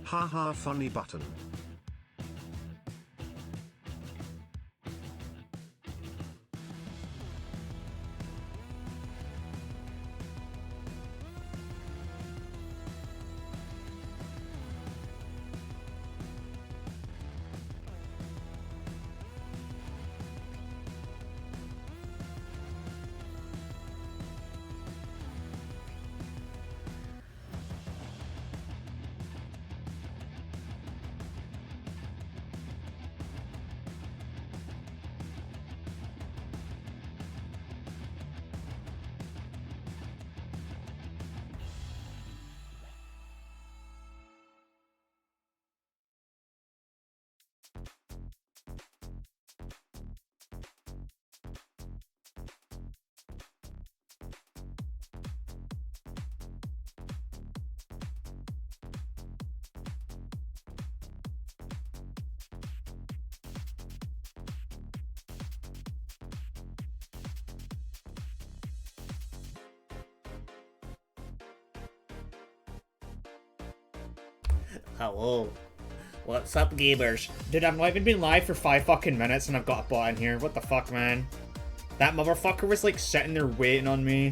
Haha, funny button. Hello. What's up, gamers? Dude, I've not even been live for 5 fucking minutes and I've got a bot in here. What the fuck, man? That motherfucker was like sitting there waiting on me.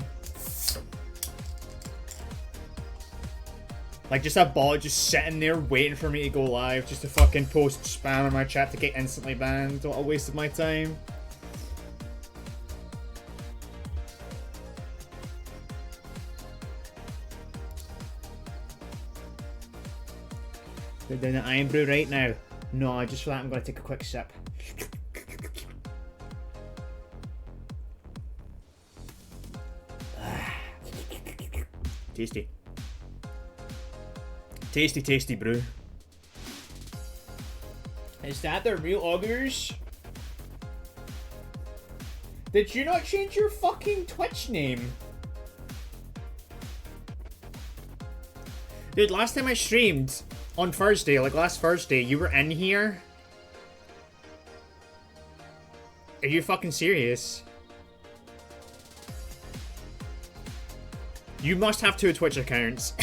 Like just a bot just sitting there waiting for me to go live just to fucking post spam in my chat to get instantly banned. What a waste of my time. They're doing an iron brew right now. No, just for that I'm gonna take a quick sip. Tasty. Tasty, tasty brew. Is that the real augers? Did you not change your fucking Twitch name? Dude, last time I streamed on Thursday, like last Thursday, you were in here? Are you fucking serious? You must have 2 Twitch accounts.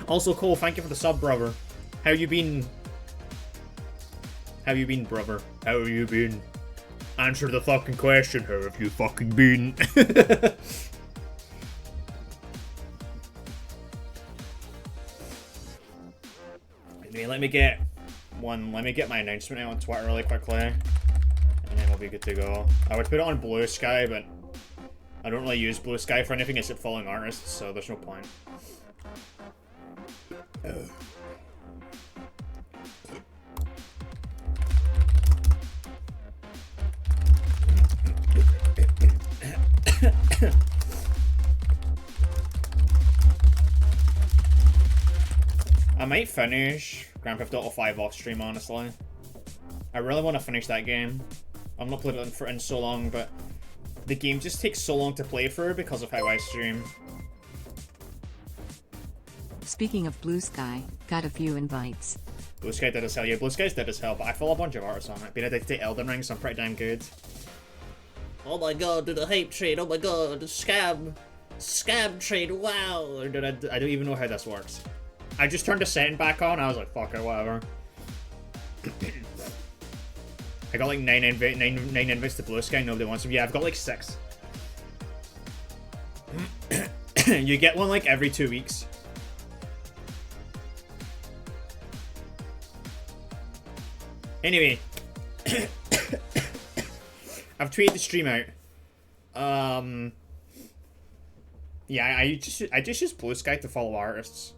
Also, Cole, thank you for the sub, brother. How you been? How you been, brother? How have you been? Answer the fucking question. How have you fucking been? Let me get my announcement out on Twitter really quickly, and then we'll be good to go. I would put it on Blue Sky, but I don't really use Blue Sky for anything except following artists, so there's no point. I might finish Grand Theft Auto 5 off stream, honestly. I really want to finish that game. I've not played it in so long, but the game just takes so long to play through because of how I stream. Speaking of Blue Sky, got a few invites. Blue Sky dead as hell, yeah, Blue Sky's dead as hell, but I follow a bunch of artists on it. Been addicted to Elden Ring, so I'm pretty damn good. Oh my god, dude, the hype trade, oh my god, the scam trade, wow! Dude, I don't even know how this works. I just turned the setting back on, I was like, fuck it, whatever. I got like 9 invites to Blue Sky, nobody wants them. Yeah, I've got like 6. You get one like every 2 weeks. Anyway. I've tweeted the stream out. Yeah, I just use Blue Sky to follow artists.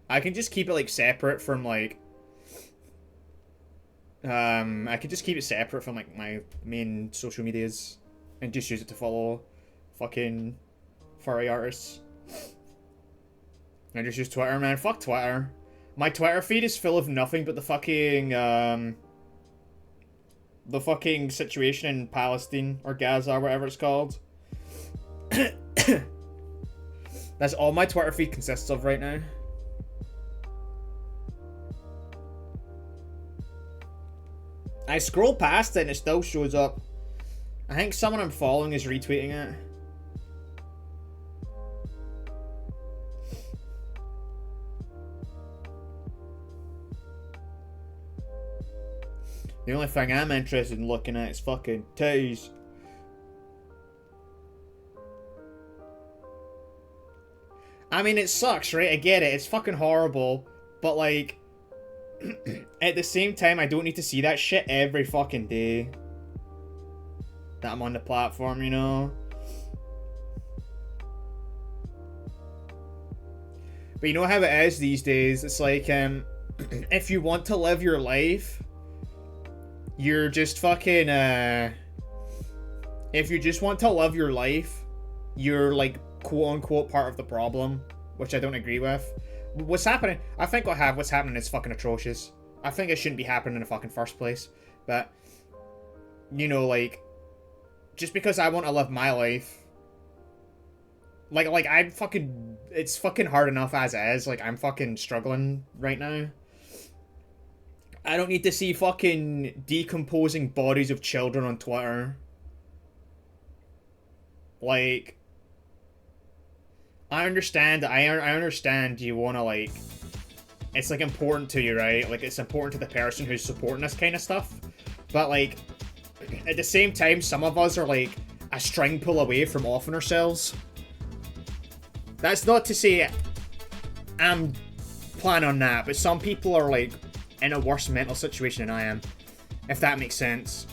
I can just keep it like separate from like I could just keep it separate from like my main social medias and just use it to follow fucking furry artists. I just use Twitter, man. Fuck Twitter. My Twitter feed is full of nothing but the fucking situation in Palestine or Gaza or whatever it's called. That's all my Twitter feed consists of right now. I scroll past it and it still shows up. I think someone I'm following is retweeting it. The only thing I'm interested in looking at is fucking titties. I mean, it sucks, right? I get it. It's fucking horrible. But, like, at the same time, I don't need to see that shit every fucking day that I'm on the platform, you know? But you know how it is these days? It's like, if you want to live your life, you're just fucking, if you just want to live your life, you're, like, quote-unquote part of the problem, which I don't agree with. What's happening? I think what's happening is fucking atrocious. I think it shouldn't be happening in the fucking first place. But, you know, like, just because I want to live my life, like I'm fucking, it's fucking hard enough as it is. Like, I'm fucking struggling right now. I don't need to see fucking decomposing bodies of children on Twitter. Like, I understand you want to, like, it's, like, important to you, right? Like, it's important to the person who's supporting this kind of stuff. But, like, at the same time, some of us are, like, a string pull away from offing ourselves. That's not to say I'm planning on that, but some people are, like, in a worse mental situation than I am. If that makes sense.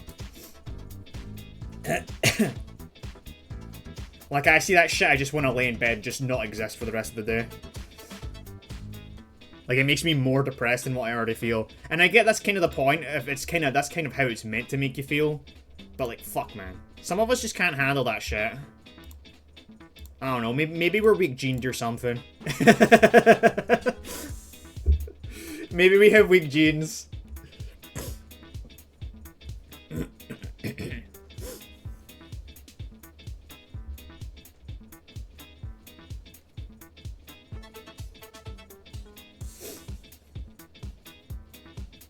Like, I see that shit, I just want to lay in bed and just not exist for the rest of the day. Like, it makes me more depressed than what I already feel. And I get that's kind of the point, if it's kind of, that's kind of how it's meant to make you feel. But, like, fuck, man. Some of us just can't handle that shit. I don't know, maybe we're weak-gened or something. Maybe we have weak genes.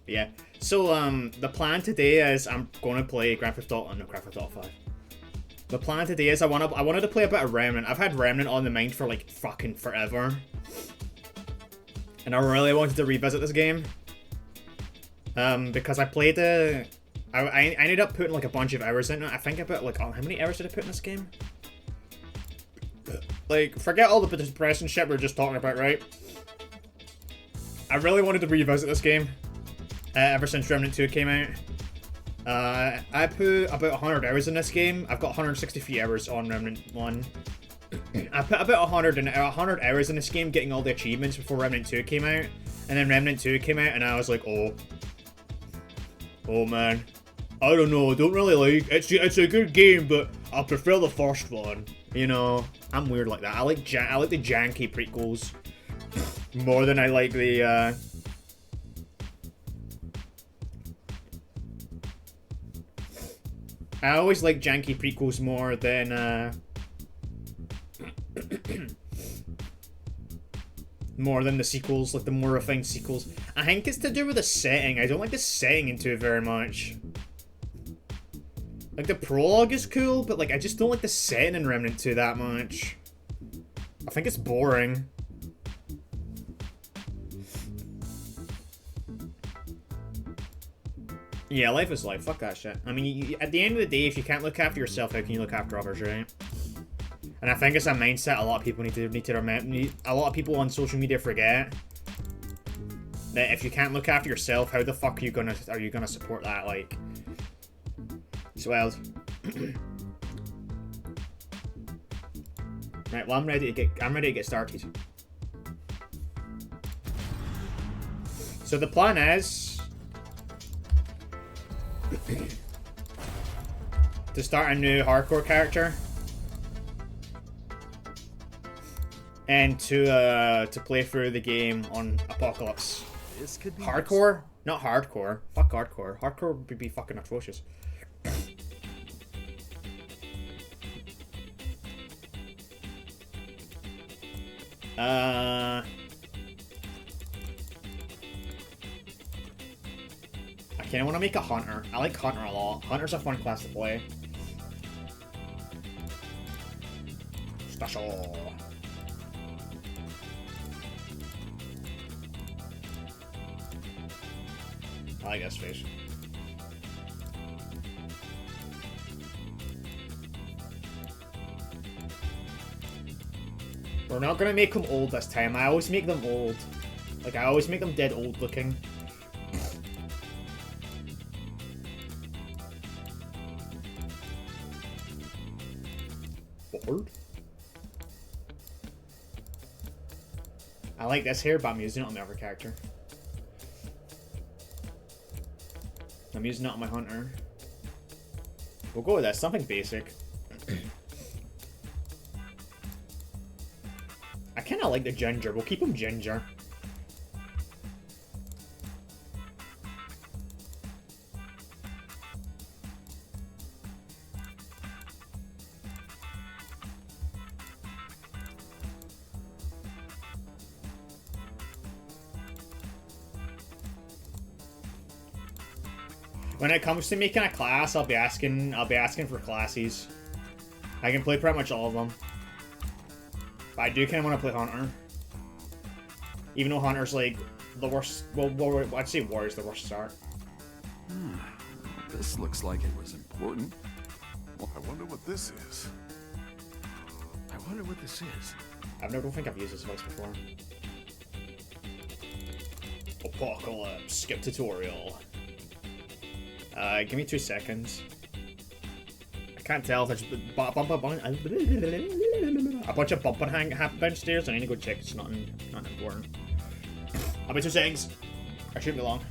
Yeah. So, the plan today is I'm going to play Grand Theft Auto 5. The plan today is I wanted to play a bit of Remnant. I've had Remnant on the mind for, like, fucking forever. And I really wanted to revisit this game. Because I played I ended up putting, like, a bunch of hours in it. I think about, like, oh, how many hours did I put in this game? Like, forget all the depressing shit we were just talking about, right? I really wanted to revisit this game. Ever since Remnant 2 came out. I put about 100 hours in this game. I've got 163 hours on Remnant 1. I put about 100 hours in this game getting all the achievements before Remnant 2 came out. And then Remnant 2 came out and I was like, oh man. I don't know, I don't really like it's a good game, but I prefer the first one. You know, I'm weird like that. I like the janky prequels more than I like the I always like janky prequels more than more than the sequels, like the more refined sequels. I think it's to do with the setting. I don't like the setting into it very much. Like, the prologue is cool, but, like, I just don't like the setting in Remnant 2 that much. I think it's boring. Yeah, life is life. Fuck that shit. I mean, at the end of the day, if you can't look after yourself, how can you look after others, right? And I think it's a mindset a lot of people need to remember. A lot of people on social media forget that if you can't look after yourself, how the fuck are you gonna support that? Like, it's wild. Right. Well, I'm ready to get started. So the plan is to start a new hardcore character. And to play through the game on Apocalypse. This could be hardcore? Not hardcore. Fuck hardcore. Hardcore would be fucking atrocious. I kinda wanna make a hunter. I like hunter a lot. Hunter's a fun class to play. Special. I like this face. We're not gonna make them old this time. I always make them old. Like, I always make them dead old looking. Bored? I like this hair, but I'm using it on my other character. I'm using it on my hunter. We'll go with this. Something basic. I kind of like the ginger. We'll keep him ginger. When it comes to making a class, I'll be asking for classes. I can play pretty much all of them. But I do kind of want to play Hunter. Even though Hunter's like the worst, well I'd say Warrior's the worst start. This looks like it was important. Well, I wonder what this is. I don't think I've used this voice before. Apocalypse, skip tutorial. Give me 2 seconds. I can't tell if there's a bunch of bumping happening downstairs. I need to go check. It's nothing important. I'll be 2 seconds. I shouldn't be long.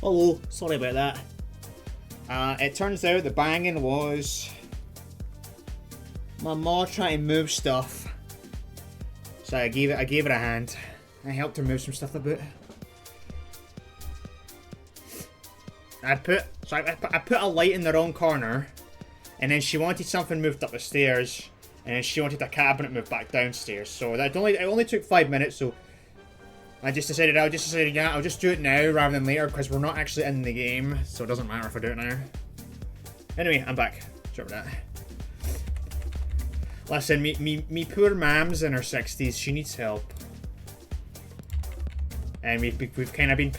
Oh, sorry about that. It turns out the banging was my ma trying to move stuff. So I gave it a hand. I helped her move some stuff about. I put a light in the wrong corner, and then she wanted something moved up the stairs, and then she wanted a cabinet moved back downstairs. So it only took 5 minutes. So I just decided yeah, I'll just do it now rather than later because we're not actually in the game, so it doesn't matter if I do it now. Anyway, I'm back. Sorry about that. Listen, me poor mam's in her 60s. She needs help. And we've kind of been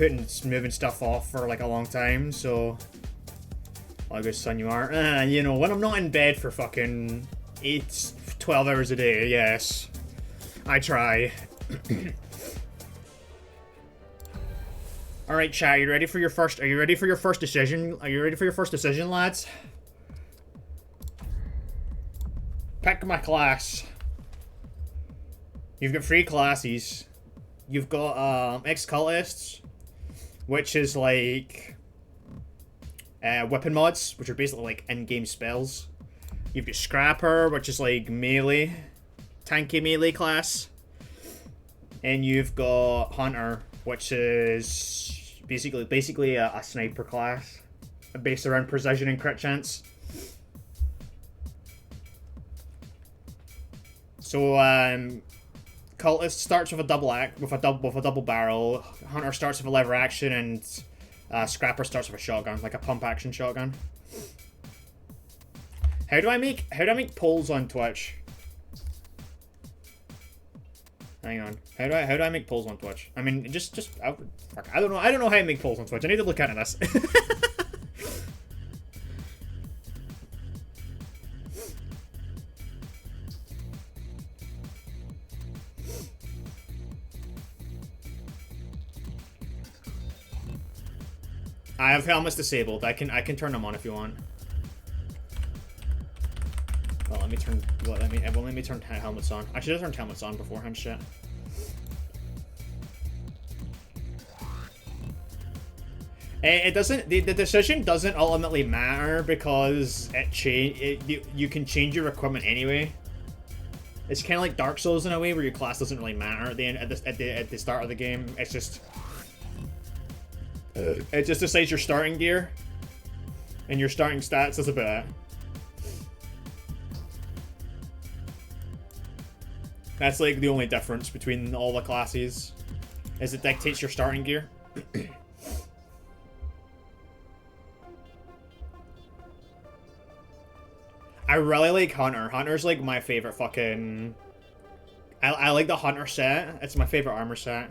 moving stuff off for like a long time, so... Oh, good son you are. You know, when I'm not in bed for fucking 12 hours a day, yes. I try. Alright, chat, are you ready for your first decision? Are you ready for your first decision, lads? Pick my class. You've got 3 classes. You've got ex-cultists, which is like weapon mods, which are basically like in-game spells. You've got Scrapper, which is like melee, tanky melee class. And you've got Hunter, which is basically a sniper class based around precision and crit chance. So Cultist starts with a double barrel. Hunter starts with a lever action, and Scrapper starts with a shotgun, like a pump action shotgun. How do I make polls on Twitch? Hang on. How do I make polls on Twitch? I mean, I don't know how to make polls on Twitch. I need to look into this. I have helmets disabled. I can turn them on if you want. Well, let me turn helmets on. I should have turned helmets on beforehand. Shit. It doesn't. The decision doesn't ultimately matter because you can change your equipment anyway. It's kind of like Dark Souls in a way, where your class doesn't really matter at the end at the start of the game. It's just. It just decides your starting gear and your starting stats. That's about it. That's like the only difference between all the classes, is it dictates your starting gear. I really like Hunter. Hunter's like my favorite fucking... I like the Hunter set. It's my favorite armor set.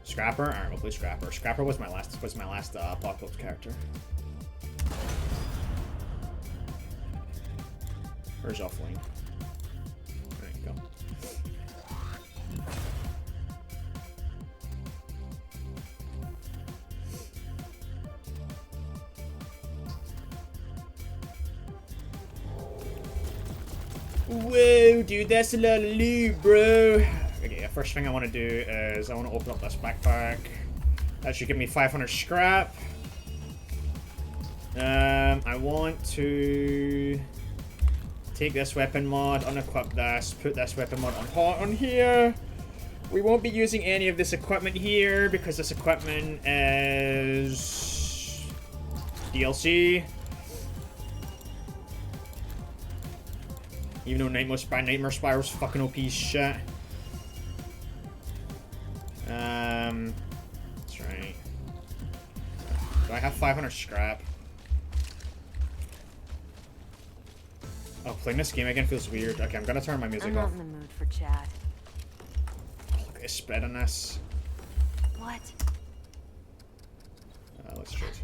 Scrapper? Alright, we'll play Scrapper. Scrapper was my last Apocalypse character. Where's waffling? There you go. Whoa, dude, that's a lot of loot, bro. Okay, the first thing I want to do is I want to open up this backpack. That should give me 500 scrap. I want to take this weapon mod, unequip this, put this weapon mod on here. We won't be using any of this equipment here because this equipment is DLC. Even though Nightmare Spiral's fucking OP shit. That's right. Do I have 500 scrap? Oh, playing this game again feels weird. Okay, I'm gonna turn my music off. I'm not in the mood for chat. Oh, look at the spread on this. What? Let's shoot.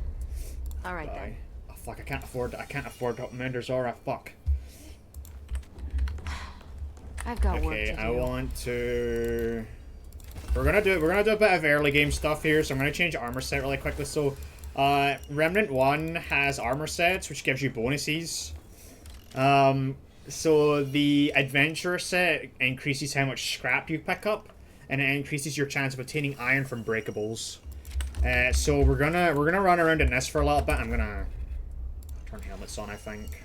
All right then. Oh fuck! I can't afford Commander Zora. Fuck. I've got work Okay, to do. I want to. We're gonna do a bit of early game stuff here, so I'm gonna change armor set really quickly. So, Remnant 1 has armor sets, which gives you bonuses. So the adventure set increases how much scrap you pick up, and it increases your chance of obtaining iron from breakables. So we're gonna run around in this for a little bit. I'm gonna turn helmets on, I think.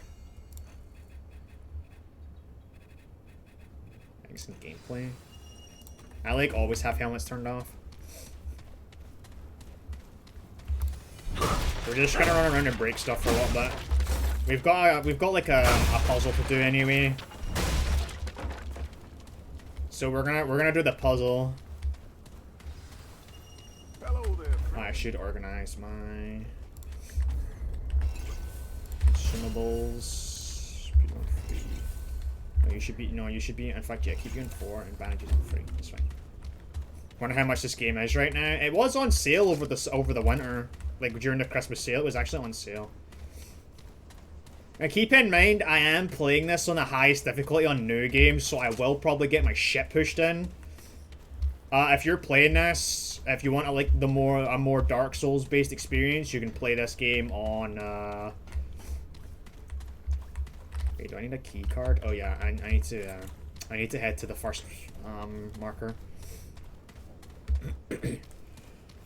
I think some gameplay. I like always have helmets turned off. We're just gonna run around and break stuff for a little bit. We've got like a puzzle to do anyway. So we're gonna do the puzzle. Hello there, friend. I should organize my consumables. People on 3. No, you should be. In fact, yeah, keep you in 4 and bandages on 3. That's fine. Wonder how much this game is right now. It was on sale over the winter, like during the Christmas sale. It was actually on sale. Now keep in mind, I am playing this on the highest difficulty on new games, so I will probably get my shit pushed in. If you're playing this, if you want like a more Dark Souls based experience, you can play this game on. Wait, do I need a key card? Oh yeah, I need to head to the first marker.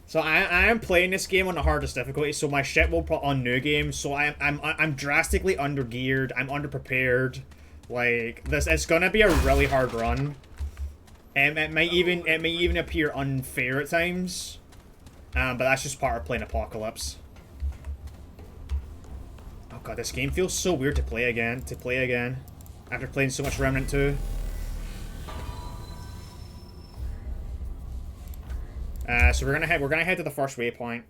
So I am playing this game on the hardest difficulty, so my shit will put on new games. So I'm drastically under geared. I'm underprepared. Like this, it's gonna be a really hard run. It may even appear unfair at times. But that's just part of playing Apocalypse. Oh god, this game feels so weird to play again. After playing so much Remnant 2. So we're gonna head to the first waypoint.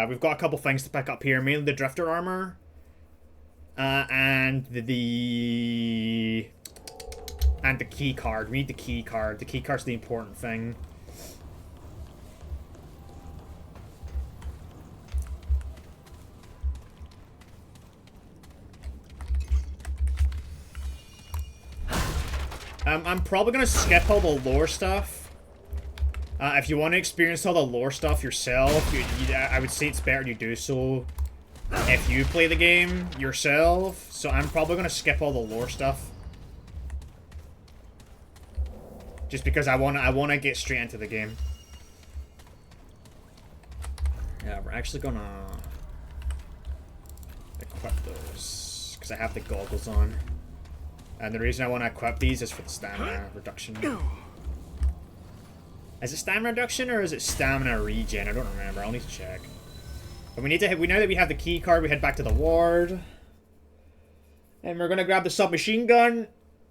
We've got a couple things to pick up here, mainly the drifter armor, and the key card. We need the key card. The key card's the important thing. I'm probably gonna skip all the lore stuff. If you want to experience all the lore stuff yourself, I would say it's better you do so if you play the game yourself. So I'm probably going to skip all the lore stuff. Just because I want to get straight into the game. Yeah, we're actually going to equip those. Because I have the goggles on. And the reason I want to equip these is for the stamina reduction. Is it stamina reduction or is it stamina regen? I don't remember. I'll need to check. But we know that we have the key card. We head back to the ward, and we're gonna grab the submachine gun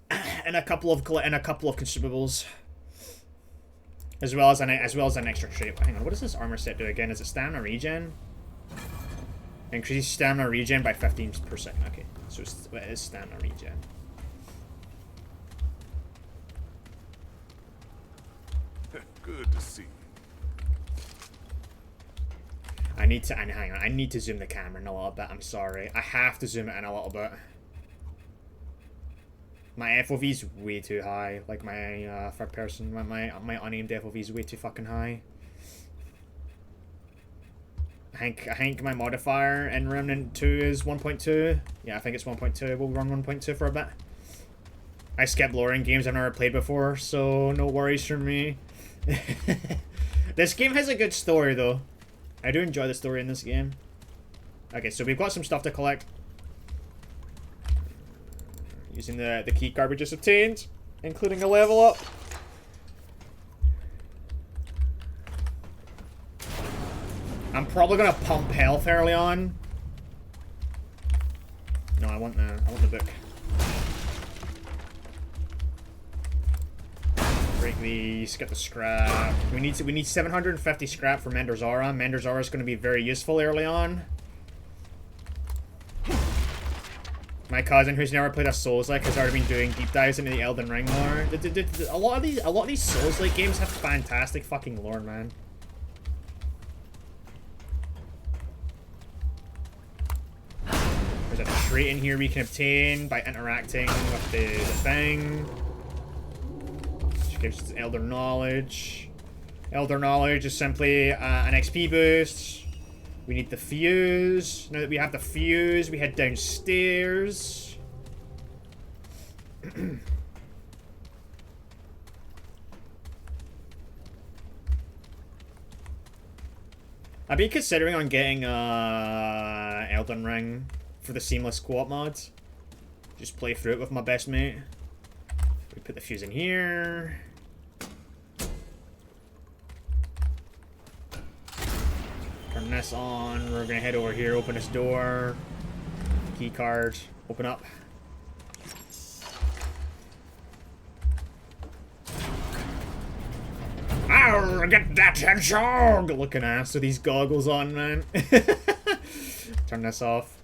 and a couple of consumables, as well as an extra trait. Hang on, what does this armor set do again? Is it stamina regen? Increase stamina regen by 15%. Okay, so it is stamina regen. Good to see you. Hang on, I need to zoom the camera in a little bit. I'm sorry. I have to zoom it in a little bit. My FOV's way too high. Like my third person, my unaimed FOV's way too fucking high. I think my modifier in Remnant 2 is 1.2. Yeah, I think it's 1.2. We'll run 1.2 for a bit. I skip lore in games I've never played before, so no worries from me. This game has a good story, though. I do enjoy the story in this game. Okay, so we've got some stuff to collect. Using the key card we just obtained, including a level up. I'm probably gonna pump health early on. No, I want the book. Break these, get the scrap. We need 750 scrap for Mender Zara. Mender Zara is going to be very useful early on. My cousin, who's never played a Souls-like, has already been doing deep dives into the Elden Ring lore. A lot of these Souls-like games have fantastic fucking lore, man. There's a trait in here we can obtain by interacting with the thing. Gives us Elder Knowledge. Elder Knowledge is simply an XP boost. We need the fuse. Now that we have the fuse, we head downstairs. I'd be considering on getting Elden Ring for the seamless co-op mod. Just play through it with my best mate. We put the fuse in here. Turn this on. We're gonna head over here, open this door. Key card. Open up. Ow, get that hedgehog! Looking ass with these goggles on, man. Turn this off.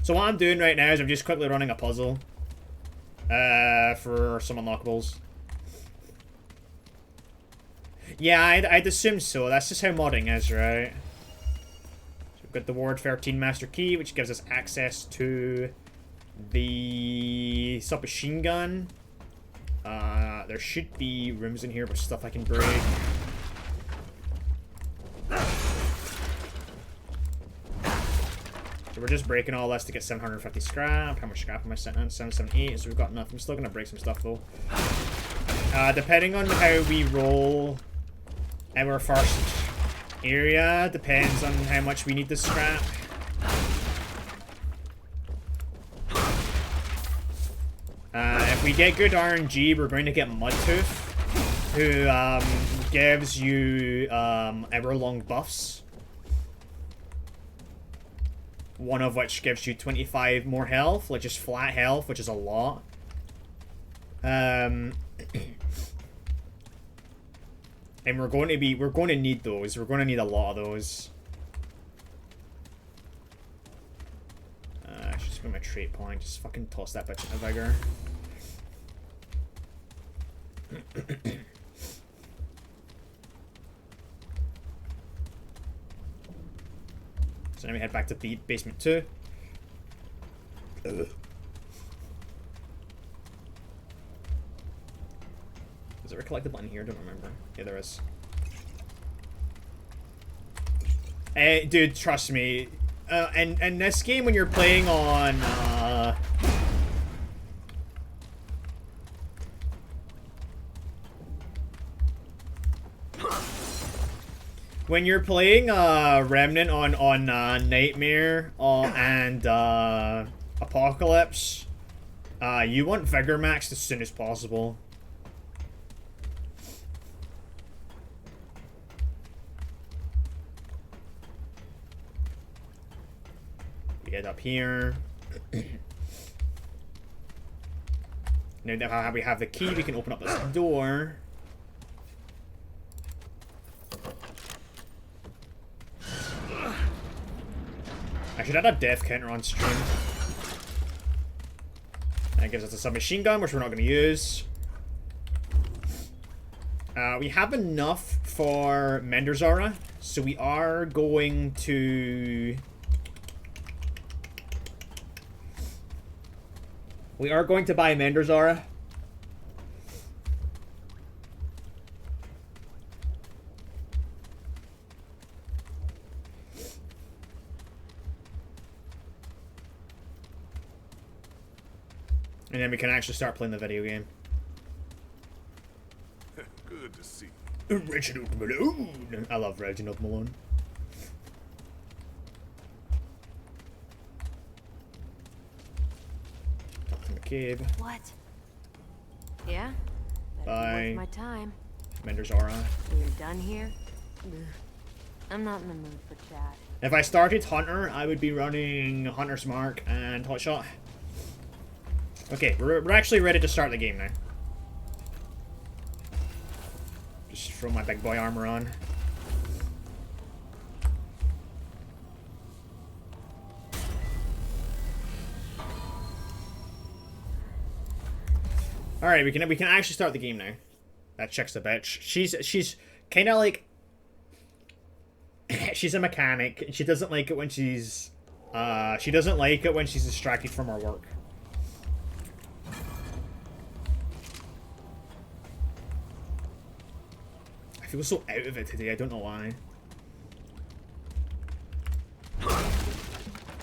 So what I'm doing right now is I'm just quickly running a puzzle. For some unlockables. Yeah, I'd assume so. That's just how modding is, right? So we've got the Ward 13 Master Key, which gives us access to the submachine gun. There should be rooms in here with stuff I can break. So we're just breaking all this to get 750 scrap. How much scrap am I sitting on? 778, so we've got enough. I'm still gonna break some stuff though. Depending on how we roll our first area, depends on how much we need the scrap. If we get good RNG, we're going to get Mudtooth, who gives you hour-long buffs. One of which gives you 25 more health, like just flat health, which is a lot. And we're going to need those. We're going to need a lot of those. I should just put my trait point. Just fucking toss that bitch into vigor. So now we head back to basement 2. Ugh. Is there a collectible button here? I don't remember. Yeah, there is. Dude, trust me. And this game, when you're playing on when you're playing Remnant on Nightmare and Apocalypse, you want Vigor maxed as soon as possible. We get up here. Now that we have the key, we can open up this door. I should add a death counter on stream. That gives us a submachine gun, which we're not going to use. We have enough for Mender's Aura, so we are going to... buy Mender's Aura. And then we can actually start playing the video game. Good to see. Reginald Malone. I love Reginald Malone. Talk to McCabe. What? Yeah? Bye. Worth my time. Mender's Aura. We're done here? Ugh. I'm not in the mood for chat. If I started Hunter, I would be running Hunter's Mark and Hotshot. Okay, we're actually ready to start the game now. Just throw my big boy armor on. Alright, we can actually start the game now. That chick's a bitch. She's kind of like... she's a mechanic. She doesn't like it when she's... she doesn't like it when she's distracted from her work. I feel so out of it today, I don't know why.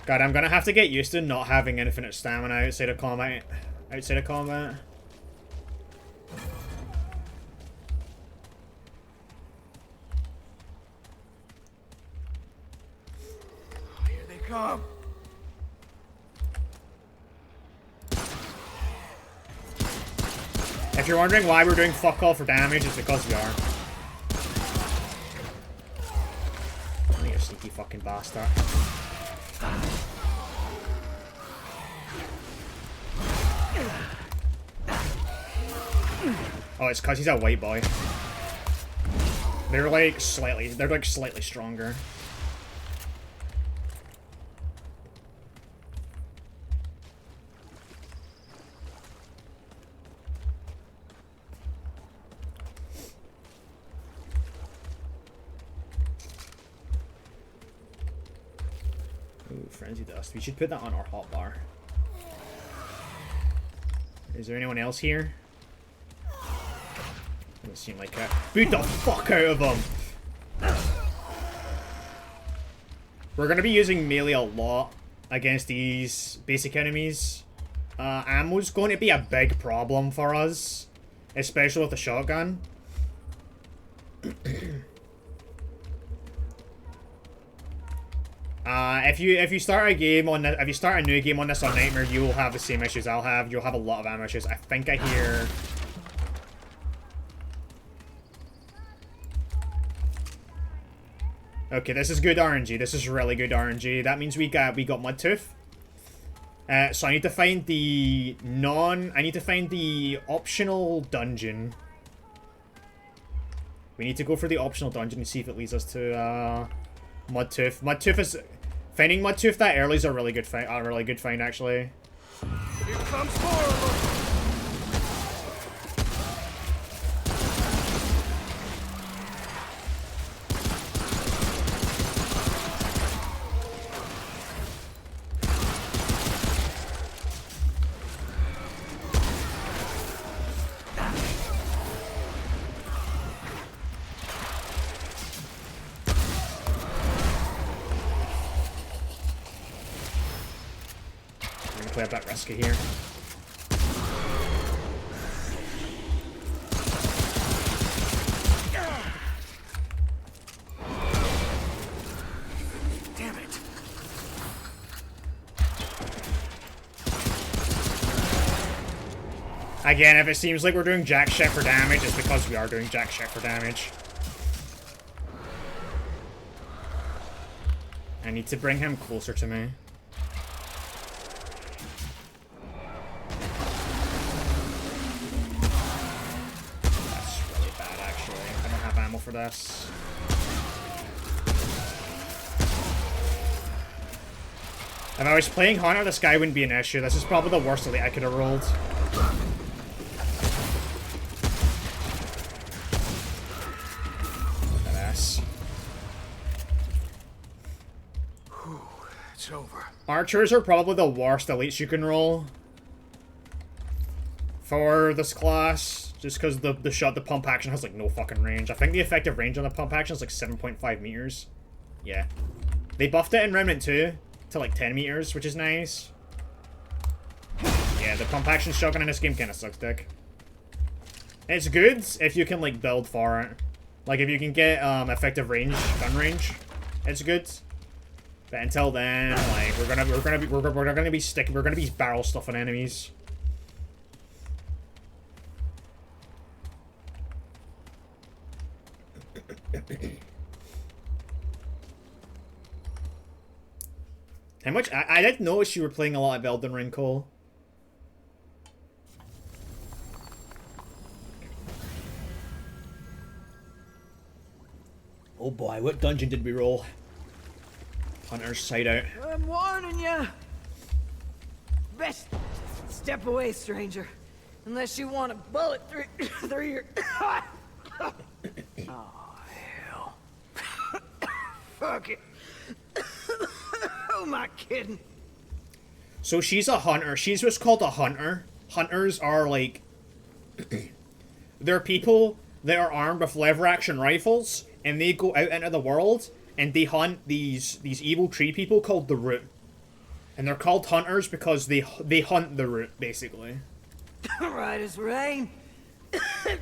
God, I'm gonna have to get used to not having infinite stamina outside of combat. Come. If you're wondering why we're doing fuck all for damage, it's because we are. Oh, you sneaky fucking bastard. Oh, it's because he's a white boy. They're like slightly stronger. Ooh, frenzy dust. We should put that on our hotbar. Is there anyone else here? Doesn't seem like it. Beat the fuck out of them! We're gonna be using melee a lot against these basic enemies. Ammo's going to be a big problem for us, especially with the shotgun. If you start a game on if you start a new game on this on Nightmare, you will have the same issues I'll have. You'll have a lot of ammo issues. I think I hear. Okay, this is good RNG. This is really good RNG. That means we got Mudtooth. So I need to find the I need to find the optional dungeon. We need to go for the optional dungeon and see if it leads us to Mudtooth. Finding Mudtooth that early is a really good find actually. Here comes more of them. Play a bit risky here. Damn it. Again, if it seems like we're doing jack shit for damage, it's because we are doing jack shit for damage. I need to bring him closer to me. For this. If I was playing Hunter, this guy wouldn't be an issue. This is probably the worst elite I could have rolled. Look at this. Whew, it's over. Archers are probably the worst elites you can roll for this class. Just because the pump action has like no fucking range. I think the effective range on the pump action is like 7.5 meters. Yeah. They buffed it in Remnant 2 to like 10 meters, which is nice. Yeah, the pump action shotgun in this game kind of sucks dick. It's good if you can like build for it. Like if you can get effective range, gun range, it's good. But until then, like we're gonna be barrel stuffing enemies. How much? I didn't notice you were playing a lot of Elden Ring, Cole. Oh boy, what dungeon did we roll? Hunter's Sight Out. I'm warning you. Best step away, stranger. Unless you want a bullet through your... Oh, hell. Fuck it. Who am I kidding? So she's a hunter. She's what's called a hunter. Hunters are like... they're people that are armed with lever-action rifles, and they go out into the world, and they hunt these evil tree people called the Root. And they're called hunters because they hunt the Root, basically. Right as rain.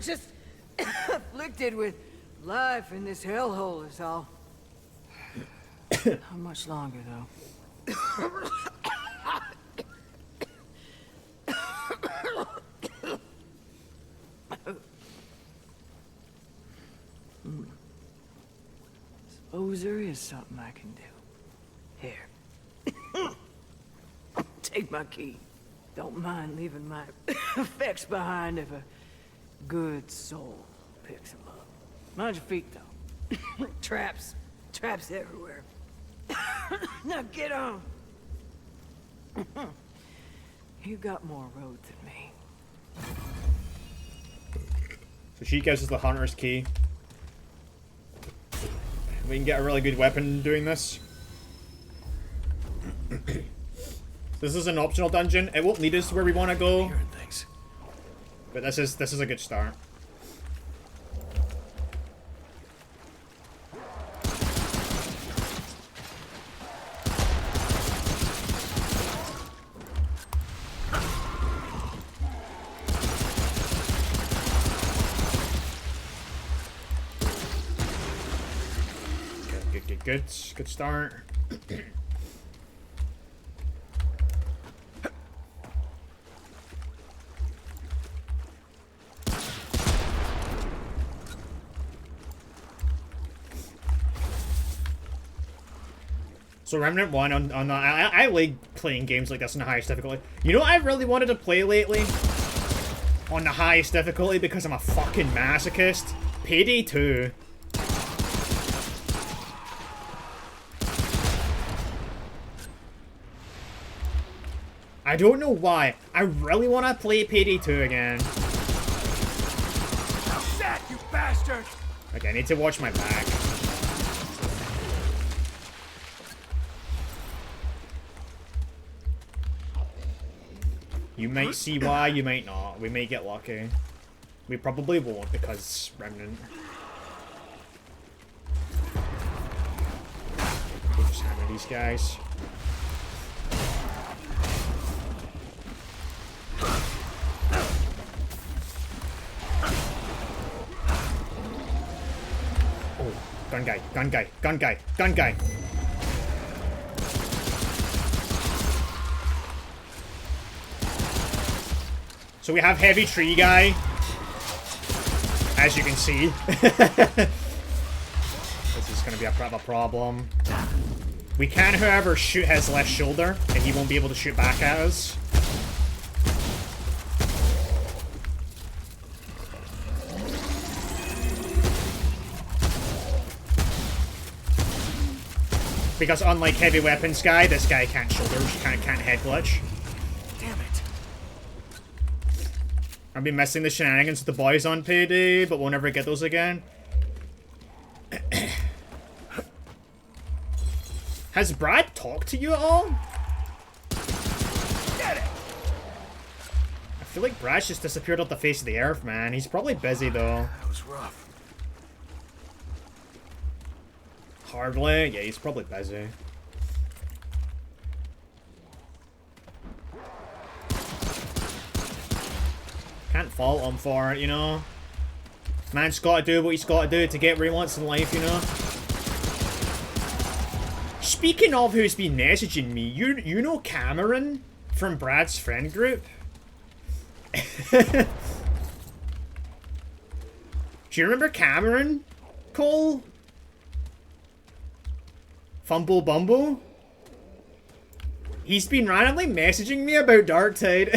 Just afflicted with life in this hellhole is all. How much longer, though? Suppose there is something I can do. Here. Take my key. Don't mind leaving my effects behind if a good soul picks them up. Mind your feet, though. Traps. Traps everywhere. Now get on. You got more road than me. So she gives us the hunter's key. We can get a really good weapon doing this. This is an optional dungeon. It won't lead us to where we want to go. But this is a good start. Good start. So Remnant 1 on the I like playing games like this on the highest difficulty. You know what I really wanted to play lately? On the highest difficulty because I'm a fucking masochist? Payday 2. I don't know why. I really want to play Payday 2 again. Shit, you bastard! Okay, I need to watch my back. You might see why, you might not. We may get lucky. We probably won't because Remnant. We'll just hammer these guys. Oh, gun guy, gun guy, gun guy, gun guy. So we have heavy tree guy, as you can see. This is going to be a problem. We can, however, shoot his left shoulder, and he won't be able to shoot back at us. Because unlike heavy weapons guy, this guy can't shoulders, can't head glitch. I've been missing the shenanigans with the boys on Payday, but we'll never get those again. Has Brad talked to you at all? I feel like Brad's just disappeared off the face of the earth, man. He's probably busy, though. That was rough. Hardly? Yeah, he's probably busy. Can't fault him for it, you know? Man's gotta do what he's gotta do to get where he wants in life, you know? Speaking of who's been messaging me, you know Cameron from Brad's friend group? Do you remember Cameron, Cole? Fumble Bumble? He's been randomly messaging me about Darktide.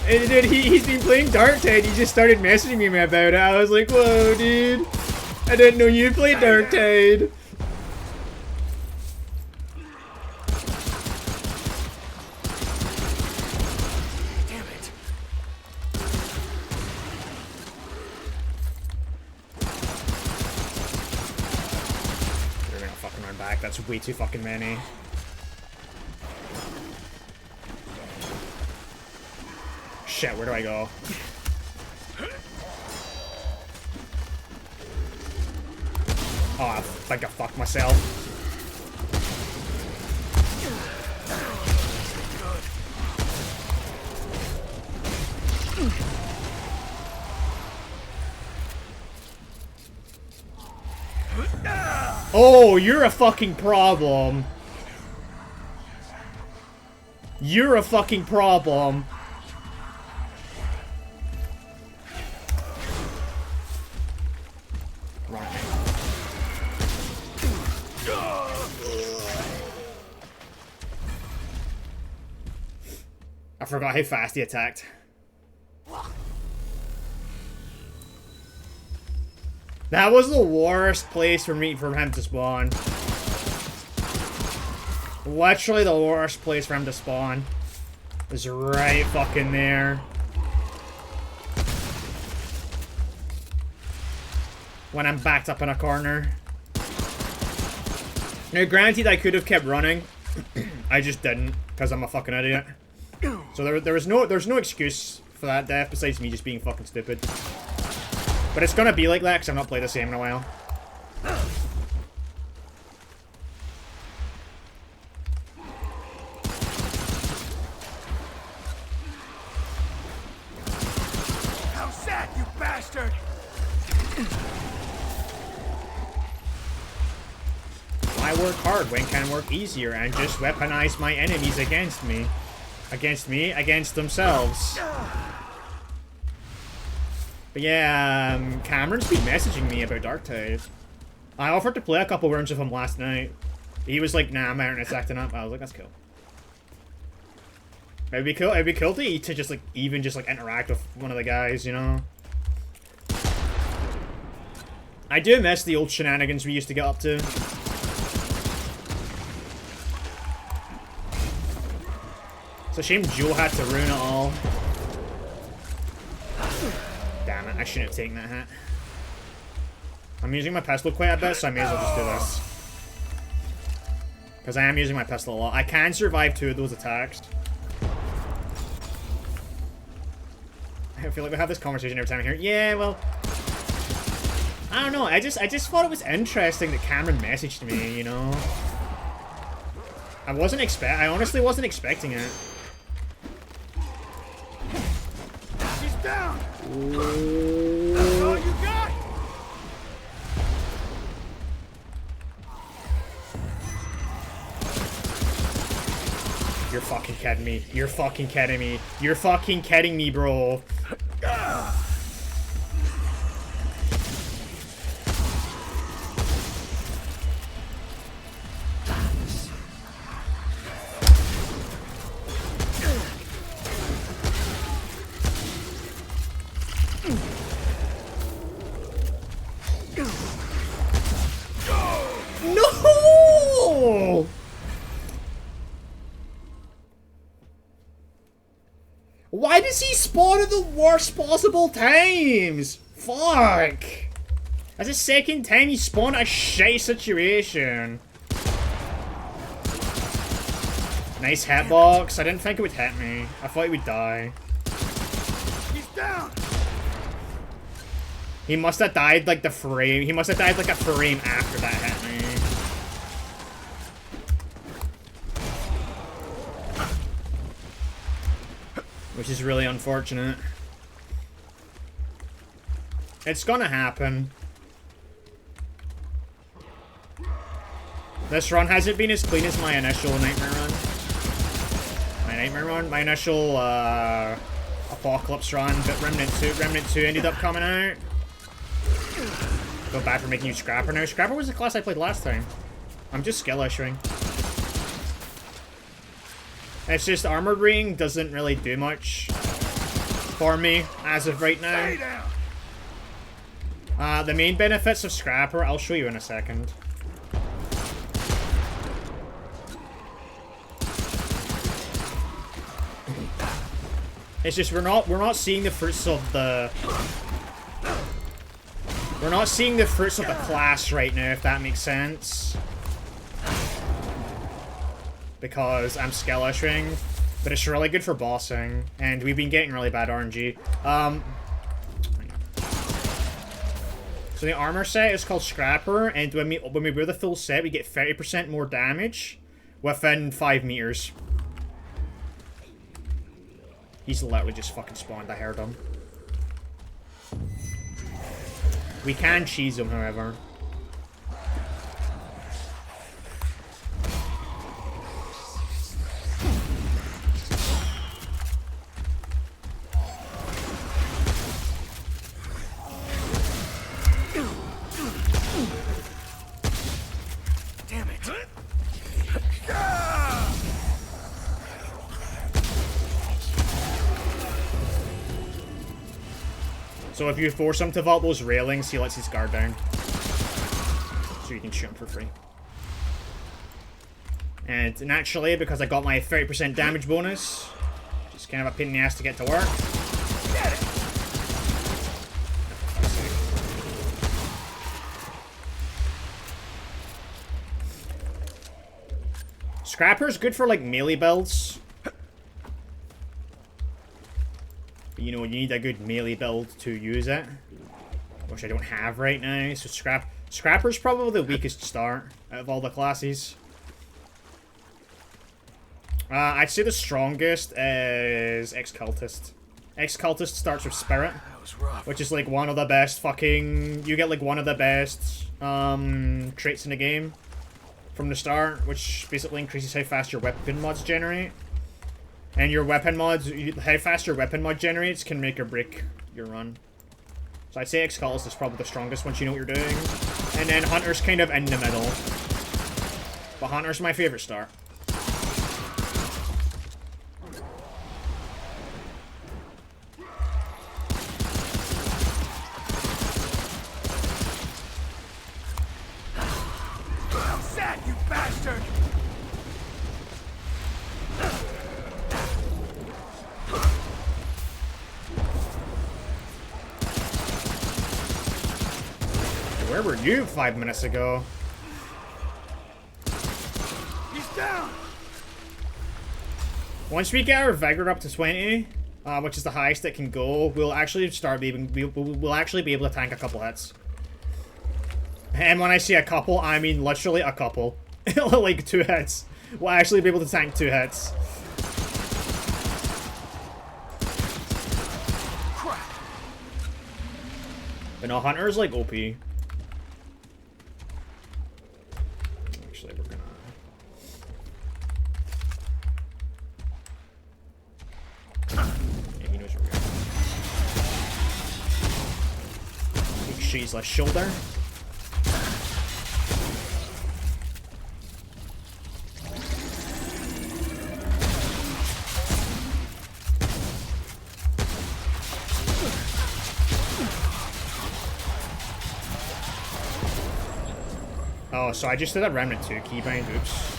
And dude, he's been playing Darktide. He just started messaging me about it. I was like, whoa, dude. I didn't know you played Darktide. Damn it. We're gonna fucking run back. That's way too fucking many. Shit, where do I go? Oh, I think I fucked myself. Oh, you're a fucking problem. You're a fucking problem. Right. I forgot how fast he attacked. That was the worst place for him to spawn. Literally the worst place for him to spawn. Is right fucking there. When I'm backed up in a corner. Now granted I could have kept running. I just didn't, because I'm a fucking idiot. So there's no excuse for that death besides me just being fucking stupid. But it's gonna be like that because I've not played this game in a while. How sad, you bastard! I work hard when can work easier and just weaponize my enemies against me. Against themselves. But yeah, Cameron's been messaging me about Darktide. I offered to play a couple rounds with him last night. He was like, nah, my internet's acting up. I was like, that's cool. It'd be cool to just like, even just like interact with one of the guys, you know? I do miss the old shenanigans we used to get up to. It's a shame Joe had to ruin it all. Damn it, I shouldn't have taken that hit. I'm using my pistol quite a bit, so I may as well just do this. Because I am using my pistol a lot. I can survive 2 of those attacks. I feel like we have this conversation every time I hear it. Yeah, well... I don't know, I just thought it was interesting that Cameron messaged me, you know? I honestly wasn't expecting it. He's down! That's all you got? You're fucking kidding me. You're fucking kidding me. You're fucking kidding me, bro. No! Why does he spawn at the worst possible times? Fuck! That's the second time he spawned a shite situation. Nice hitbox. I didn't think it would hit me. I thought he would die. He's down! He must have died like the frame. He must have died like a frame after that hit me. Which is really unfortunate. It's gonna happen. This run hasn't been as clean as my initial Nightmare run. My initial Apocalypse run, but Remnant 2 ended up coming out. Go back for making you Scrapper now. Scrapper was the class I played last time. I'm just skill issuing. It's just Armored Ring doesn't really do much for me as of right now. The main benefits of Scrapper, I'll show you in a second. It's just we're not seeing the fruits of the class right now, if that makes sense. Because I'm skill issuing, but it's really good for bossing, and we've been getting really bad RNG. So the armor set is called Scrapper, and when we wear the full set, we get 30% more damage within 5 meters. He's literally just fucking spawned. I heard him. We can cheese him, however. So if you force him to vault those railings, he lets his guard down. So you can shoot him for free. And naturally, because I got my 30% damage bonus, just kind of a pain in the ass to get to work. Get it! Scrapper's good for like melee builds. But you know, you need a good melee build to use it. Which I don't have right now, so Scrapper's probably the weakest start out of all the classes. I'd say the strongest is Ex-Cultist. Ex-Cultist starts with Spirit, That was rough. which is like one of the best fucking... You get like one of the best traits in the game from the start, which basically increases how fast your weapon mods generate. And your weapon mods, how fast your weapon mod generates can make or break your run. So I'd say Ex-Cultist is probably the strongest once you know what you're doing. And then Hunter's kind of in the middle. But Hunter's my favorite start. How sad, you bastard! Where were you 5 minutes ago? He's down! Once we get our Vigor up to 20, which is the highest it can go, we'll actually we'll actually be able to tank a couple hits. And when I say a couple, I mean literally a couple. Like 2 hits. We'll actually be able to tank 2 hits. Crap! But no, Hunter's like OP. Actually, we're gonna... Yeah, he knows where we are. Big she's left shoulder. Oh, so I just did a Remnant 2 keybind, oops.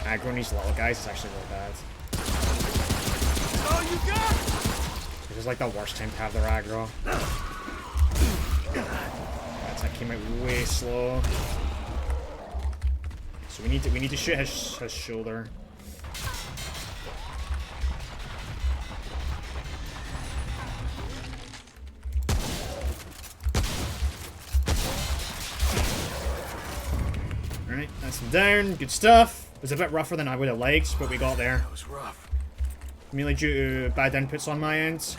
Aggro these little guys is actually really bad. Oh, you got! This is like the worst time to have their aggro. That came out way slow. So we need to shoot his shoulder. Alright, that's him down. Good stuff. It was a bit rougher than I would have liked, but we got there. That was rough. Mainly due to bad inputs on my end.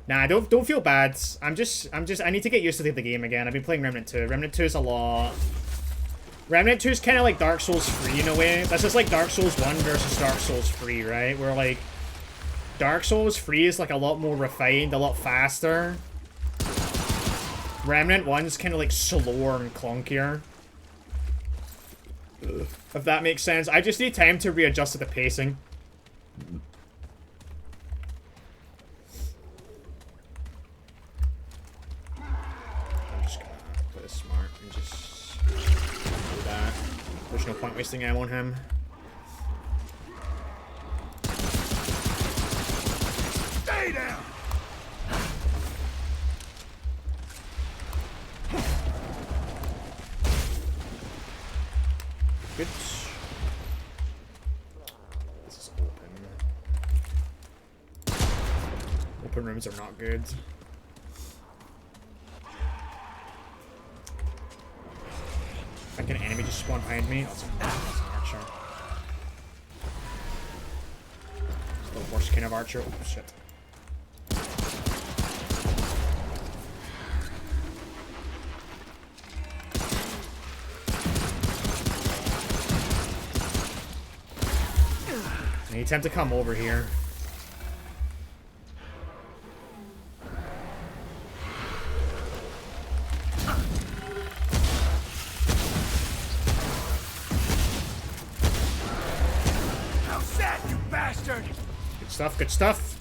Nah, don't feel bad. I need to get used to the game again. I've been playing Remnant 2. Remnant 2 is a lot. Remnant 2 is kind of like Dark Souls 3 in a way. That's just like Dark Souls 1 versus Dark Souls 3, right? Where like Dark Souls 3 is like a lot more refined, a lot faster. Remnant 1 is kind of like slower and clunkier. If that makes sense. I just need time to readjust to the pacing. I'm just gonna play this smart and just do that. There's no point wasting ammo on him. Stay down! Good. This is open. Open rooms are not good. Like an enemy just spawned behind me. That's an archer. It's the worst kind of archer. Oh shit. I need time to come over here. set, you bastard! Good stuff, good stuff.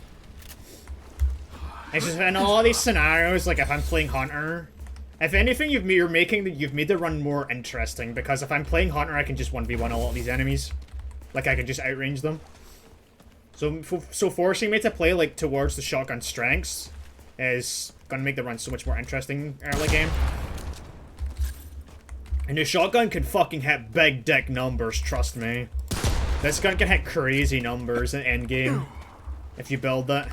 It's just in all these scenarios, like if I'm playing Hunter, if anything, you've made the run more interesting, because if I'm playing Hunter, I can just 1v1 a lot of these enemies. Like, I can just outrange them. So forcing me to play, like, towards the shotgun strengths is gonna make the run so much more interesting early game. And the shotgun can fucking hit big dick numbers, trust me. This gun can hit crazy numbers in endgame if you build that.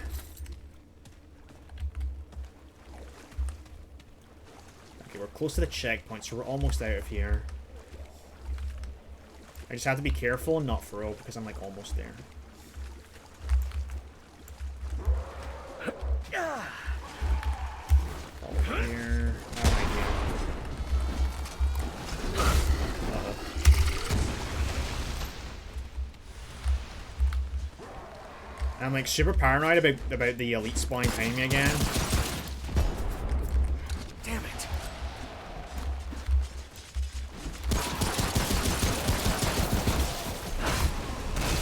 Okay, we're close to the checkpoint, so we're almost out of here. I just have to be careful and not throw because I'm like almost there. Over here. Oh, idea. I'm like super paranoid about the elite spawning behind me again. Damn it.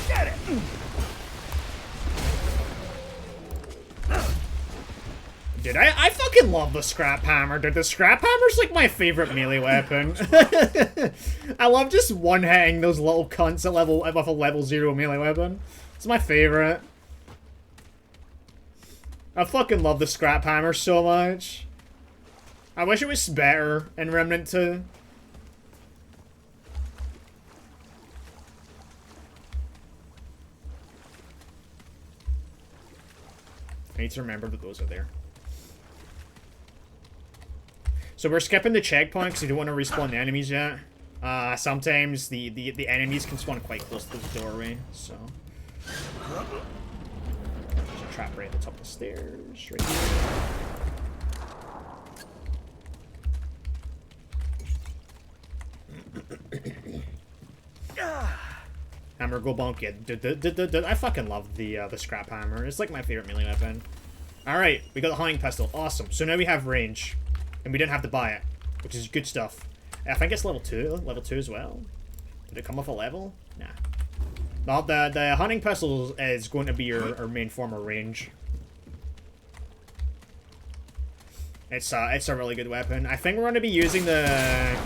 Get it! Dude, I fucking love the scrap hammer, dude. The scrap hammer's like my favorite melee weapon. I love just one-hitting those little cunts with a level 0 melee weapon. It's my favorite. I fucking love the scrap hammer so much. I wish it was better in Remnant 2. I need to remember that those are there. So we're skipping the checkpoint because we don't want to respawn the enemies yet. Sometimes the enemies can spawn quite close to the doorway, so... There's a trap right at the top of the stairs, right here. Hammer go bonk, yeah. I fucking love the scrap hammer. It's like my favorite melee weapon. Alright, we got the hunting pistol. Awesome. So now we have range. And we didn't have to buy it, which is good stuff. I think it's level 2 as well. Did it come off a level? Nah. No, the hunting pistol is going to be our main form of range. It's a really good weapon. I think we're going to be using the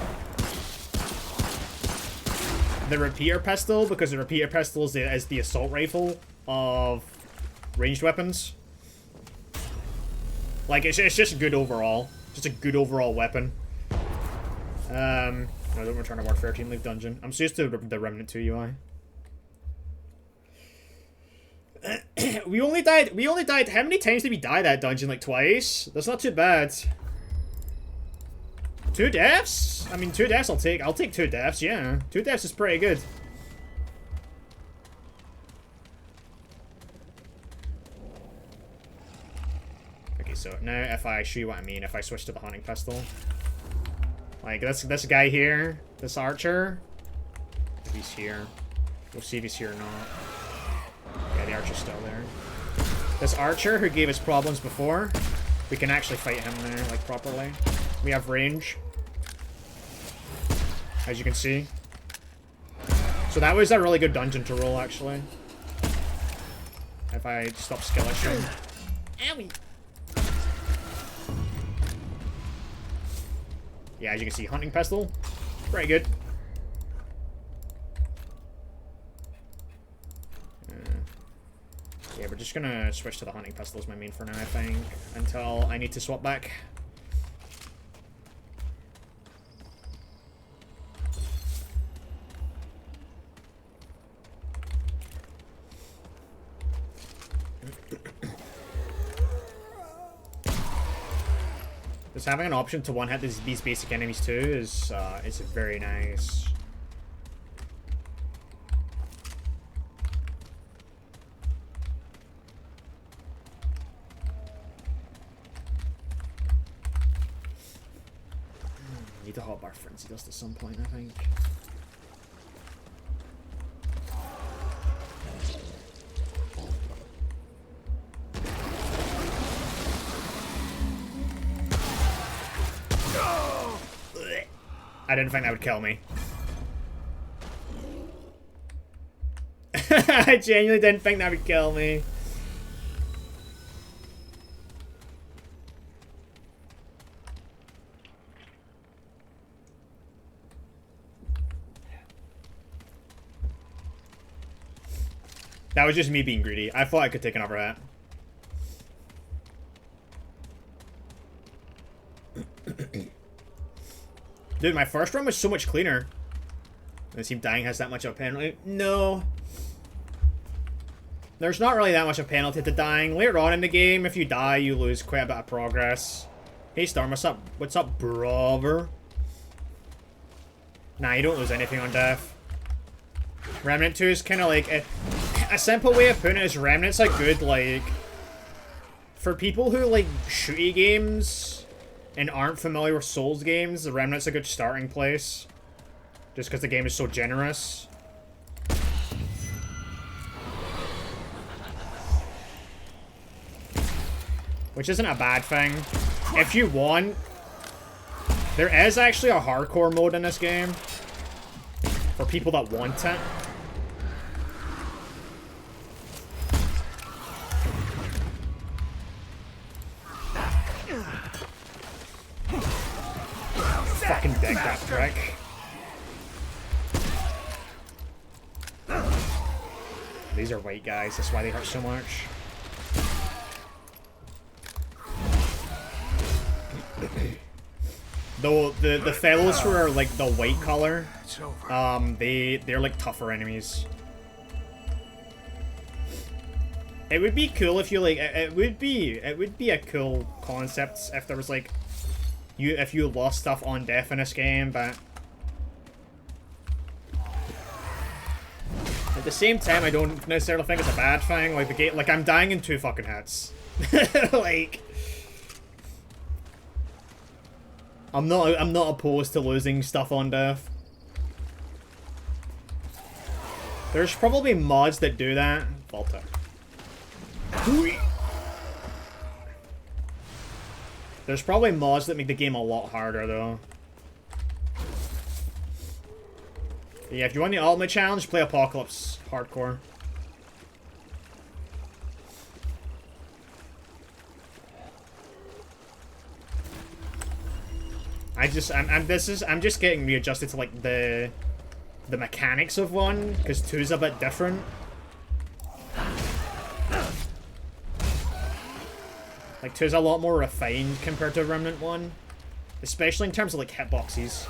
repeater pistol, because the repeater pistol is the assault rifle of ranged weapons. Like, it's just good overall. Just a good overall weapon. No, don't return to Warfare Team Leave Dungeon. I'm so used to the Remnant 2 UI. we only died, how many times did we die that dungeon? Like twice? That's not too bad. 2 deaths? I mean, 2 deaths I'll take 2 deaths, yeah. 2 deaths is pretty good. Okay, so now if I show you what I mean, if I switch to the hunting pistol. Like, this guy here, this archer, if he's here. We'll see if he's here or not. Yeah, the archer's still there. This archer who gave us problems before, we can actually fight him there, like, properly. We have range, as you can see. So that was a really good dungeon to roll, actually. If I stop skill issue. Owie! Yeah, as you can see, hunting pistol, pretty good. Yeah, we're just gonna switch to the hunting pistol as my main for now, I think, until I need to swap back. Just having an option to one-hit these basic enemies too is very nice. Need to hotbar frenzy dust at some point, I think. I didn't think that would kill me. I genuinely didn't think that would kill me. That was just me being greedy. I thought I could take another hat. Dude, my first run was so much cleaner. Does it seem dying has that much of a penalty? No. There's not really that much of a penalty to dying. Later on in the game, if you die, you lose quite a bit of progress. Hey Storm, what's up? What's up, brother? Nah, you don't lose anything on death. Remnant 2 is kind of like... A simple way of putting it is Remnant's a good, like... For people who like shooty games and aren't familiar with Souls games, the Remnant's a good starting place. Just because the game is so generous. Which isn't a bad thing. If you want... There is actually a hardcore mode in this game. For people that want it. Fucking deck that prick. These are white guys, that's why they hurt so much. Though the fellows who are like the white color, they're like tougher enemies. It would be cool if you like it would be a cool concept if there was like if you lost stuff on death in this game, but at the same time I don't necessarily think it's a bad thing. Like the game, like I'm dying in 2 fucking hits. Like I'm not opposed to losing stuff on death. There's probably mods that do that. Volta. There's probably mods that make the game a lot harder, though. Yeah, if you want the ultimate challenge, play Apocalypse Hardcore. I'm just getting readjusted to like the mechanics of 1, because 2's a bit different. Like 2's a lot more refined compared to Remnant 1. Especially in terms of like hitboxes.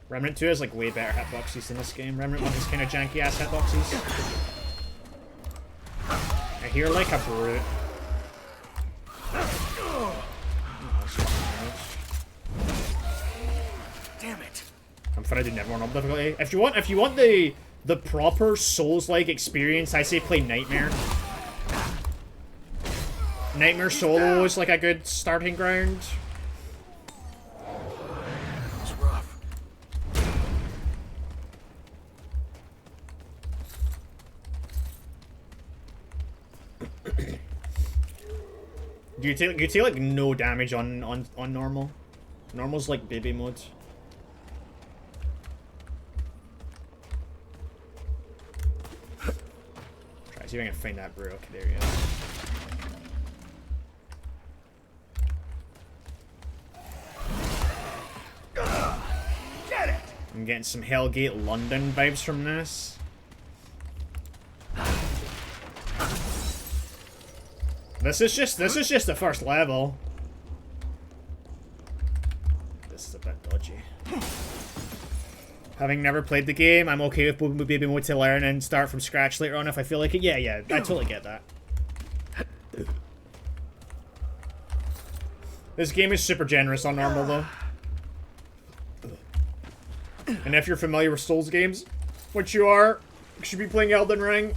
Remnant 2 has like way better hitboxes in this game. Remnant 1 is kind of janky ass hitboxes. I hear like a brute. Damn it. I'm trying to do never on difficulty. If you want the proper Souls-like experience, I say play Nightmare. Nightmare Solo is like a good starting ground. It's rough. Do you take like no damage on normal? Normal's like baby mode. Try see if I can find that brew. Okay, there he is. Get it! I'm getting some Hellgate London vibes from this. This is just the first level. This is a bit dodgy. Having never played the game, I'm okay with baby mode to learn and start from scratch later on if I feel like it. Yeah, I totally get that. This game is super generous on normal though. And if you're familiar with Souls games, which you are, you should be playing Elden Ring.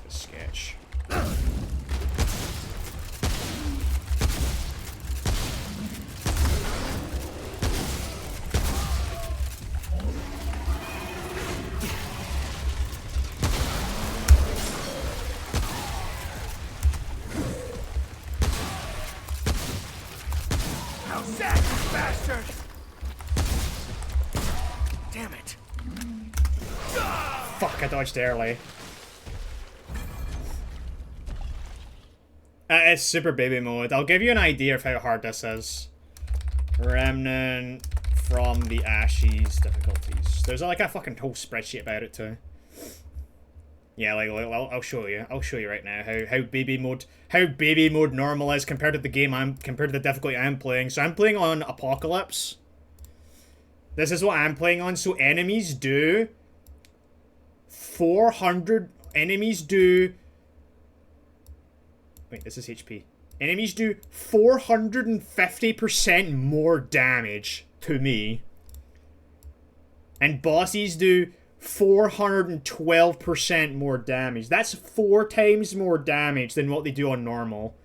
Sketch. Damn it. Fuck, I dodged early. It's super baby mode. I'll give you an idea of how hard this is. Remnant from the Ashes difficulties. There's like a fucking whole spreadsheet about it too. Yeah, like I'll show you. I'll show you right now how baby mode normal is compared to the difficulty I'm playing. So I'm playing on Apocalypse. This is what I'm playing on. So enemies do 400. Enemies do. Wait, this is HP. Enemies do 450% more damage to me. And bosses do 412% more damage. That's 4 times more damage than what they do on normal.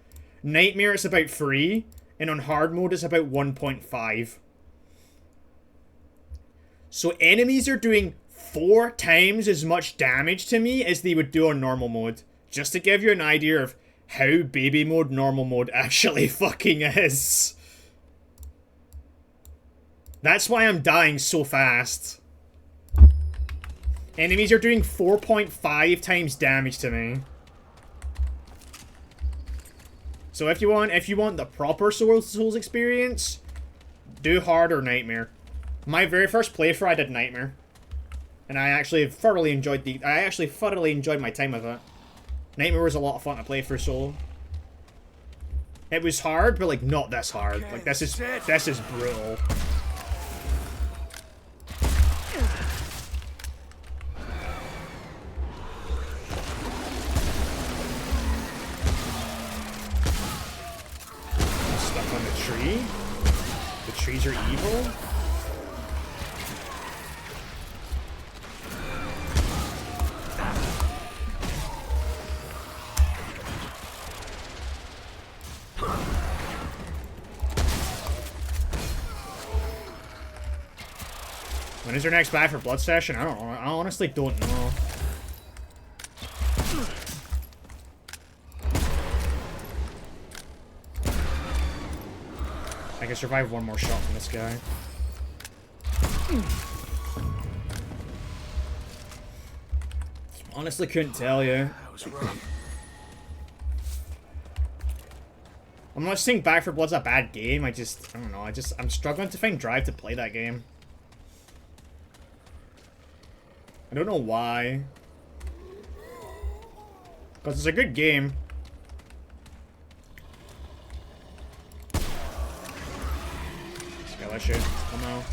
Nightmare is about 3, and on hard mode it's about 1.5. So enemies are doing 4 times as much damage to me as they would do on normal mode. Just to give you an idea of how baby mode normal mode actually fucking is. That's why I'm dying so fast. Enemies are doing 4.5 times damage to me. So if you want the proper Souls experience, do hard or Nightmare. My very first playthrough I did Nightmare. And I actually thoroughly enjoyed my time with it. Nightmare was a lot of fun to play for Soul. It was hard, but like not this hard. Okay, like this is brutal. Stuck on the tree? The trees are evil? When is your next Back for Blood session? I don't know. I honestly don't know. I can survive one more shot from this guy. Honestly couldn't tell you. That was rough. I'm not saying Back for Blood's a bad game. I don't know. I'm struggling to find drive to play that game. I don't know why. Because it's a good game. Let's shoot. Come on.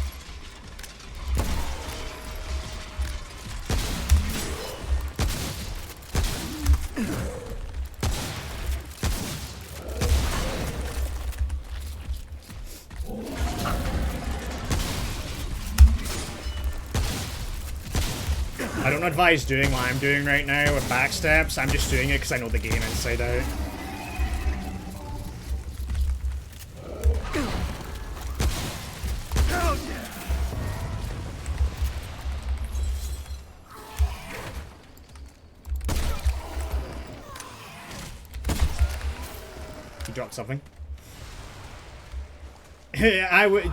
I don't advise doing what I'm doing right now with backsteps. I'm just doing it because I know the game inside out. He dropped something.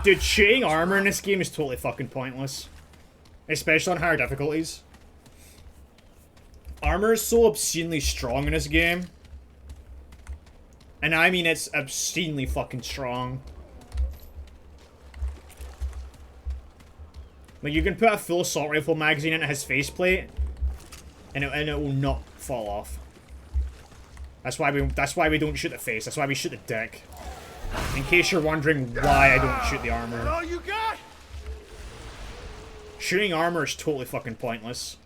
Dude, shooting armor in this game is totally fucking pointless. Especially on higher difficulties. Armor is so obscenely strong in this game. And I mean it's obscenely fucking strong. Like you can put a full assault rifle magazine into his faceplate and it will not fall off. That's why we don't shoot the face, that's why we shoot the dick. In case you're wondering why I don't shoot the armor. All you got? Shooting armor is totally fucking pointless.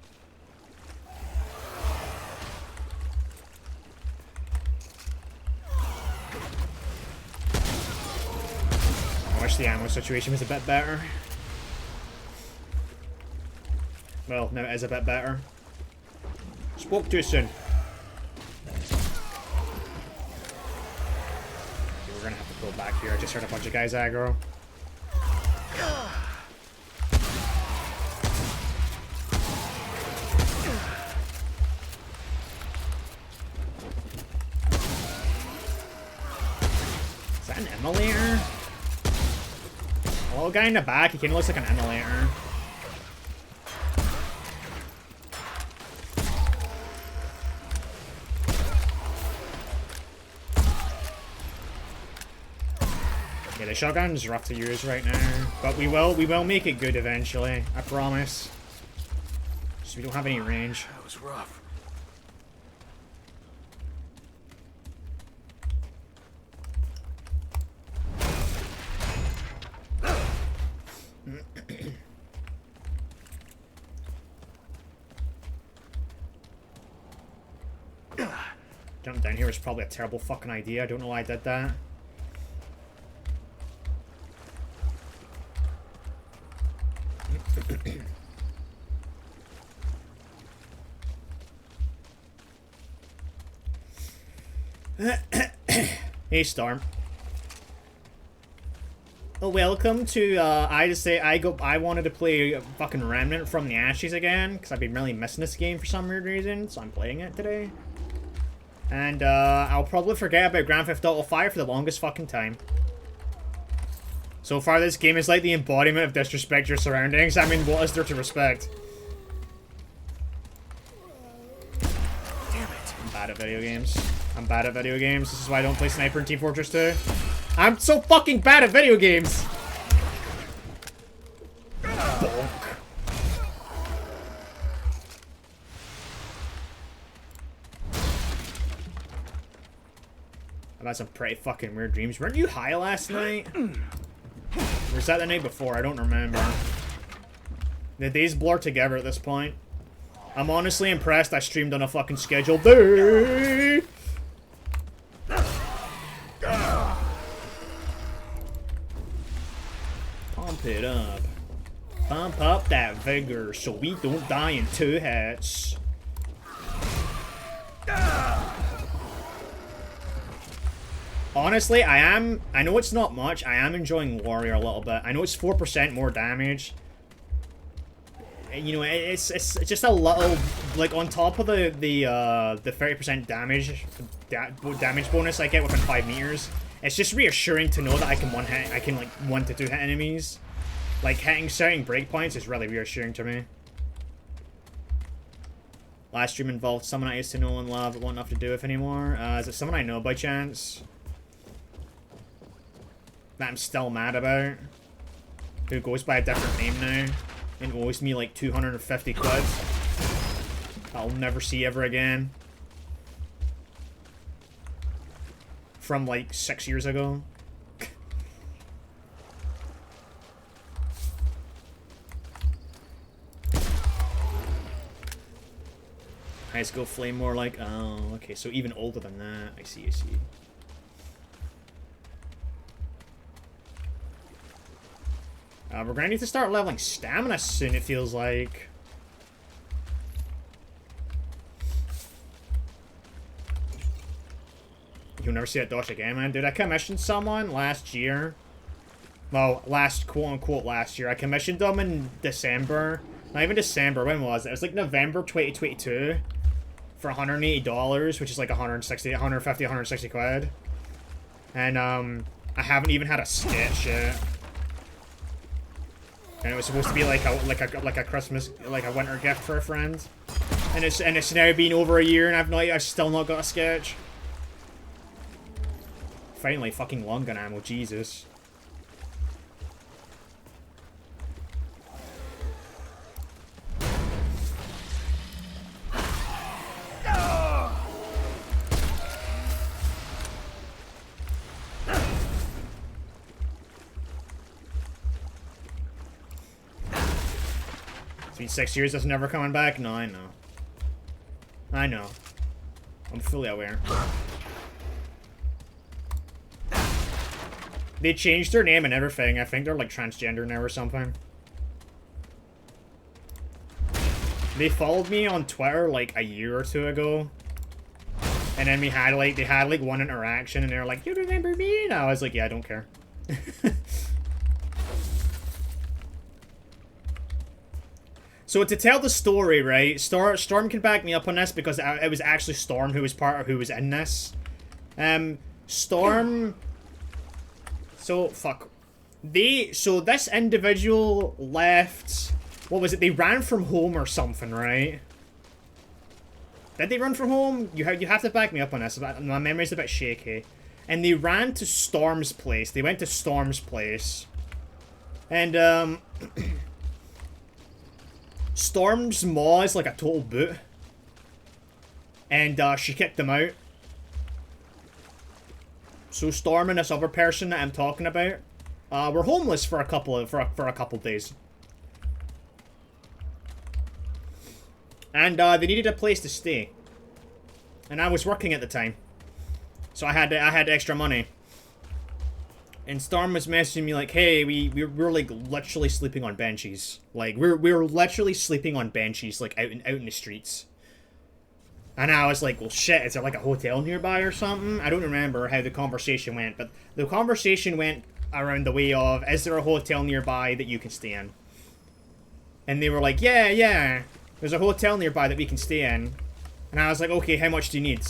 I wish the ammo situation was a bit better. Well, now it is a bit better. Spoke too soon. We're gonna have to pull back here. I just heard a bunch of guys aggro. Is that an immolator? A little guy in the back, he kinda looks like an immolator. Yeah, the shotgun's rough to use right now, but we will make it good eventually. I promise. So we don't have any range. That was rough. Jump down here was probably a terrible fucking idea. I don't know why I did that. Hey, Storm. Oh, welcome to, I wanted to play fucking Remnant from the Ashes again, because I've been really missing this game for some weird reason, so I'm playing it today. And, I'll probably forget about Grand Theft Auto 5 for the longest fucking time. So far, this game is like the embodiment of disrespect your surroundings. I mean, what is there to respect? Damn it. I'm bad at video games. I'm bad at video games. This is why I don't play Sniper in Team Fortress 2. I'm so fucking bad at video games! Bonk. I've had some pretty fucking weird dreams. Weren't you high last night? Or was that the night before? I don't remember. The days blur together at this point. I'm honestly impressed I streamed on a fucking scheduled day. Pump it up. Pump up that vigor so we don't die in 2 hits. Honestly, I know it's not much. I am enjoying Warrior a little bit. I know it's 4% more damage. And, you know, it's just a little, like, on top of the 30% damage bonus I get within 5 meters. It's just reassuring to know that I can like 1 to 2 hit enemies. Like, hitting certain breakpoints is really reassuring to me. Last stream involved someone I used to know and love but won't have to do with anymore. Is it someone I know by chance? That I'm still mad about. Who goes by a different name now. And owes me like 250 quid. I'll never see ever again. From like 6 years ago. High school flame more like, oh, okay, so even older than that. I see, I see. We're gonna need to start leveling stamina soon, it feels like. You'll never see that Dosh again, man. Dude, I commissioned someone last year. Well, quote-unquote last year. I commissioned them in December. Not even December, when was it? It was like November 2022. For $180, which is like 150, 160 quid. And, I haven't even had a sketch yet. And it was supposed to be like a Christmas, like a winter gift for a friend. And it's now been over a year and I've still not got a sketch. Finally, fucking long gun ammo, Jesus. It's been 6 years, that's never coming back? No, I know. I know. I'm fully aware. They changed their name and everything. I think they're like transgender now or something. They followed me on Twitter like a year or 2 ago. And then they had like one interaction and they were like, you remember me? And I was like, yeah, I don't care. So to tell the story, right? Storm can back me up on this because it was actually Storm who was in this. Storm. So fuck. So this individual left. What was it? They ran from home or something, right? Did they run from home? You have to back me up on this. My memory's a bit shaky. and they ran to Storm's place. They went to Storm's place. And, Storm's maw is like a total boot. And, she kicked them out. So Storm and this other person that I'm talking about, were homeless for a couple of days. And, they needed a place to stay. And I was working at the time. So I had extra money. And Storm was messaging me like, hey, we're like literally sleeping on benches. Like we're literally sleeping on benches, like out in the streets. And I was like, well shit, is there like a hotel nearby or something? I don't remember how the conversation went, but the conversation went around the way of, is there a hotel nearby that you can stay in? And they were like, yeah, there's a hotel nearby that we can stay in. And I was like, okay, how much do you need?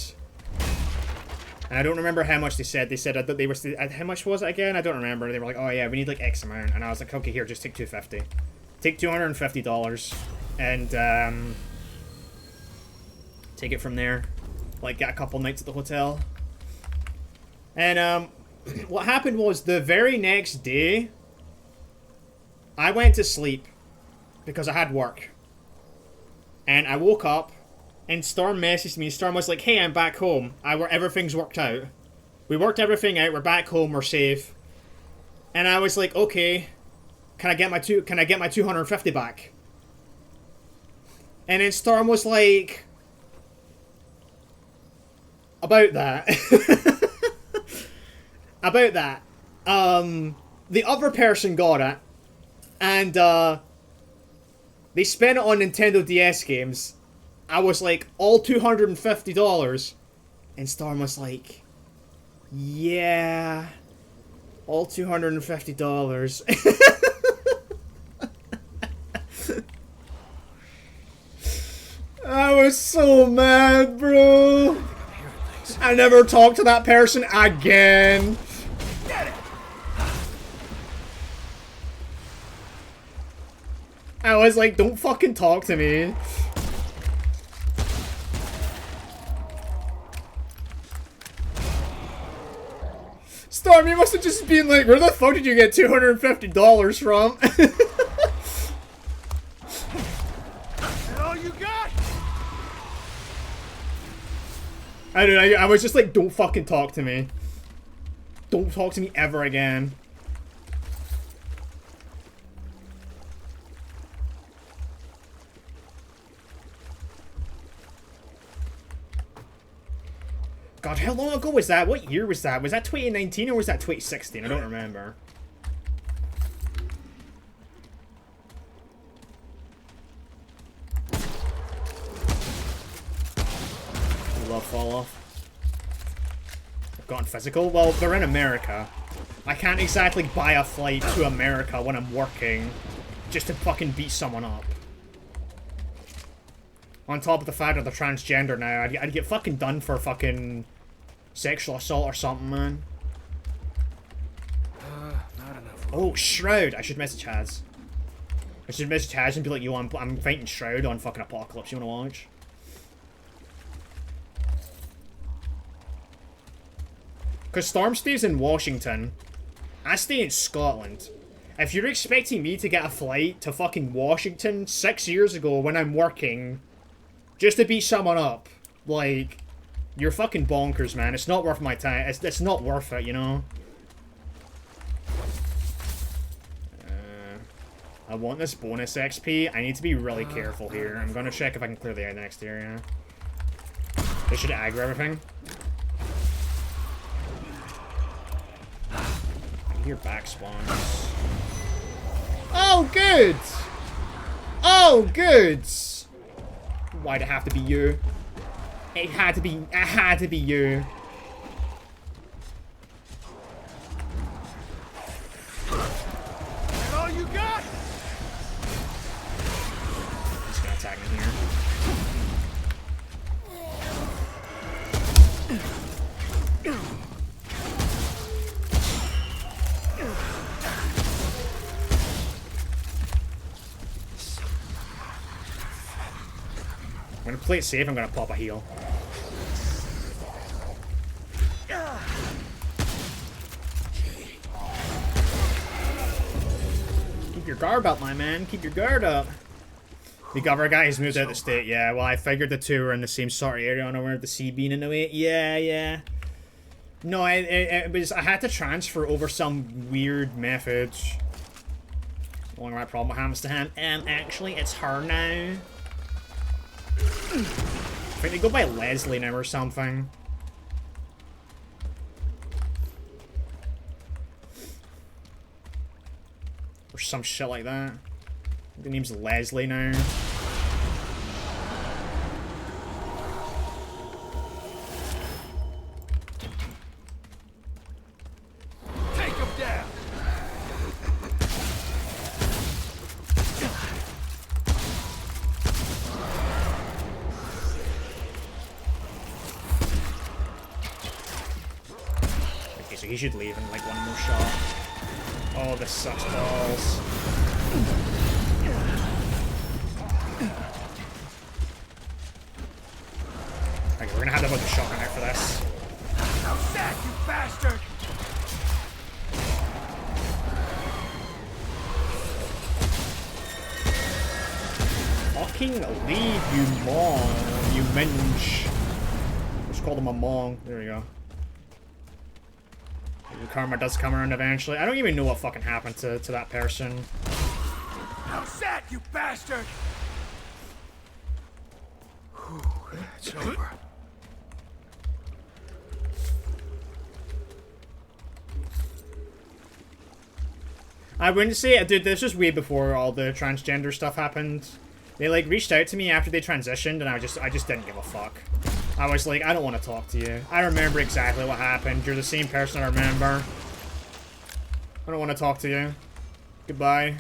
And I don't remember how much they said. They said that they were... How much was it again? I don't remember. They were like, oh yeah, we need like X amount. And I was like, okay, here, just take $250. Take $250. And, take it from there. Like, get a couple nights at the hotel. And, what happened was the very next day, I went to sleep because I had work. And I woke up. And Storm messaged me. Storm was like, hey, I'm back home. Everything's worked out. We worked everything out. We're back home. We're safe. And I was like, okay. Can I get my 250 back? And then Storm was like, about that. About that. The other person got it. And, they spent it on Nintendo DS games. I was like, all $250. And Storm was like, yeah, all $250. I was so mad, bro. I never talked to that person again. I was like, don't fucking talk to me. Storm, you must have just been like, where the fuck did you get $250 from? All you got? I was just like, don't fucking talk to me. Don't talk to me ever again. God, how long ago was that? What year was that? Was that 2019 or was that 2016? I don't remember. I love fall off. I've gone physical. Well, they're in America. I can't exactly buy a flight to America when I'm working just to fucking beat someone up. On top of the fact that they're transgender now, I'd get fucking done for fucking sexual assault or something, man. Not enough. Oh, Shroud. I should message Haz. I should message Haz and be like, yo, I'm fighting Shroud on fucking Apocalypse. You wanna watch? Because Storm stays in Washington. I stay in Scotland. If you're expecting me to get a flight to fucking Washington 6 years ago when I'm working just to beat someone up, like, you're fucking bonkers, man. It's not worth my time. It's not worth it, you know? I want this bonus XP. I need to be really careful here. I'm gonna check if I can clear the next area. They should aggro everything. I can hear back spawns. Oh, good! Oh, good! Why'd it have to be you? It had to be you. And all you got? He's gonna attack me here. I'm gonna play it safe, I'm gonna pop a heal. your guard up, my man. Keep your guard up. The governor guy has moved out of the state. Yeah, well, I figured the two were in the same sort of area on where the sea being in a way. Yeah, yeah. No, it was... I had to transfer over some weird methods. Long right problem with Hamster Ham. Actually, it's her now. I think they go by Leslie now or something. Or some shit like that. The name's Leslie now. Take him down. Okay, so he should leave in like one more shot. Oh, this sucks balls. Okay, we're gonna have to put the shotgun out for this. Now sack, you bastard! Fucking leave, you mong, you mensch. Let's call them a mong. There we go. The karma does come around eventually. I don't even know what fucking happened to that person. Now sack, you bastard! Whew, it's over. I wouldn't say it, dude. This was way before all the transgender stuff happened. They like reached out to me after they transitioned, and I just didn't give a fuck. I was like, I don't want to talk to you. I remember exactly what happened. You're the same person I remember. I don't want to talk to you. Goodbye.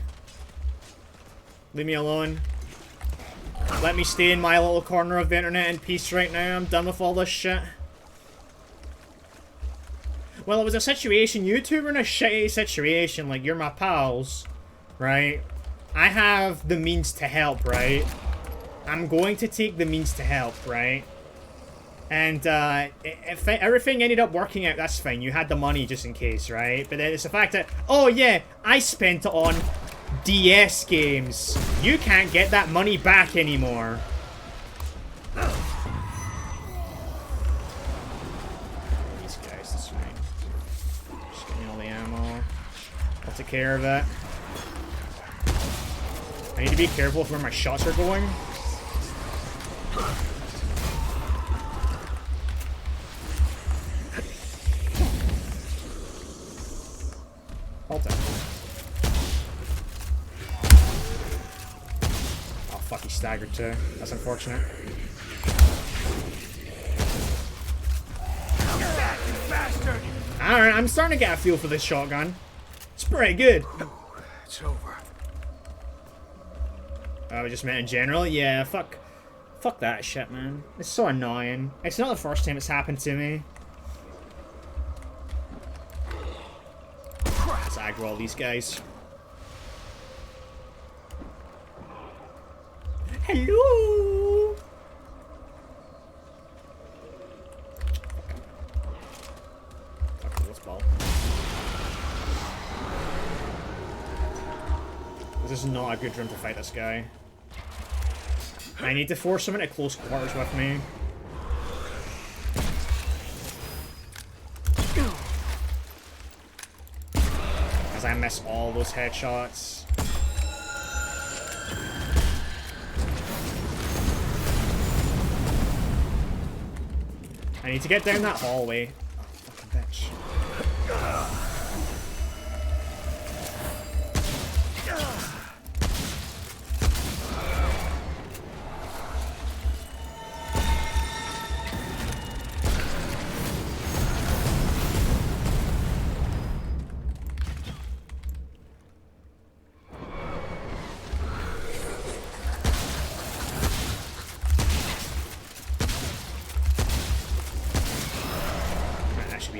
Leave me alone. Let me stay in my little corner of the internet in peace right now. I'm done with all this shit. Well, it was a situation. You two were in a shitty situation. Like, you're my pals, right? I have the means to help, right? I'm going to take the means to help, right? And if everything ended up working out, that's fine. You had the money just in case, right? But then it's the fact that, oh yeah, I spent it on DS games. You can't get that money back anymore. These guys, that's fine. Just getting all the ammo. I'll take care of it. I need to be careful of where my shots are going. Hold down. Oh fuck, he staggered too. That's unfortunate. Alright, I'm starting to get a feel for this shotgun. It's pretty good. It's over. Oh, we just meant in general? Yeah, fuck that shit, man. It's so annoying. It's not the first time it's happened to me. Let's aggro all these guys. Hello! Fuck, let's ball. This is not a good room to fight this guy. I need to force him into close quarters with me. As I miss all those headshots. I need to get down that hallway. Oh, fucking bitch.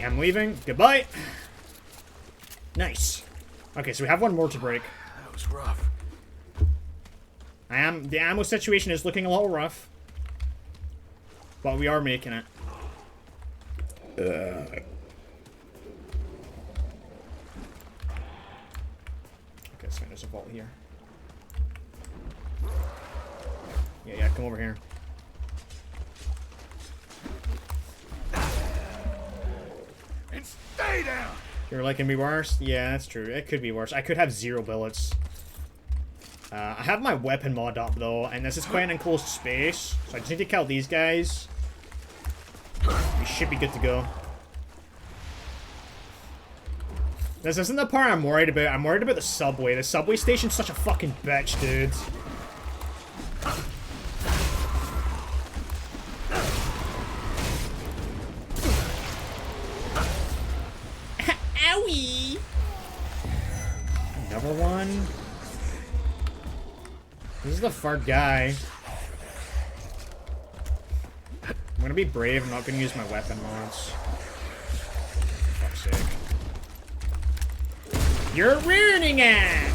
I'm leaving. Goodbye. Nice. Okay, so we have one more to break. That was rough. The ammo situation is looking a little rough. But we are making it. Okay, so there's a vault here. Yeah, come over here. And stay down! You're like, can be worse? Yeah, that's true. It could be worse. I could have 0 bullets. I have my weapon mod up, though, and this is quite an enclosed space, so I just need to kill these guys. We should be good to go. This isn't the part I'm worried about. I'm worried about the subway. The subway station's such a fucking bitch, dude. Owie! Another one. This is the third guy. I'm gonna be brave. I'm not gonna use my weapon mods. For fuck's sake. You're ruining it!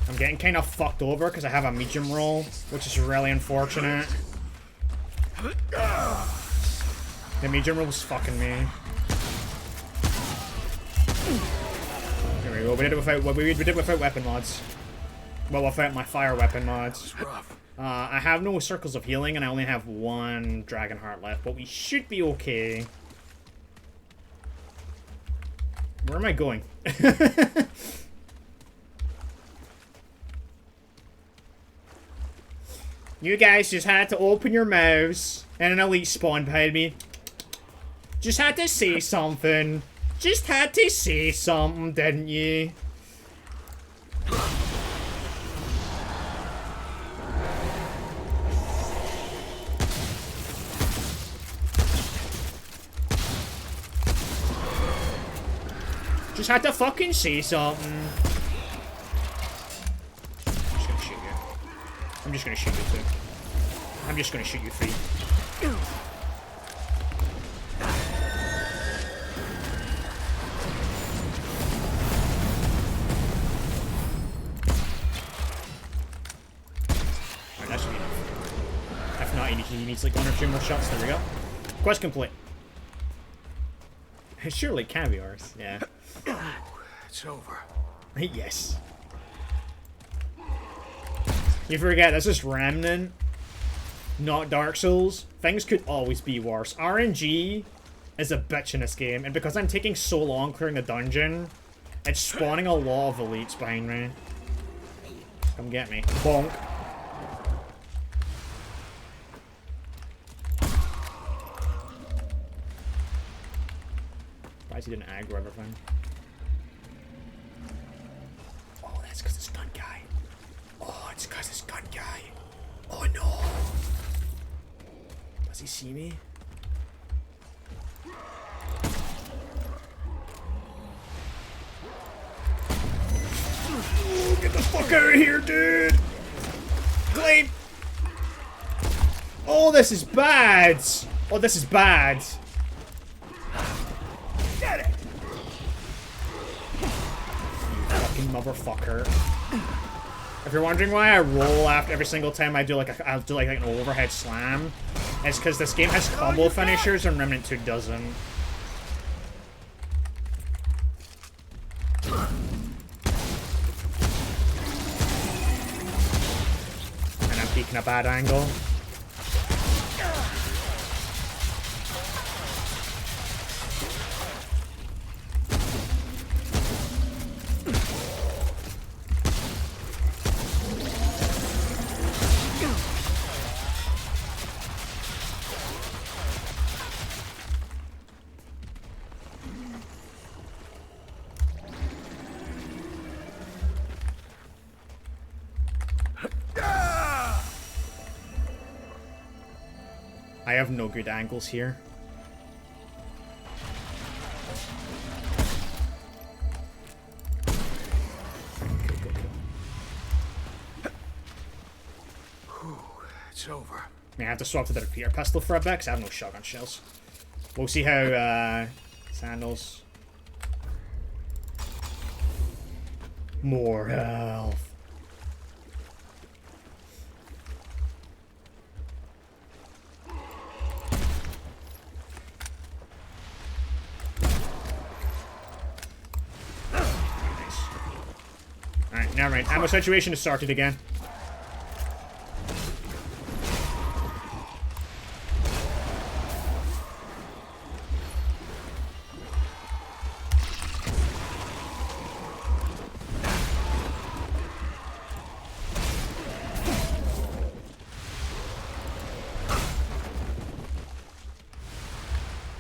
I'm getting kind of fucked over because I have a medium roll, which is really unfortunate. The medium roll's fucking me. There we go. We did it without weapon mods. Well, without my fire weapon mods. I have no circles of healing, and I only have 1 dragon heart left, but we should be okay. Where am I going? You guys just had to open your mouths, and an elite spawned behind me. Just had to say something. Just had to say something, didn't you? Just had to fucking say something. I'm just gonna shoot you too. I'm just gonna shoot you free. Alright, that should be enough. If not, he needs like 1 or 2 more shots. There we go. Quest complete. Surely caviars, yeah. It's over. Yes. You forget, this is Remnant, not Dark Souls. Things could always be worse. RNG is a bitch in this game, and because I'm taking so long clearing the dungeon, it's spawning a lot of elites behind me. Come get me. Bonk. Why is he didn't aggro everything? Oh, that's because it's gun guy. Oh, it's because it's gun guy. Oh no. Does he see me? Oh, get the fuck out of here, dude! Claim! Oh, this is bad! Oh, this is bad. Get it! You fucking motherfucker. If you're wondering why I roll after every single time I do like an overhead slam, it's because this game has combo finishers and Remnant 2 doesn't. And I'm peeking a bad angle. I have no good angles here. It's over. I have to swap to the repeater pistol for a bit because I have no shotgun shells. We'll see how Sandals. More health. Alright, never mind. Ammo situation is started again.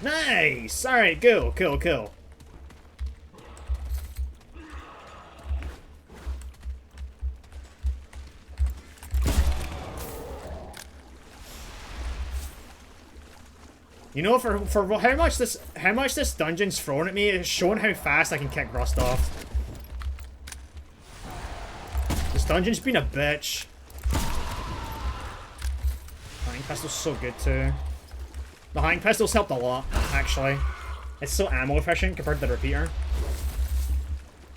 Nice! Alright, cool, cool, cool. You know, for how much this dungeon's thrown at me, it's showing how fast I can kick rust off. This dungeon's been a bitch. Hunting pistol's so good too. The hunting pistol's helped a lot, actually. It's so ammo efficient compared to the repeater.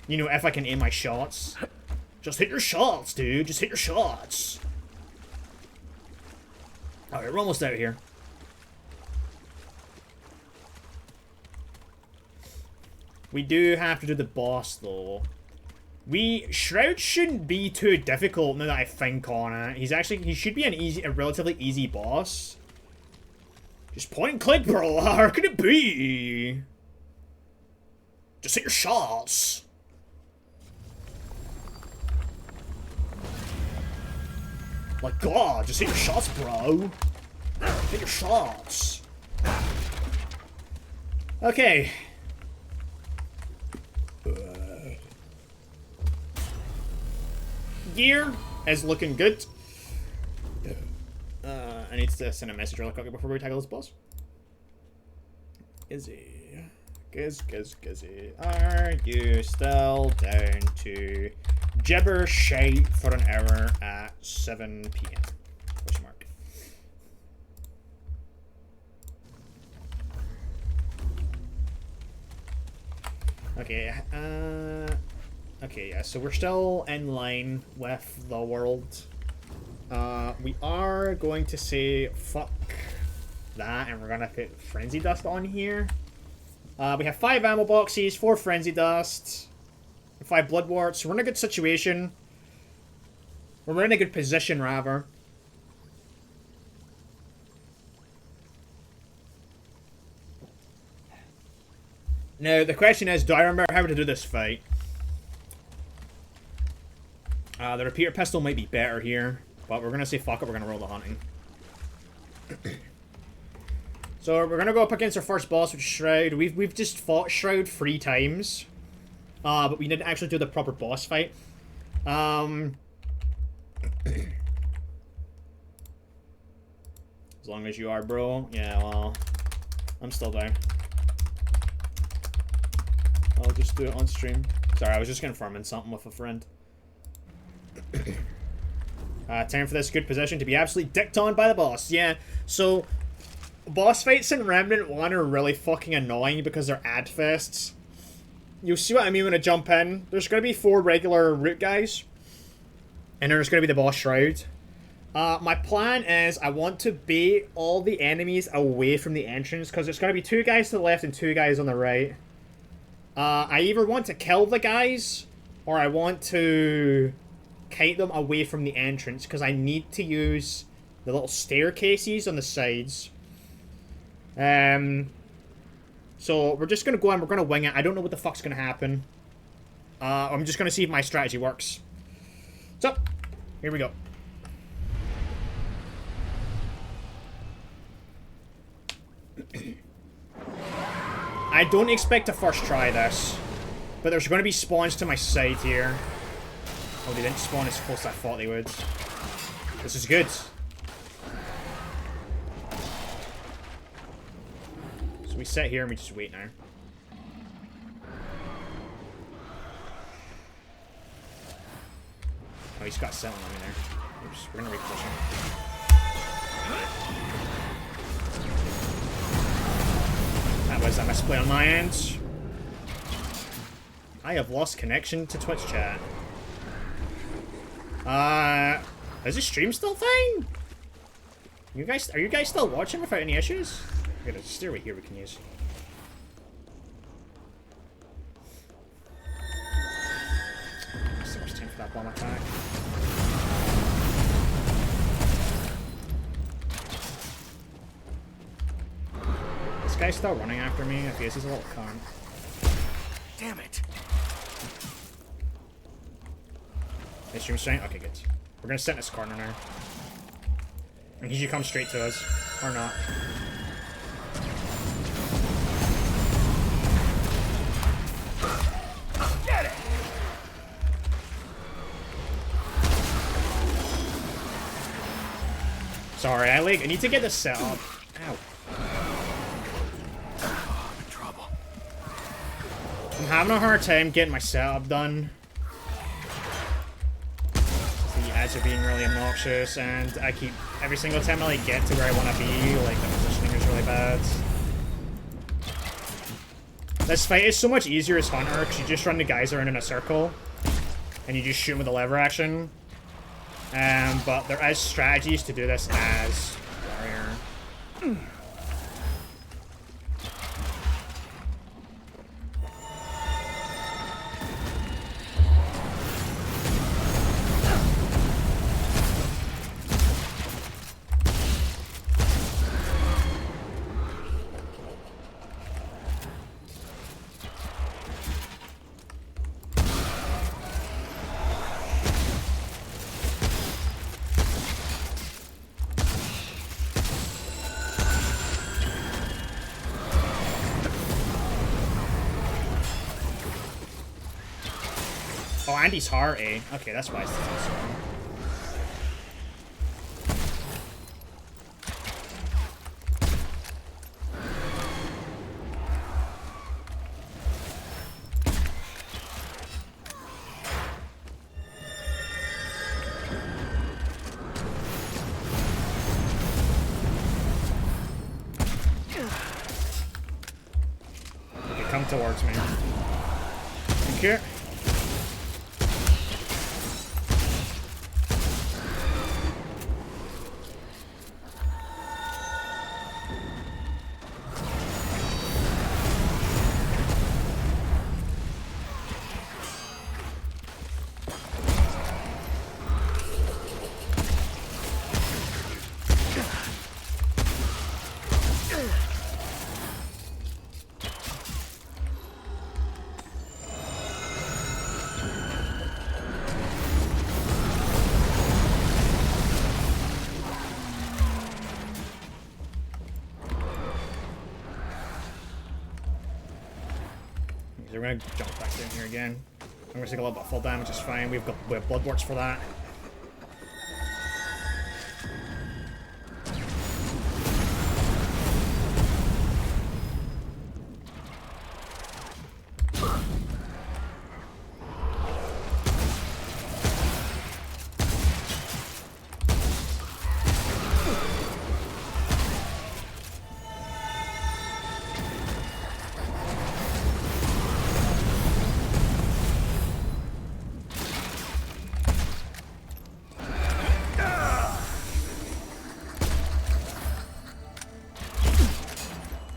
You know, if I can aim my shots. Just hit your shots, dude. Just hit your shots. Alright, we're almost out here. We do have to do the boss, though. Shroud shouldn't be too difficult now that I think on it. He should be a relatively easy boss. Just point and click, bro. How could it be? Just hit your shots. Like, God, just hit your shots, bro. Hit your shots. Okay. Gear is looking good. I need to send a message really quickly before we tackle this boss. Gizzy. Gizzy. Are you still down to gibber shite for an hour at 7 PM? Question mark. Okay, okay, yeah, so we're still in line with the world. We are going to say fuck that, and we're gonna put frenzy dust on here. We have 5 ammo boxes, 4 frenzy dust, 5 blood warts, so we're in a good situation. We're in a good position, rather. Now, the question is, do I remember how to do this fight? The repeater pistol might be better here, but we're gonna say fuck it, we're gonna roll the hunting. So we're gonna go up against our first boss, which is Shroud. We've just fought Shroud 3 times. But we didn't actually do the proper boss fight. As long as you are, bro. Yeah, well, I'm still there. I'll just do it on stream. Sorry, I was just confirming something with a friend. Time for this good position to be absolutely dicked on by the boss. Yeah, so boss fights in Remnant 1 are really fucking annoying because they're ad fests. You'll see what I mean when I jump in. There's going to be 4 regular root guys. And there's going to be the boss Shroud. My plan is I want to bait all the enemies away from the entrance because there's going to be 2 guys to the left and 2 guys on the right. I either want to kill the guys or I want to kite them away from the entrance because I need to use the little staircases on the sides. So we're just going to go and we're going to wing it. I don't know what the fuck's going to happen. I'm just going to see if my strategy works. So, here we go. I don't expect to first try this, but there's going to be spawns to my side here. Oh, they didn't spawn as close as I thought they would. This is good. So we sit here and we just wait now. Oh, he's got selling on me there. Oops, we're gonna reposition. was a misplay on my end. I have lost connection to Twitch chat. Is the stream still fine? Are you guys still watching without any issues? We got a stairway here we can use. So much time for that bomb attack. This guy's still running after me. If he is, he's a little cunt. Damn it. Is stream strength? Okay, good. We're gonna sit in this corner now. And he should come straight to us. Or not. Get it! Sorry, I need to get this set up. Ow. I'm in trouble. I'm having a hard time getting my setup done. The ads are being really obnoxious, and I keep every single time I like get to where I want to be, like the positioning is really bad. This fight is so much easier as Hunter because you just run the guys around in a circle, and you just shoot them with the lever action. But there is strategies to do this as warrior. Oh, Andy's heart, eh? Okay, that's why it's so strong. Okay, come towards me. Thank you. We're gonna jump back in here again. I'm gonna take a little bit of full damage, it's fine. We have blood warts for that.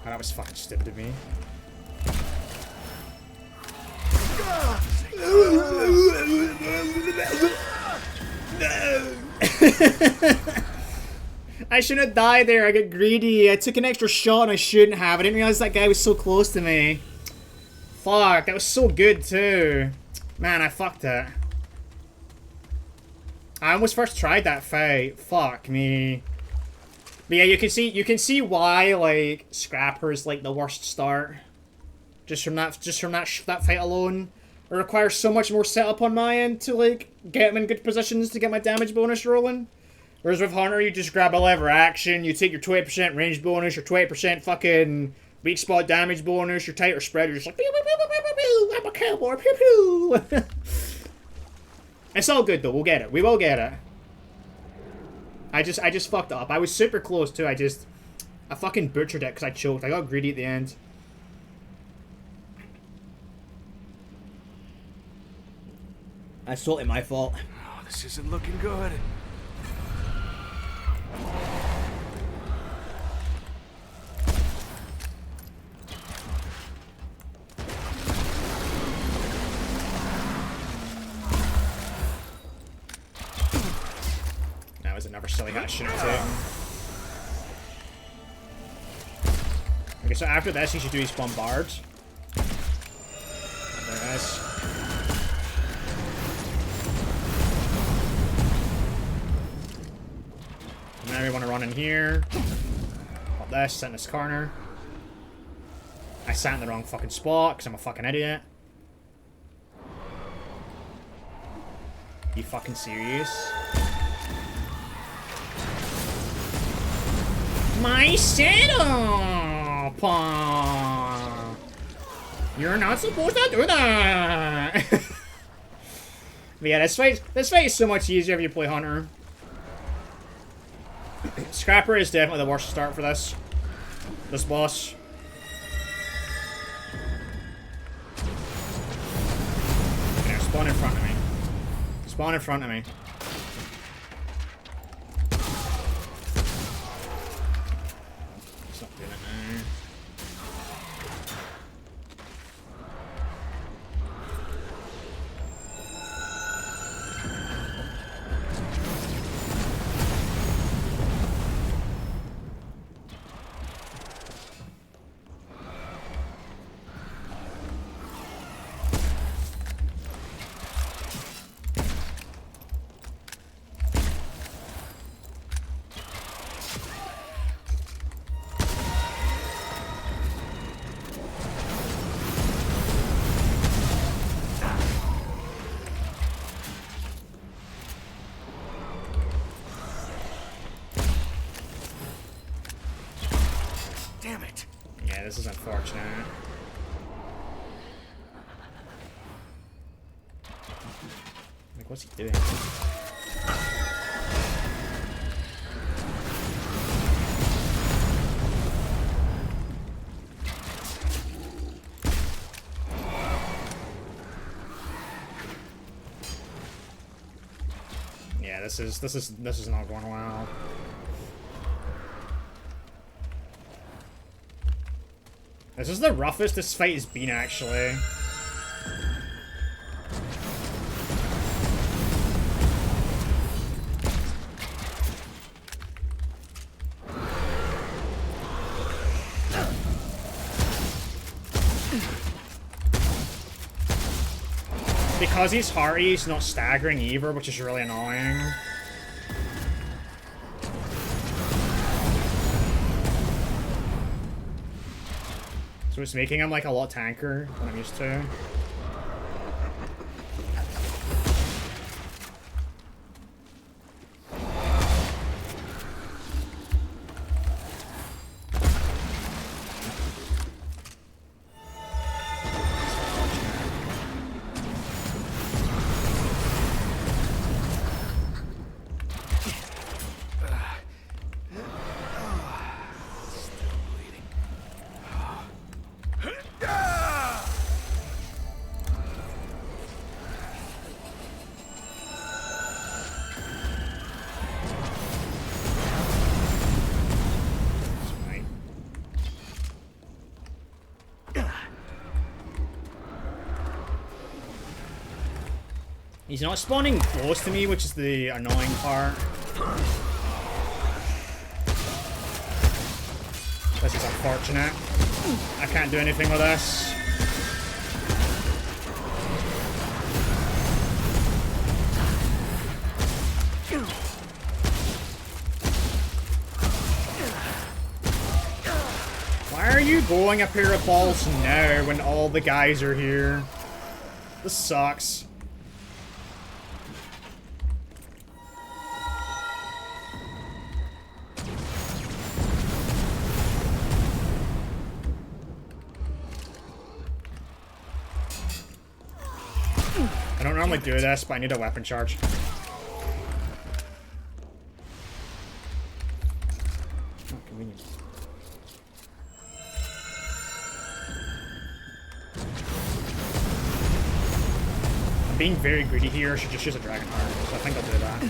That was fucking stupid of me. I shouldn't have died there. I got greedy. I took an extra shot and I shouldn't have. I didn't realize that guy was so close to me. Fuck, that was so good too. Man, I fucked it. I almost first tried that fight. Fuck me. But yeah, you can see why like Scrapper's like the worst start. Just from that fight alone. It requires so much more setup on my end to like get him in good positions to get my damage bonus rolling. Whereas with Hunter, you just grab a lever action, you take your 20% range bonus, your 20% fucking weak spot damage bonus, your tighter spread, you're just like pew, pew, pew, pew, pew, pew, I'm a cowboy, pew pew. It's all good though, we'll get it. We will get it. I just fucked up. I was super close too. I fucking butchered it because I choked. I got greedy at the end. That's totally my fault. Oh, this isn't looking good. That was another silly hat I shouldn't have taken. Okay, so after this, he should do his bombard. There it is. Now we want to run in here. Pop this, sit in this corner. I sat in the wrong fucking spot because I'm a fucking idiot. You fucking serious? My setup! You're not supposed to do that! But yeah, this fight is so much easier if you play Hunter. Scrapper is definitely the worst start for this. This boss. Okay, spawn in front of me. Spawn in front of me. It's not doing it now. Damn it. Yeah, this is unfortunate. Like, what's he doing? Yeah, this is not going well. This is the roughest this fight has been, actually. Because he's hearty, he's not staggering either, which is really annoying. So it's making him like a lot tanker than I'm used to. He's not spawning close to me, which is the annoying part. This is unfortunate. I can't do anything with this. Why are you going a pair of balls now when all the guys are here? This sucks. I don't normally do this, but I need a weapon charge. Not convenient. I'm being very greedy here. I should just use a dragon heart. So I think I'll do that.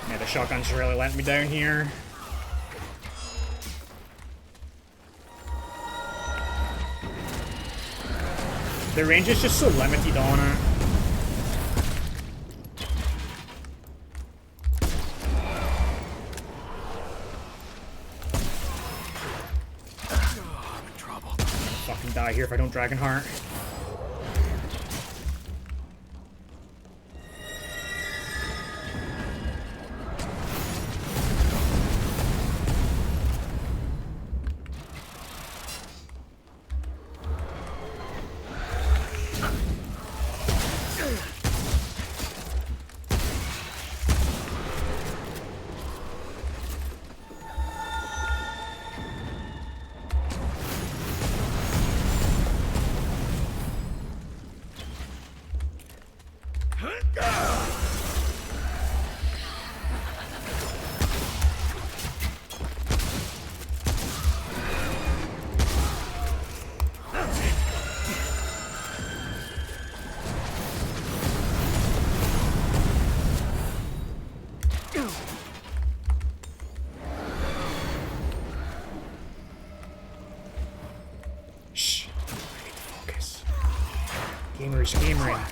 Yeah, the shotgun's really letting me down here. The range is just so limited on it. Fucking die here if I don't Dragonheart. Shh. I need to focus. Gamery.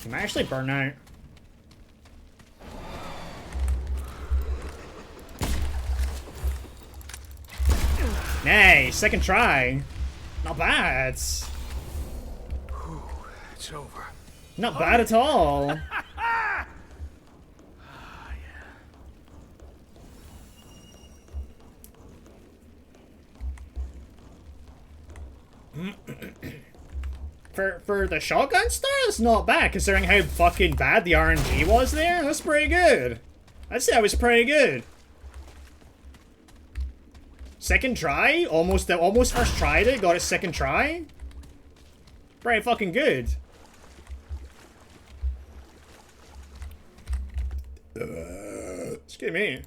Can I actually burn out? Nice, second try. Not bad. Whew, it's over. Not bad at all. For the shotgun start, it's not bad, considering how fucking bad the RNG was there. That's pretty good. I'd say that was pretty good. Second try? Almost first tried it, got it second try? Pretty fucking good. Excuse me.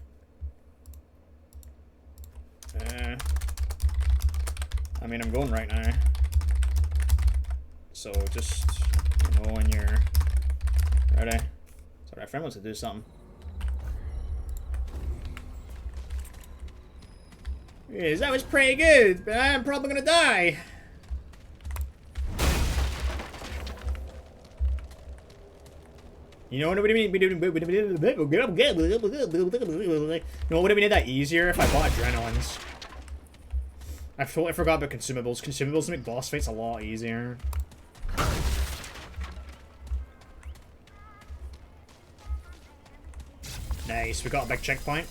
I mean, I'm going right now. So just, you know, when you're ready. Sorry, my friend wants to do something. Yes, that was pretty good, but I'm probably gonna die. You know what would have been that easier if I bought adrenalines? I totally forgot about consumables. Consumables make boss fights a lot easier. Nice, we got a big checkpoint.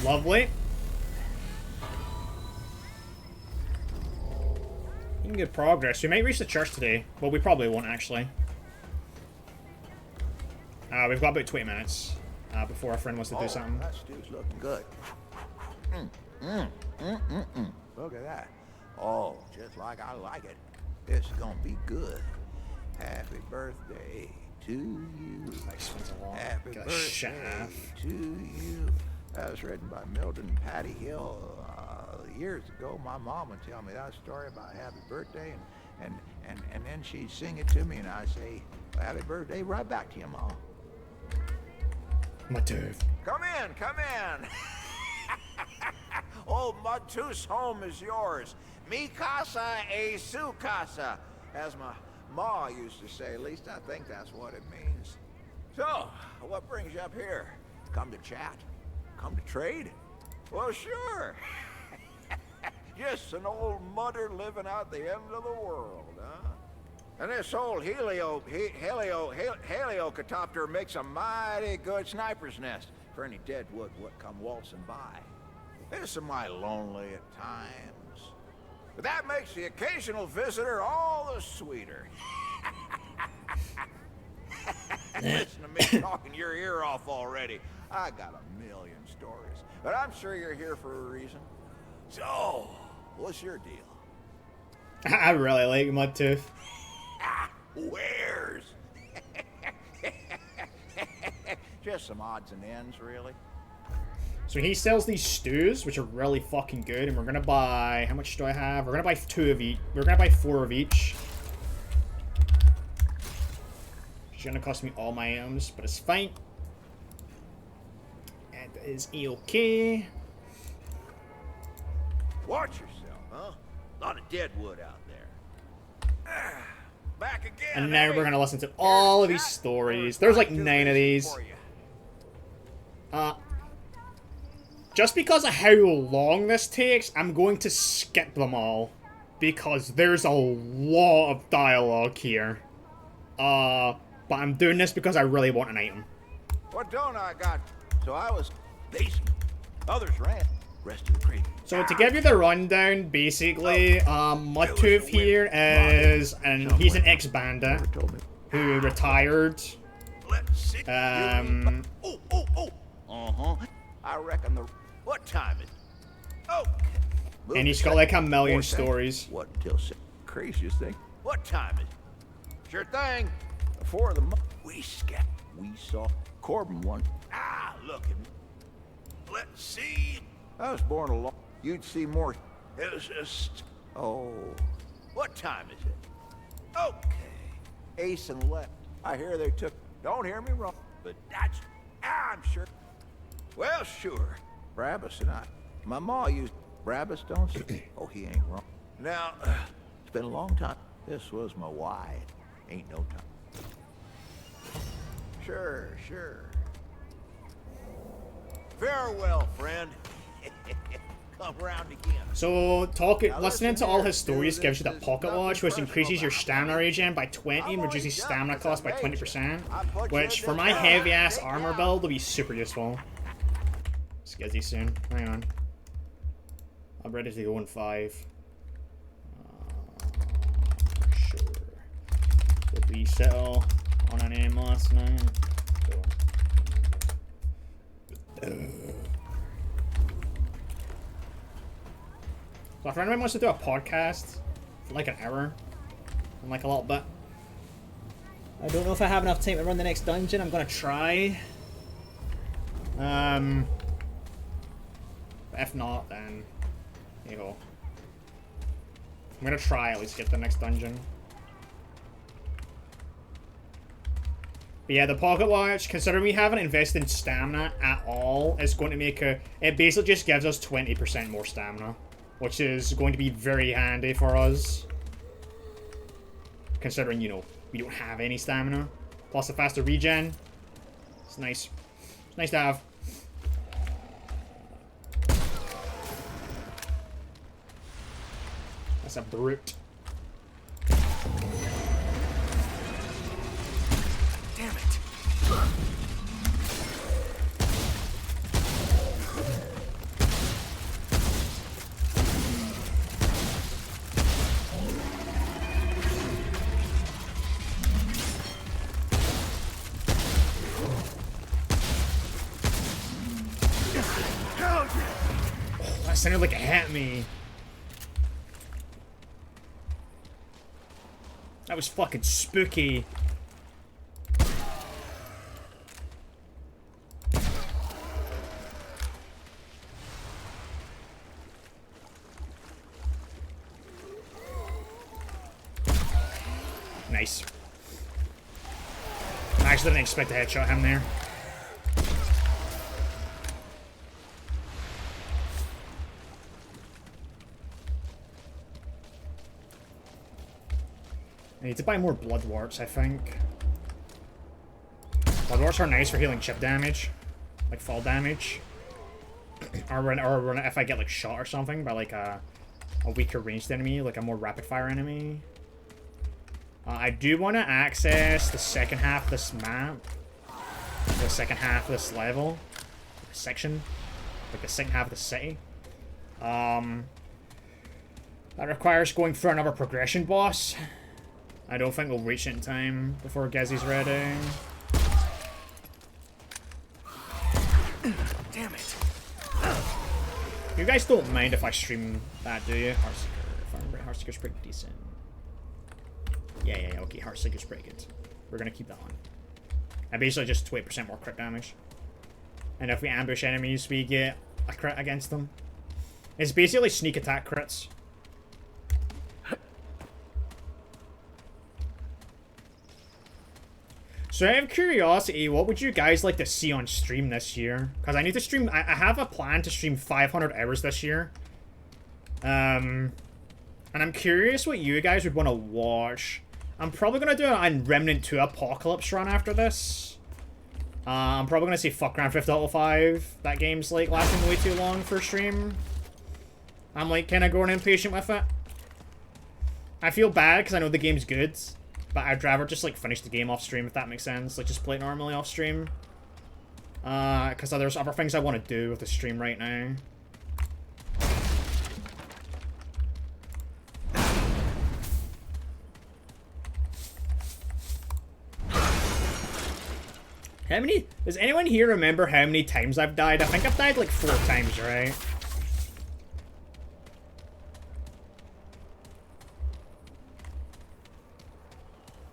Lovely. Making good progress. We might reach the church today. Well, we probably won't, actually. We've got about 20 minutes before our friend wants to do something. That stew's looking good. Look at that. Oh, just like I like it. It's gonna be good. Happy birthday to you. Nice one's a lot. Happy Got a birthday shaft. to you. That was written by Milton Patty Hill years ago. My mom would tell me that story about happy birthday, and then she'd sing it to me, and I'd say, well, happy birthday right back to you, Mom. My turf. Come in, come in. Old Mudtooth's home is yours. Mi casa e su casa, as my ma used to say. At least I think that's what it means. So, what brings you up here? Come to chat? Come to trade? Well, sure. Just an old mudder living out the end of the world, huh? And this old heliocopter makes a mighty good sniper's nest for any dead wood what come waltzing by. This am I lonely at times. But that makes the occasional visitor all the sweeter. Listen to me talking your ear off already. I got a million stories, but I'm sure you're here for a reason. So, what's your deal? I really like Mudtooth. Wares? Just some odds and ends, really. So he sells these stews, which are really fucking good, and we're gonna buy... How much do I have? We're gonna buy 2 of each. We're gonna buy 4 of each. It's gonna cost me all my items, but it's fine. And that is okay. Watch yourself, huh? A lot of dead wood out there. Back again. And now we're gonna listen to all of these stories. There's like 9 of these. Just because of how long this takes, I'm going to skip them all. Because there's a lot of dialogue here. But I'm doing this because I really want an item. What don't I got? So I was basement. Others ran. Rest of the creek. So to give you the rundown, basically, Mudtooth here is, and he's an ex-bandit who retired. I reckon the... What time is it? Okay. And he's got like a million stories. What until craziest thing? What time is it? Sure thing. Before the we saw Corbin one. Look at me. Let's see. I was born alone. You'd see more. It was just... Oh. What time is it? Okay. Ace and left. I hear they took... Don't hear me wrong, but that's... I'm sure. Well, sure. Brabus and I. My ma used Brabus, don't she? Oh, he ain't wrong. Now, it's been a long time. This was my wide. Ain't no time. Sure. Farewell, friend. Come round again. So, listening to all his stories gives you the pocket watch, which increases your stamina regen by 20 and reduces stamina cost by 20%, which for my heavy ass armor build will be super useful. Skizzy soon. Hang on. I'm ready to go in 5. Sure. Did we settle on an aim last night? So if anyone wants to do a podcast for like an hour, and like a little bit, I don't know if I have enough time to run the next dungeon. I'm gonna try. If not, then here you go. I'm gonna try at least get the next dungeon. But yeah, the pocket watch, considering we haven't invested in stamina at all, is going to make it basically just gives us 20% more stamina, which is going to be very handy for us. Considering, you know, we don't have any stamina. Plus a faster regen. It's nice. It's nice to have. That's a brute. Damn it. That sounded like it hit me. That was fucking spooky. Nice. I actually didn't expect to headshot him there. I need to buy more blood warts, I think. Blood warts are nice for healing chip damage, like fall damage, or when if I get like shot or something by like a weaker ranged enemy, like a more rapid fire enemy. I do want to access the second half of this map, the second half of this level, section, like the second half of the city. That requires going for another progression boss. I don't think we'll reach it in time before Gezzy's ready. Damn it. You guys don't mind if I stream that, do you? Heartseeker's pretty decent. Yeah, okay, Heartseeker's pretty good. We're gonna keep that on. And basically just 20% more crit damage. And if we ambush enemies, we get a crit against them. It's basically sneak attack crits. So out of curiosity, what would you guys like to see on stream this year? Because I need to stream, I have a plan to stream 500 hours this year. And I'm curious what you guys would want to watch. I'm probably going to do a Remnant 2 Apocalypse run after this. I'm probably going to say fuck Grand Theft Auto 5. That game's like lasting way too long for stream. I'm like kind of growing impatient with it. I feel bad because I know the game's good. But I'd rather just, like, finish the game off stream, if that makes sense. Like, just play it normally off stream. Because there's other things I want to do with the stream right now. How many... Does anyone here remember how many times I've died? I think I've died, like, 4 times, right?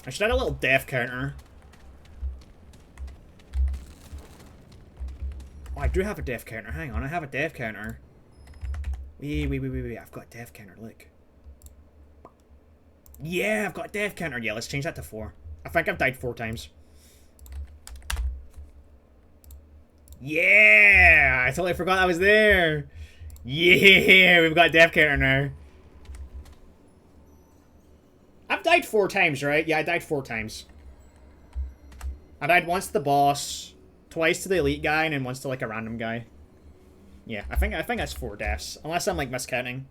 I should add a little death counter. Oh, I do have a death counter. Hang on, I have a death counter. Wait. I've got a death counter, look. Yeah, I've got a death counter. Yeah, let's change that to 4. I think I've died 4 times. Yeah! I totally forgot I was there. Yeah, we've got a death counter now. I've died 4 times, right? Yeah, I died 4 times. I died once to the boss, twice to the elite guy, and then once to like a random guy. Yeah, I think that's 4 deaths, unless I'm like miscounting.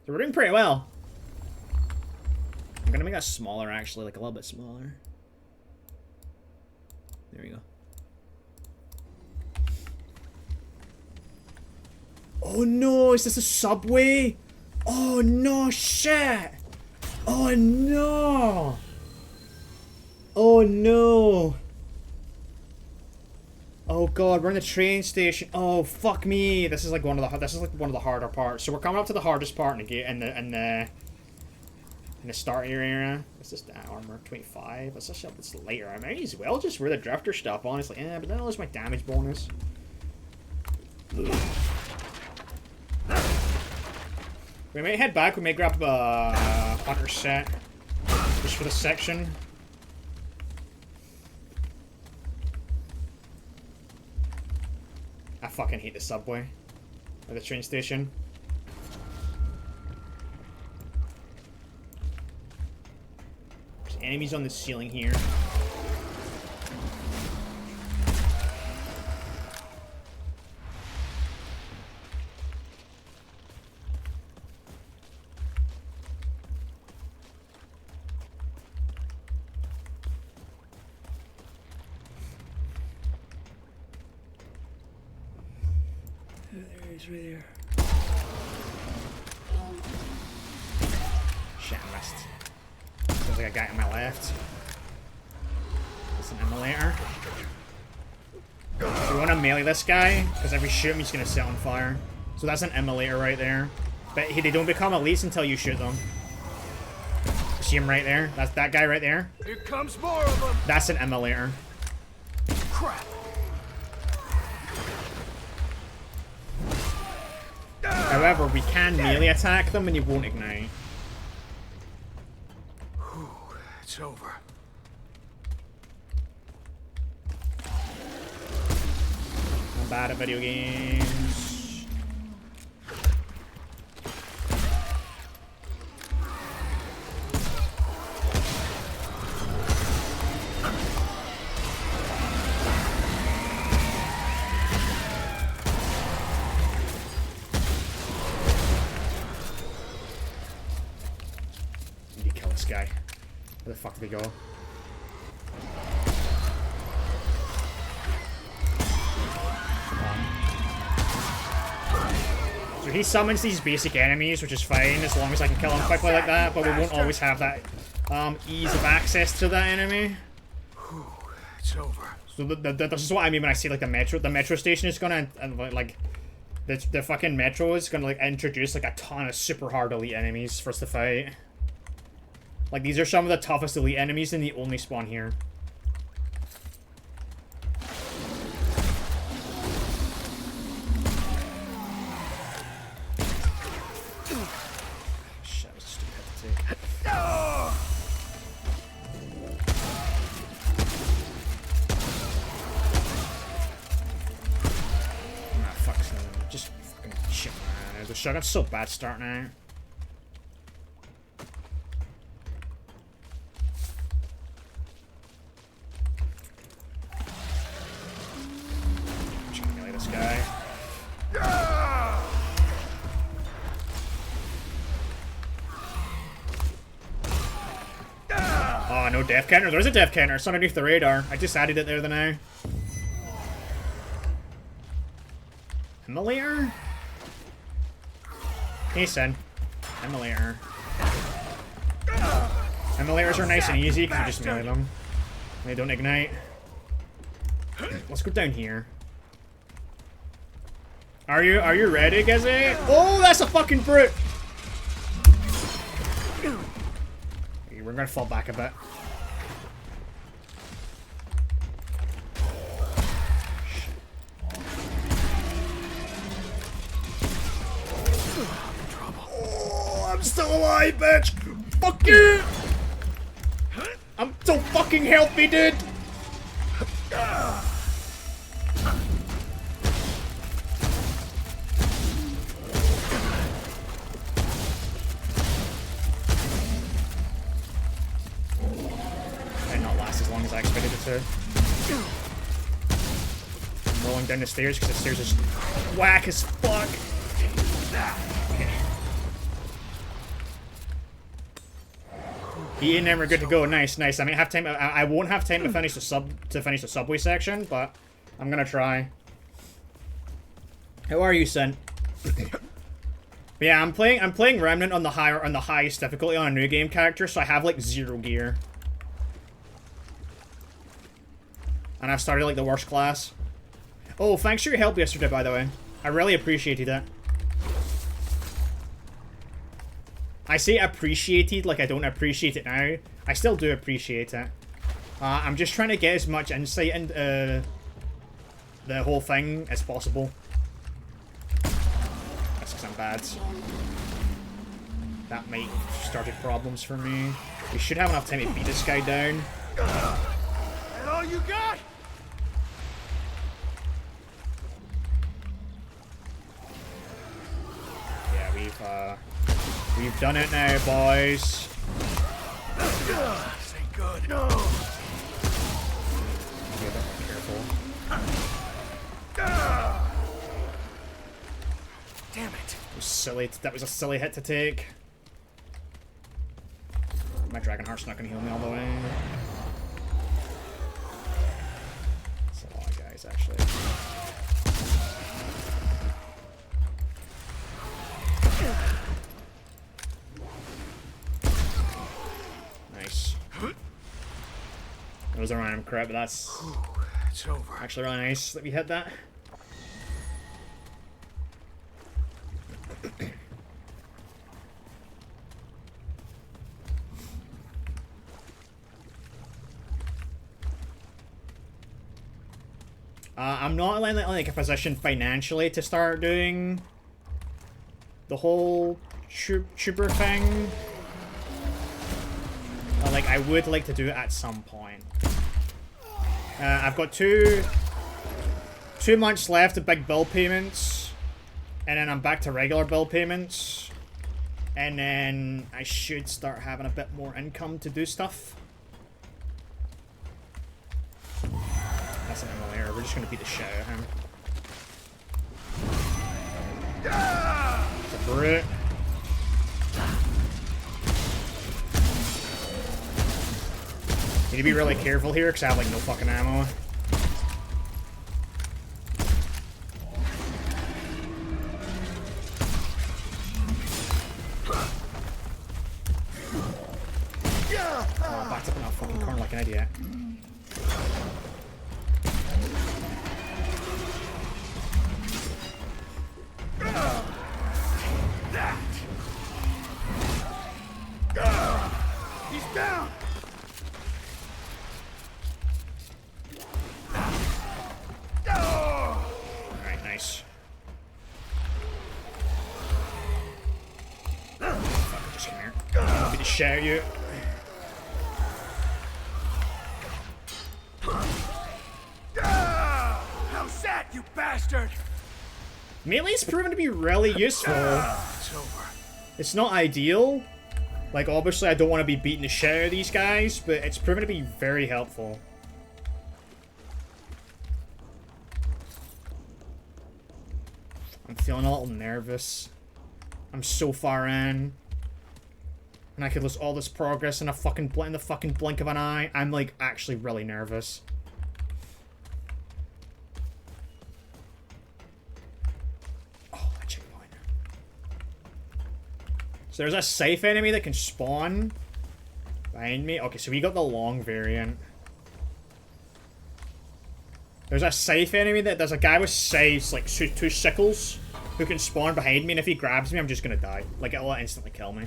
So we're doing pretty well. I'm gonna make that smaller, actually, like a little bit smaller. There we go. Oh no, is this a subway? Oh no, shit! Oh no! Oh no! Oh god, we're in the train station. Oh fuck me! This is like one of the harder parts. So we're coming up to the hardest part in the start area. What's this? Armor 25. Let's just this later. I might as well just wear the drifter stuff. Honestly, but then I'll lose my damage bonus. Ugh. We may head back, we may grab a hunter set just for this section. I fucking hate the subway or the train station. There's enemies on the ceiling here. Right there. Shit, I missed. Sounds like a guy on my left. That's an immolator. We want to melee this guy, because if we shoot him, he's going to set on fire. So that's an immolator right there. But they don't become elites until you shoot them. See him right there? That's that guy right there. Here comes more of them. That's an immolator. Crap. However, we can melee attack them and you won't ignite. Whew, it's over. I'm bad at video games. Where the fuck did he go? So he summons these basic enemies, which is fine as long as I can kill them quickly like that, but we won't always have that ease of access to that enemy. It's over. So this is what I mean when I say like the metro station is gonna like the fucking metro is gonna like introduce like a ton of super hard elite enemies for us to fight. Like these are some of the toughest elite enemies and they only spawn here. Shit, that was a stupid hit to take. Just fucking shit around. The shotgun's so bad starting out. I'm just gonna melee this guy. Oh, no death counter. There's a death counter. It's underneath the radar. I just added it there the now. Immolator? Hey, son. Immolator. Immolators are nice and easy because you just melee them. They don't ignite. Let's go down here. Are you ready, Gizzy? Oh, that's a fucking brute! Okay, we're gonna fall back a bit. I'm still alive, bitch! Fuck you! I'm so fucking healthy, dude! Might not last as long as I expected it to. I'm rolling down the stairs because the stairs is whack as fuck. Eating and we're good to go. Nice, nice. I mean, have time. I won't have time to finish the subway section, but I'm gonna try. How are you, son? Yeah, I'm playing Remnant on the highest difficulty on a new game character, so I have like 0 gear, and I've started like the worst class. Oh, thanks for your help yesterday, by the way. I really appreciated it. I say appreciated like I don't appreciate it now. I still do appreciate it. I'm just trying to get as much insight into the whole thing as possible. That's because I'm bad. That might have started problems for me. We should have enough time to beat this guy down. That all you got? Yeah, we've done it now, boys. This ain't good. No. Be a bit more careful. Damn it. That was a silly hit to take. My Dragon Heart's not gonna heal me all the way. That's a lot of guys, actually. Nice. That was a random crit, but that's It's over. actually really nice that we hit that. I'm not in like a position financially to start doing the whole trooper thing. Like, I would like to do it at some point. I've got two months left of big bill payments, and then I'm back to regular bill payments, and then I should start having a bit more income to do stuff. That's an MLR. We're just gonna beat the shit out of him. It's a brute. Need to be really careful here because I have like no fucking ammo. Oh, backed up in that fucking corner like an idiot. He's down! Alright, nice. Fuck, just come here. Let me just shout you. How's that, you bastard? Melee's proven to be really useful. It's over. It's not ideal. Like, obviously I don't want to be beating the shit out of these guys, but it's proven to be very helpful. I'm feeling a little nervous. I'm so far in. And I could lose all this progress in a fucking in the fucking blink of an eye. I'm, like, actually really nervous. Oh, that checkpoint. So there's a safe enemy that can spawn behind me. Okay, so we got the long variant. There's a safe enemy there's a guy with scythes, like two sickles, who can spawn behind me, and if he grabs me, I'm just gonna die. Like, it'll instantly kill me.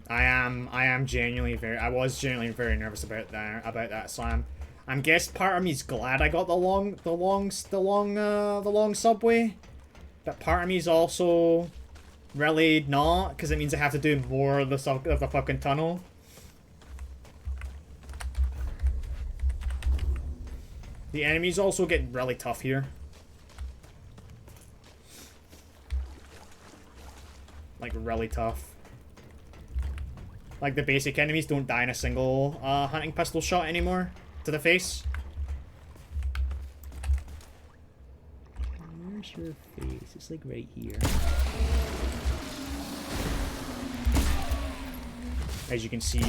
I was genuinely very nervous about that, so I'm guess part of me's glad I got the long subway, but part of me's also really not, because it means I have to do more of the fucking tunnel. The enemies also get really tough here. Like, really tough. Like, the basic enemies don't die in a single hunting pistol shot anymore to the face. Where's your face? It's like right here. As you can see,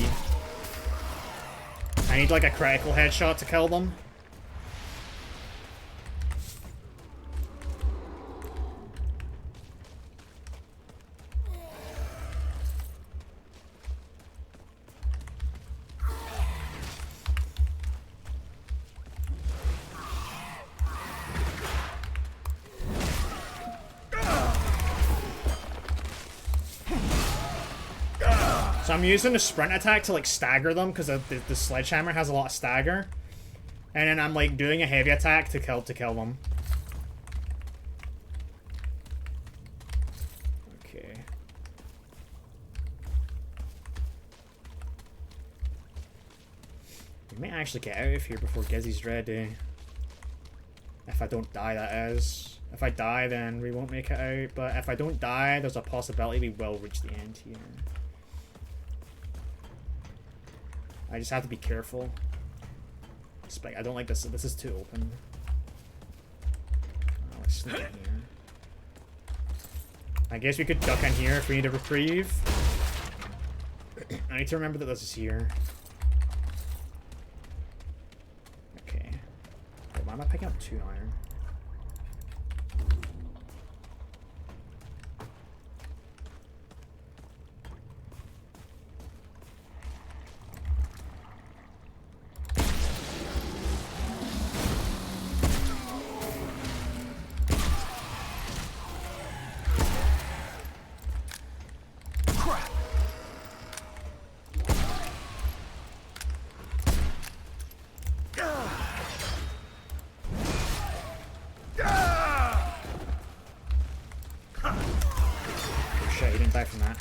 I need like a critical headshot to kill them. So I'm using the sprint attack to like stagger them because the sledgehammer has a lot of stagger, and then I'm like doing a heavy attack to kill them. Okay. We may actually get out of here before Gizzy's ready. If I don't die, that is. If I die, then we won't make it out. But if I don't die, there's a possibility we will reach the end here. I just have to be careful. I don't like this. This is too open. Oh, let's sneak in here. I guess we could duck in here if we need a reprieve. I need to remember that this is here. Okay. Wait, why am I picking up 2 iron? From that.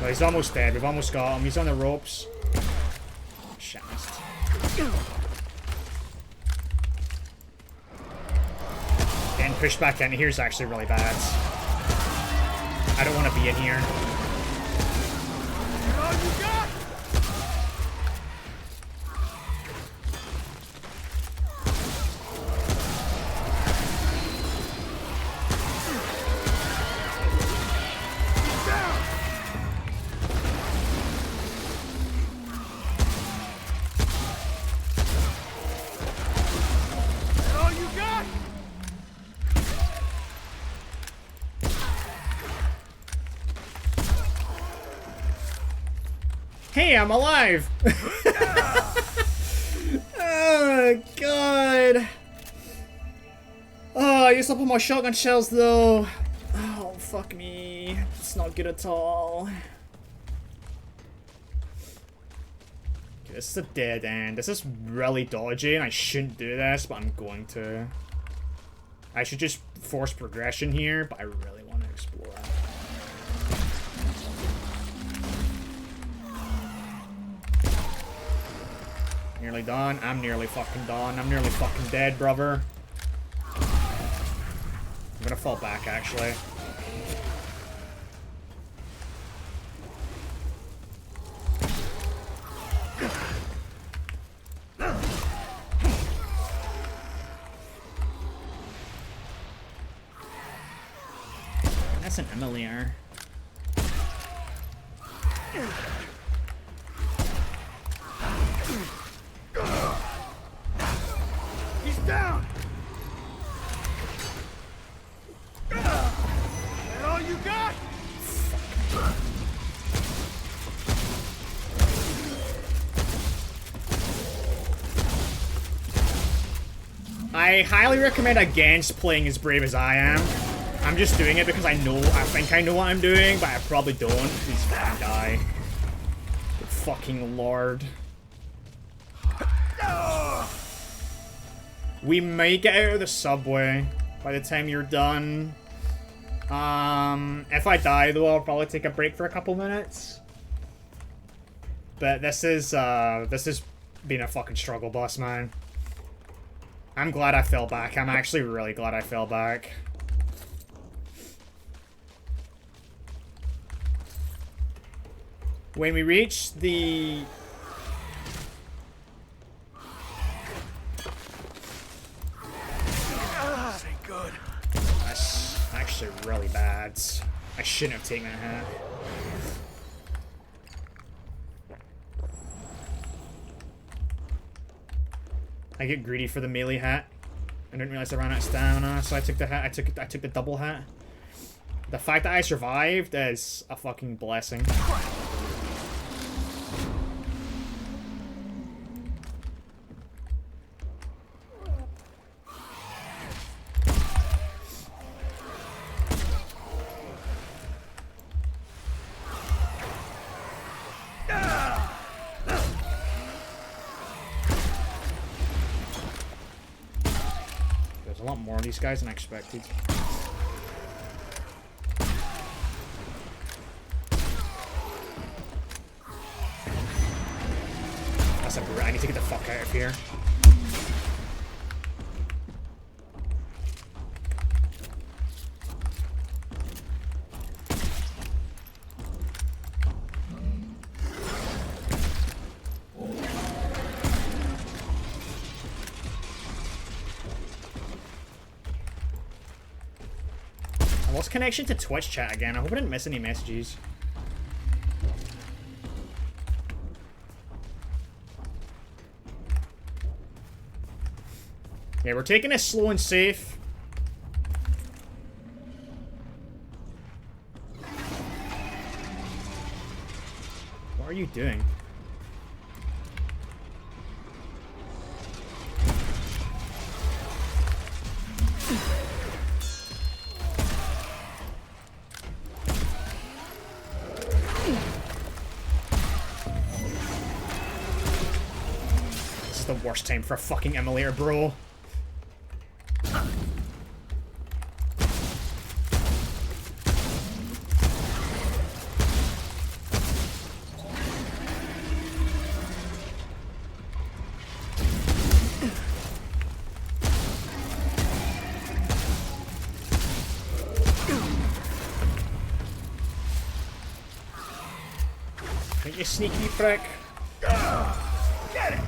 Oh, he's almost dead. We've almost got him. He's on the ropes. Shit. Getting pushed back in here is actually really bad. I don't want to be in here. All you got? Hey, I'm alive! Oh, God. Oh, I used up all my shotgun shells, though. Oh, fuck me. It's not good at all. Okay, this is a dead end. This is really dodgy, and I shouldn't do this, but I'm going to. I should just force progression here, but I really want to explore it. Nearly done. I'm nearly fucking done. I'm nearly fucking dead, brother. I'm gonna fall back, actually. That's an Emilier. He's down! That all you got? I highly recommend against playing as brave as I am. I'm just doing it because I think I know what I'm doing, but I probably don't. Please fucking die. Good fucking lord. We may get out of the subway by the time you're done. If I die though, I'll probably take a break for a couple minutes. But this has been a fucking struggle bus, man. I'm glad I fell back. I'm actually really glad I fell back. When we reach the... This ain't good. That's actually really bad. I shouldn't have taken that hat. I get greedy for the melee hat. I didn't realize I ran out of stamina, so I took the hat. I took the double hat. The fact that I survived is a fucking blessing. There's a lot more of these guys than I expected. That's a I need to get the fuck out of here. I lost connection to Twitch chat again. I hope I didn't miss any messages. Yeah, we're taking it slow and safe. What are you doing? This is the worst time for a fucking emulator, bro. you sneaky prick. Get it!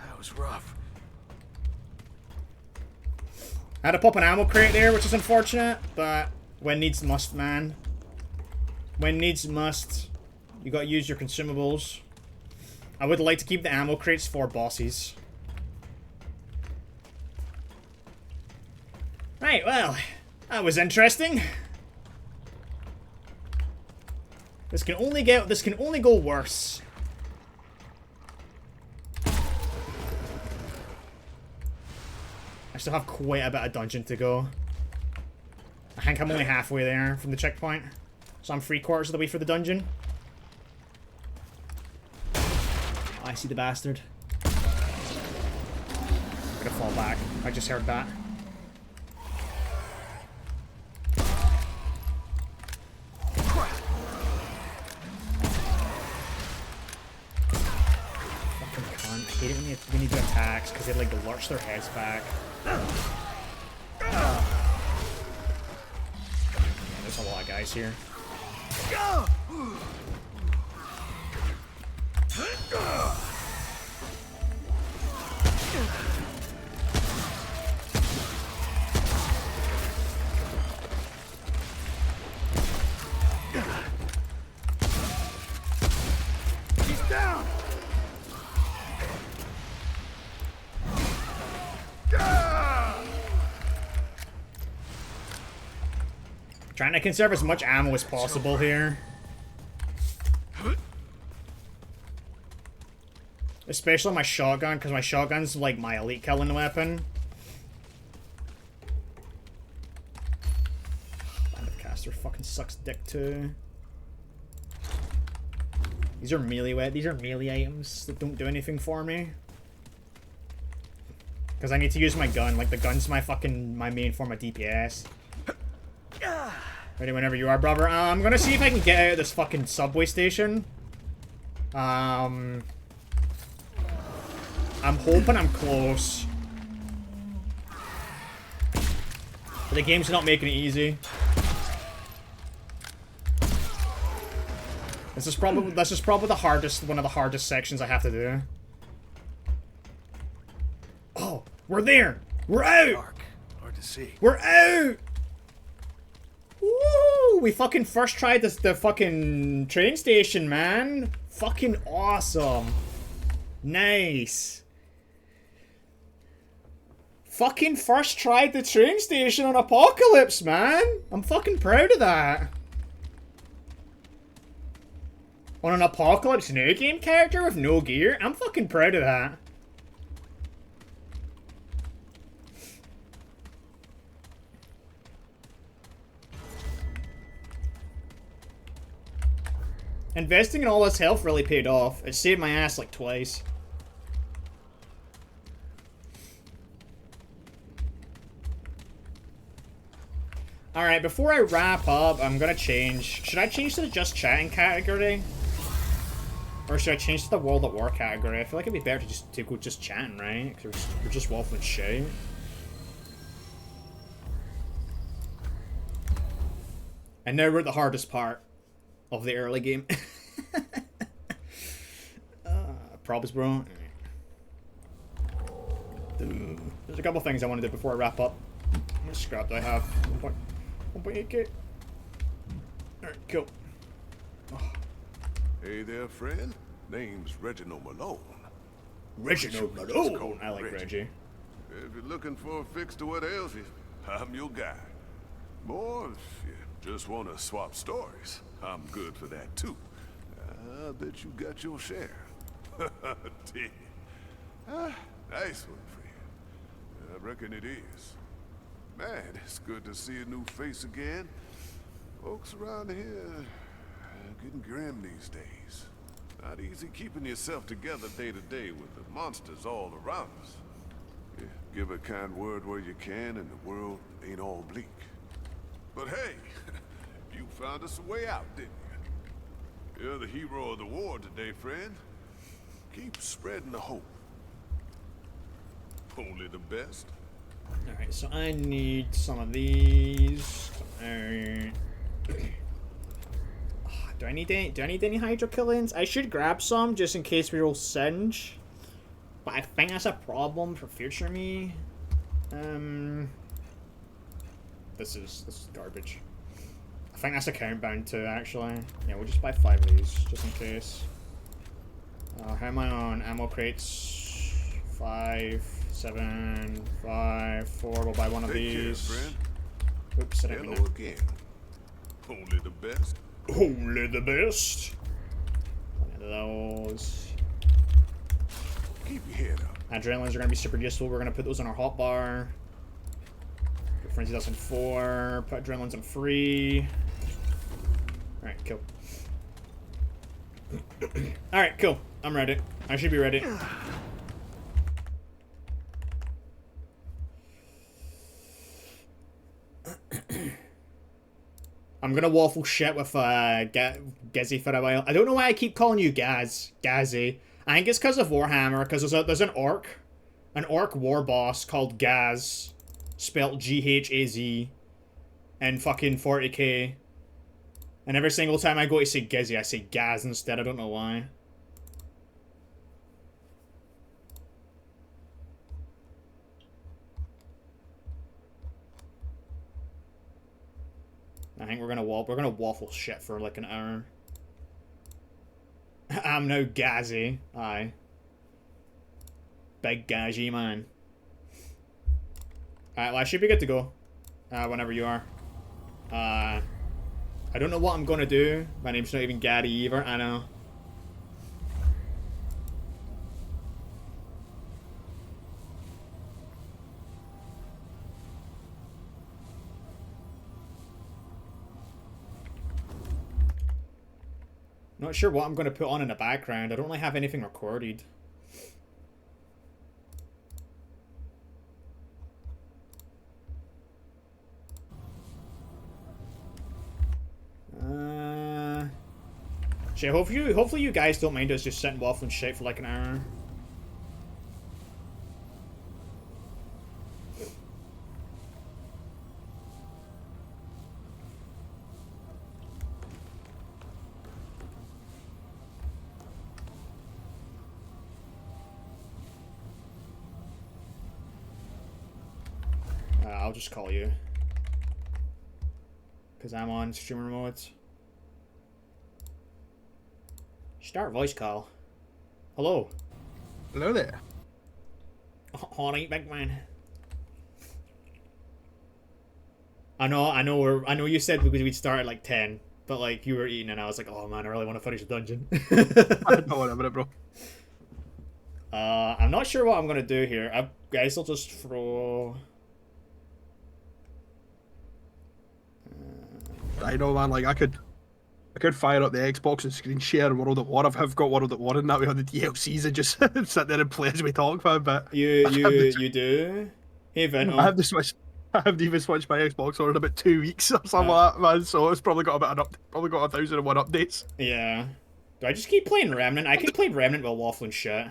That was rough. I had to pop an ammo crate there, which is unfortunate, but when needs must, man. When needs must. You gotta use your consumables. I would like to keep the ammo crates for bosses. Right, well, that was interesting. This can only go worse. I still have quite a bit of dungeon to go. I think I'm only halfway there from the checkpoint. So I'm 3/4 of the way for the dungeon. Oh, I see the bastard. I'm gonna fall back. I just heard that. Fucking cunt. I hate it when you do attacks because they like lurch their heads back. Yeah, there's a lot of guys here. He's down! Trying to conserve as much ammo as possible here. Especially my shotgun, because my shotgun's like my elite killing weapon. Bandit caster fucking sucks dick too. These are melee items that don't do anything for me. Because I need to use my gun. Like the gun's my main form of DPS. Ready whenever you are, brother. I'm gonna see if I can get out of this fucking subway station. I'm hoping I'm close. But the game's not making it easy. This is probably one of the hardest sections I have to do. Oh, we're there! We're out! Dark. Hard to see. We're out! Woo! We fucking first tried the fucking train station, man. Fucking awesome. Nice. Fucking first tried the train station on Apocalypse, man. I'm fucking proud of that. On an Apocalypse New Game character with no gear? I'm fucking proud of that. Investing in all this health really paid off. It saved my ass like twice. Alright, before I wrap up, I'm gonna change. Should I change to the just chatting category? Or should I change to the World at War category? I feel like it'd be better to go just chatting, right? Because we're just waffling shit. And now we're at the hardest part of the early game. Probs, bro. There's a couple things I want to do before I wrap up. How much scrap do I have? 1.8k. Alright, cool. Oh. Hey there, friend. Name's Reginald Malone. Reginald Malone. I like Reggie. If you're looking for a fix to what ails you, I'm your guy. Or if you just want to swap stories, I'm good for that too. I bet you got your share. Dig. Nice one for you. I reckon it is. Man, it's good to see a new face again. Folks around here getting grim these days. Not easy keeping yourself together day to day with the monsters all around us. Yeah, give a kind word where you can and the world ain't all bleak. But hey, you found us a way out, didn't you? You're the hero of the war today, friend. Keep spreading the hope. Only the best. Alright, so I need some of these. Alright. Do I need any hydrokillins? I should grab some just in case we roll singe. But I think that's a problem for future me. This is garbage. I think that's a countbound too, actually. Yeah, we'll just buy 5 of these, just in case. How am I on ammo crates? 5, 7, 5, 4. We'll buy one of these. Friend. Oops, I didn't mean Hello that. again. Only the best. Only the best. One of those. Keep your head up. Adrenalines are going to be super useful. We're going to put those on our hotbar. Put frenzy dust on 4. Put adrenalines on 3. Alright, cool. Alright, cool. I'm ready. I should be ready. I'm gonna waffle shit with Gizzy for a while. I don't know why I keep calling you Gazzy. I think it's because of Warhammer, because there's an orc war boss called Gaz, spelt Ghaz, in fucking 40k. And every single time I go to say Gizzy, I say Gaz instead. I don't know why. I think we're gonna waffle shit for like an hour. I'm no Gazzy. Aye. Big Gazzy man. Alright, well I should be good to go. Whenever you are. I don't know what I'm gonna do. My name's not even Gaddy either, I know. Not sure what I'm going to put on in the background. I don't really have anything recorded. Shit, hopefully you guys don't mind us just sitting waffling shit for like an hour. I'll just call you. Because I'm on streamer mode. Start voice call. Hello. Hello there. Alright, big man. I know you said we'd start at like 10, but like you were eating and I was like, oh man, I really want to finish the dungeon. I don't want to, bro. I'm not sure what I'm gonna do here. I guess I'll just throw. I know, man. Like I could fire up the Xbox and screen share World at War. I've got World at War in that way on the DLCs and just sit there and play as we talk for a bit. You do. Hey, Vento. I haven't even switched my Xbox on in about 2 weeks or something like that, man. So it's probably got probably got 1,001 updates. Yeah. Do I just keep playing Remnant? I can play Remnant while waffling shit.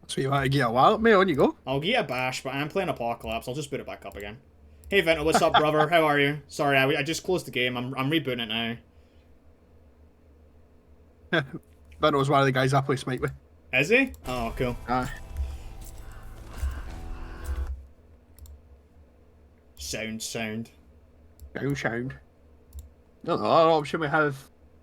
So you want to get a while, mate? On you go. I'll get a bash, but I'm playing Apocalypse. I'll just boot it back up again. Hey Vento, what's up, brother? How are you? Sorry, I just closed the game. I'm rebooting it now. Vento's one of the guys I play Smite with. Is he? Oh, cool. Sound. Sound. No, another option we have,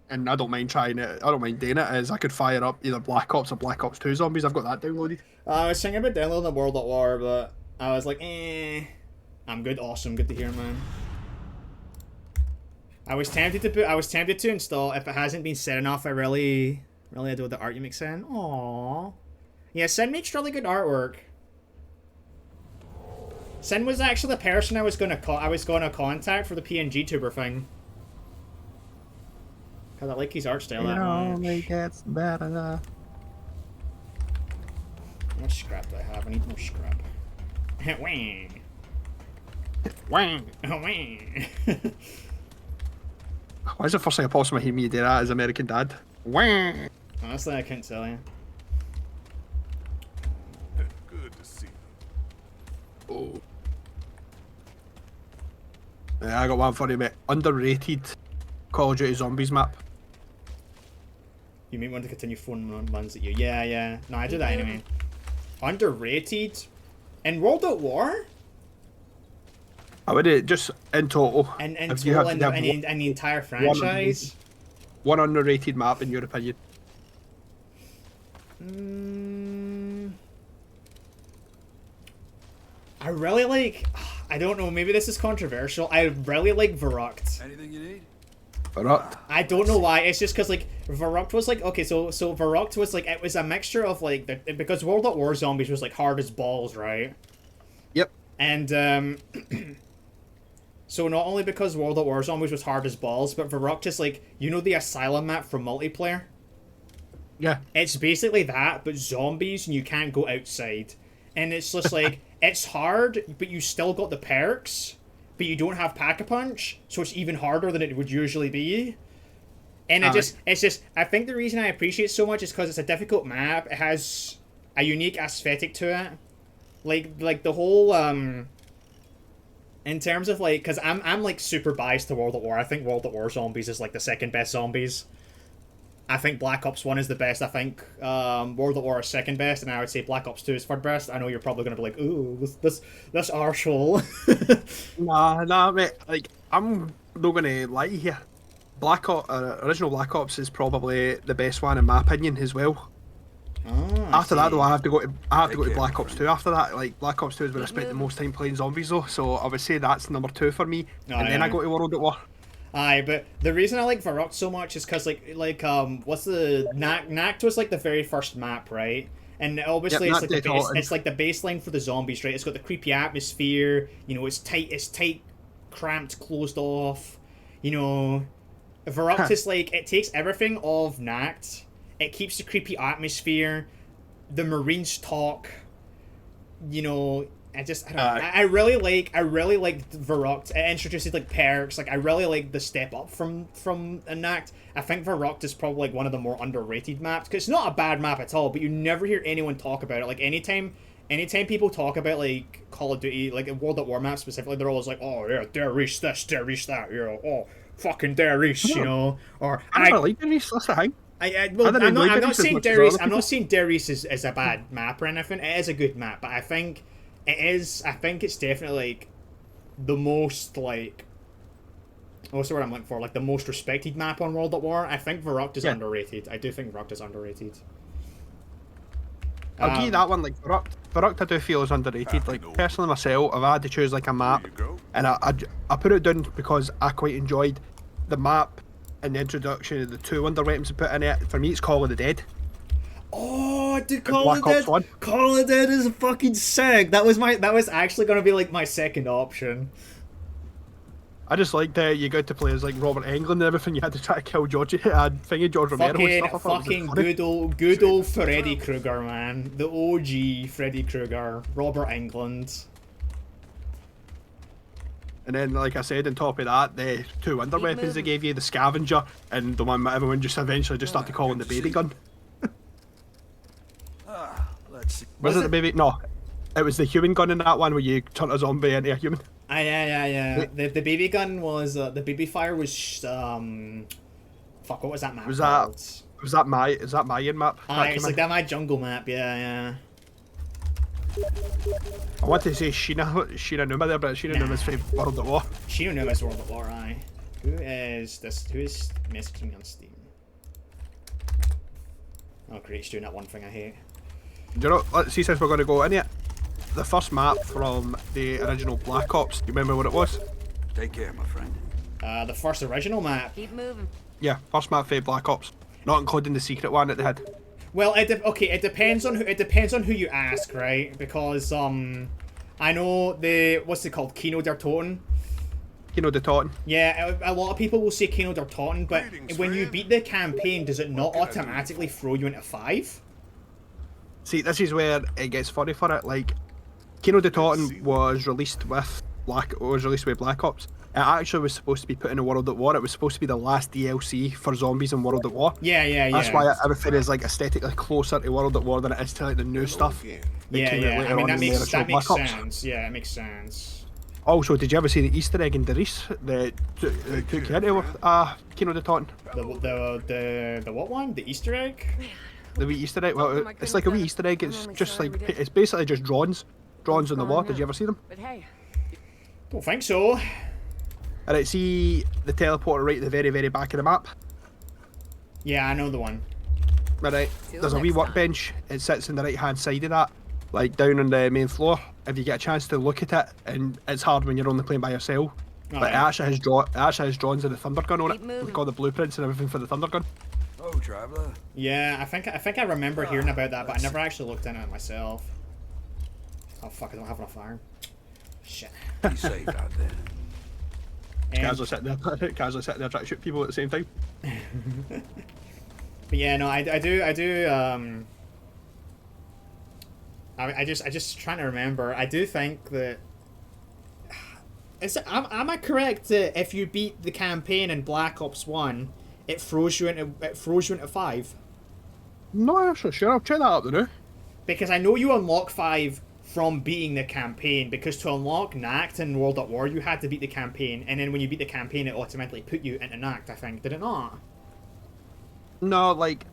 and I don't mind trying it. I don't mind doing it. Is I could fire up either Black Ops or Black Ops 2 zombies. I've got that downloaded. I was thinking about downloading the World at War, but I was like, I'm good. Awesome. Good to hear, man. I was tempted to install. If it hasn't been said enough, I really adore the art you make, Sen. Aww. Yeah, Sen makes really good artwork. Sen was actually the person I was gonna contact for the PNG tuber thing. Cause I like his art style. That only gets better. How much scrap do I have? I need more scrap. Wang. Wang. Wang. Why is the first thing I possibly hear me do that as American Dad? Wang. Honestly, I couldn't tell you. Good to see you. Oh. I got one for you, mate. Underrated Call of Duty Zombies map. You may want to continue phone ones at you. Yeah. No, I do that anyway. Underrated? In World at War? I would just in total. And if you have to have the entire franchise? One underrated map in your opinion. I really like... I don't know, maybe this is controversial. I really like Verrucht. Anything you need? Verrucht. I don't know why. It's just because, like, Verrucht was like... Okay, so Verrucht was like... It was a mixture of, like... because World at War Zombies was, like, hard as balls, right? Yep. And, so not only because World at War Zombies was hard as balls, but Verrucht is, like... You know the Asylum map from multiplayer? Yeah. It's basically that, but zombies, and you can't go outside. And it's just like... It's hard, but you still got the perks, but you don't have Pack-a-Punch, so it's even harder than it would usually be. And it's just, I think the reason I appreciate it so much is because it's a difficult map. It has a unique aesthetic to it. Like the whole, in terms of, like, because I'm like, super biased to World at War. I think World at War Zombies is, like, the second best zombies. I think Black Ops 1 is the best. I think World at War is second best, and I would say Black Ops 2 is third best. I know you're probably going to be like, ooh, this arsehole. Nah, mate. Like, I'm not going to lie here. Original Black Ops is probably the best one in my opinion as well. After that, though, I have to go to Black Ops 2 after that. Like, Black Ops 2 is where I spent the most time playing zombies, though, so I would say that's number 2 for me. Then I go to World at War. Aye, but the reason I like Verrucht so much is because, what's the... Nacht was, like, the very first map, right? And obviously it's like the baseline for the zombies, right? It's got the creepy atmosphere, you know, it's tight, cramped, closed off, you know... Verrucht is like, it takes everything of Nacht, it keeps the creepy atmosphere, the Marines talk, you know... I don't know. I really like Verrucht. It introduces like perks. Like I really like the step up from Nacht. I think Verrucht is probably like one of the more underrated maps because it's not a bad map at all. But you never hear anyone talk about it. Like anytime people talk about like Call of Duty, like World at War maps specifically, they're always like, oh yeah, Der Reese this, Der Reese that, you know, oh fucking Der Reese, you know, or I don't like Der Reese. That's the thing. I'm not saying Der Reese. I'm not saying Der Reese is a bad map or anything. It is a good map, but I think it's definitely, like, the most, like... What's the word I'm looking for? Like, the most respected map on World at War. I think Verrucht is underrated. I do think Verrucht is underrated. I'll give you that one, like, Verrucht I do feel is underrated. Like, personally myself, if I had to choose, like, a map, and I put it down because I quite enjoyed the map and the introduction of the 2 wonder weapons I put in it. For me, it's Call of the Dead. Oh, dude, Call of the Dead! Call of the Dead is fucking sick. That was actually gonna be like my second option. I just liked that you got to play as like Robert Englund and everything. You had to try to kill George Romero and stuff. Fucking good old Freddy Krueger, man. The OG Freddy Krueger, Robert Englund. And then, like I said, on top of that, the 2 wonder weapons they gave you, the scavenger, and the one that everyone just eventually just started calling the baby gun. Was it the baby? No, it was the human gun in that one where you turn a zombie into a human. Yeah. The baby gun was the baby fire was fuck, what was that map? Was that Mayan map? It's like that my jungle map. Yeah. I want to say Sheena Numa there, but Sheena Numa's from World at War. Sheena Numa's World at War. Aye. Who is messaging me on Steam? Oh great, he's doing that one thing I hate. Do you know, let's see, since we're going to go in it, the first map from the original Black Ops, do you remember what it was? Take care, my friend. The first original map. Keep moving. Yeah, first map for Black Ops, not including the secret one that they had. Well, it depends on who you ask, right? Because I know what's it called, Kino der Toten. Kino der Toten. Yeah, a lot of people will say Kino der Toten, but when you beat the campaign, does it not automatically throw you into 5? See, this is where it gets funny for it. Like, Kino der Toten was released with Black Ops. It actually was supposed to be put in a World at War. It was supposed to be the last DLC for zombies in World at War. Yeah. That's why everything is like aesthetically closer to World at War than it is to like the new stuff. Yeah. I mean, that makes sense. Yeah, it makes sense. Also, did you ever see the Easter egg in Derice that took you into Kino de Taunton? The what one? The Easter egg? The wee Easter egg. Well, it's like a wee Easter egg. It's just like it's basically just drawings on the wall. Did you ever see them? But hey, Don't think so. Alright, see the teleporter right at the very, very back of the map. Yeah, I know the one. Alright, there's a wee workbench. It sits on the right hand side of that, like down on the main floor. If you get a chance to look at it, and it's hard when you're only playing by yourself. But it actually has drawings of the thunder gun on it, with all the blueprints and everything for the thunder gun. Oh, traveler. Yeah, I think I remember hearing about that, but I never actually looked into it myself. Oh fuck! I don't have enough iron. Shit. Be safe out there. Casually sitting there trying to shoot people at the same time. But yeah, no, I do. I just trying to remember. I do think that. Am I correct that if you beat the campaign in Black Ops 1, it throws you into 5? No, actually, sure. I'll check that up now. Because I know you unlock 5 from beating the campaign, because to unlock Nacht in World at War, you had to beat the campaign, and then when you beat the campaign, it automatically put you into Nacht, I think. Did it not? No, like,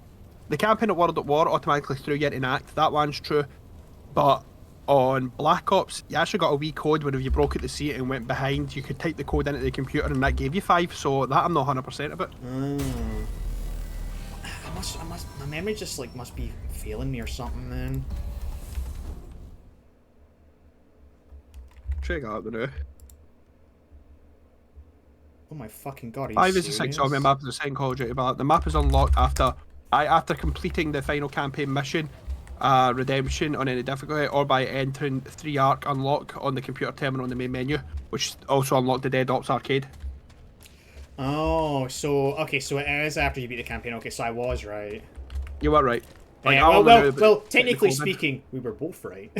the campaign at World at War automatically threw you into Nacht. That one's true. But on Black Ops, you actually got a wee code where if you broke at the seat and went behind, you could type the code into the computer and that gave you 5, so that I'm not 100% about. My memory just, like, must be failing me or something, man. Check out the now. Oh my fucking god, are you 5 is the 6 zombie map of the second Call of Duty, but the map is unlocked after completing the final campaign mission, redemption on any difficulty, or by entering 3 arc unlock on the computer terminal in the main menu, which also unlocked the Dead Ops arcade. Oh, so okay, so it is after you beat the campaign. Okay, so I was right. You were right. Like, well, technically speaking, we were both right.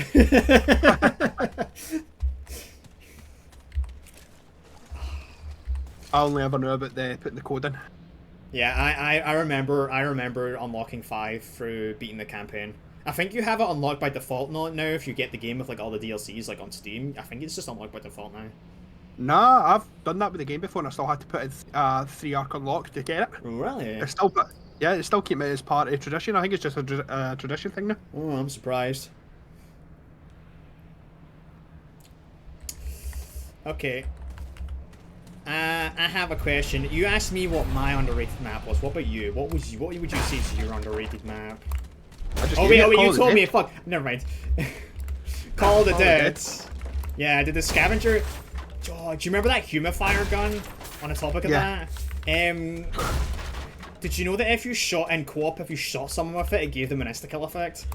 I only ever knew about putting the code in. Yeah, I remember unlocking 5 through beating the campaign. I think you have it unlocked by default now if you get the game with like all the DLCs like on Steam. I think it's just unlocked by default now. Nah, I've done that with the game before and I still had to put in 3 arc unlock to get it. Really? It's still keep it as part of tradition. I think it's just a tradition thing now. Oh, I'm surprised. Okay. I have a question. You asked me what my underrated map was. What about you? What would you say is your underrated map? Oh wait, you told me. Fuck. Never mind. Call of the Dead. Yeah, did the scavenger? Oh, do you remember that humidifier gun? On the topic of that. Did you know that if you shot in co-op, if you shot someone with it, it gave them an insta-kill effect?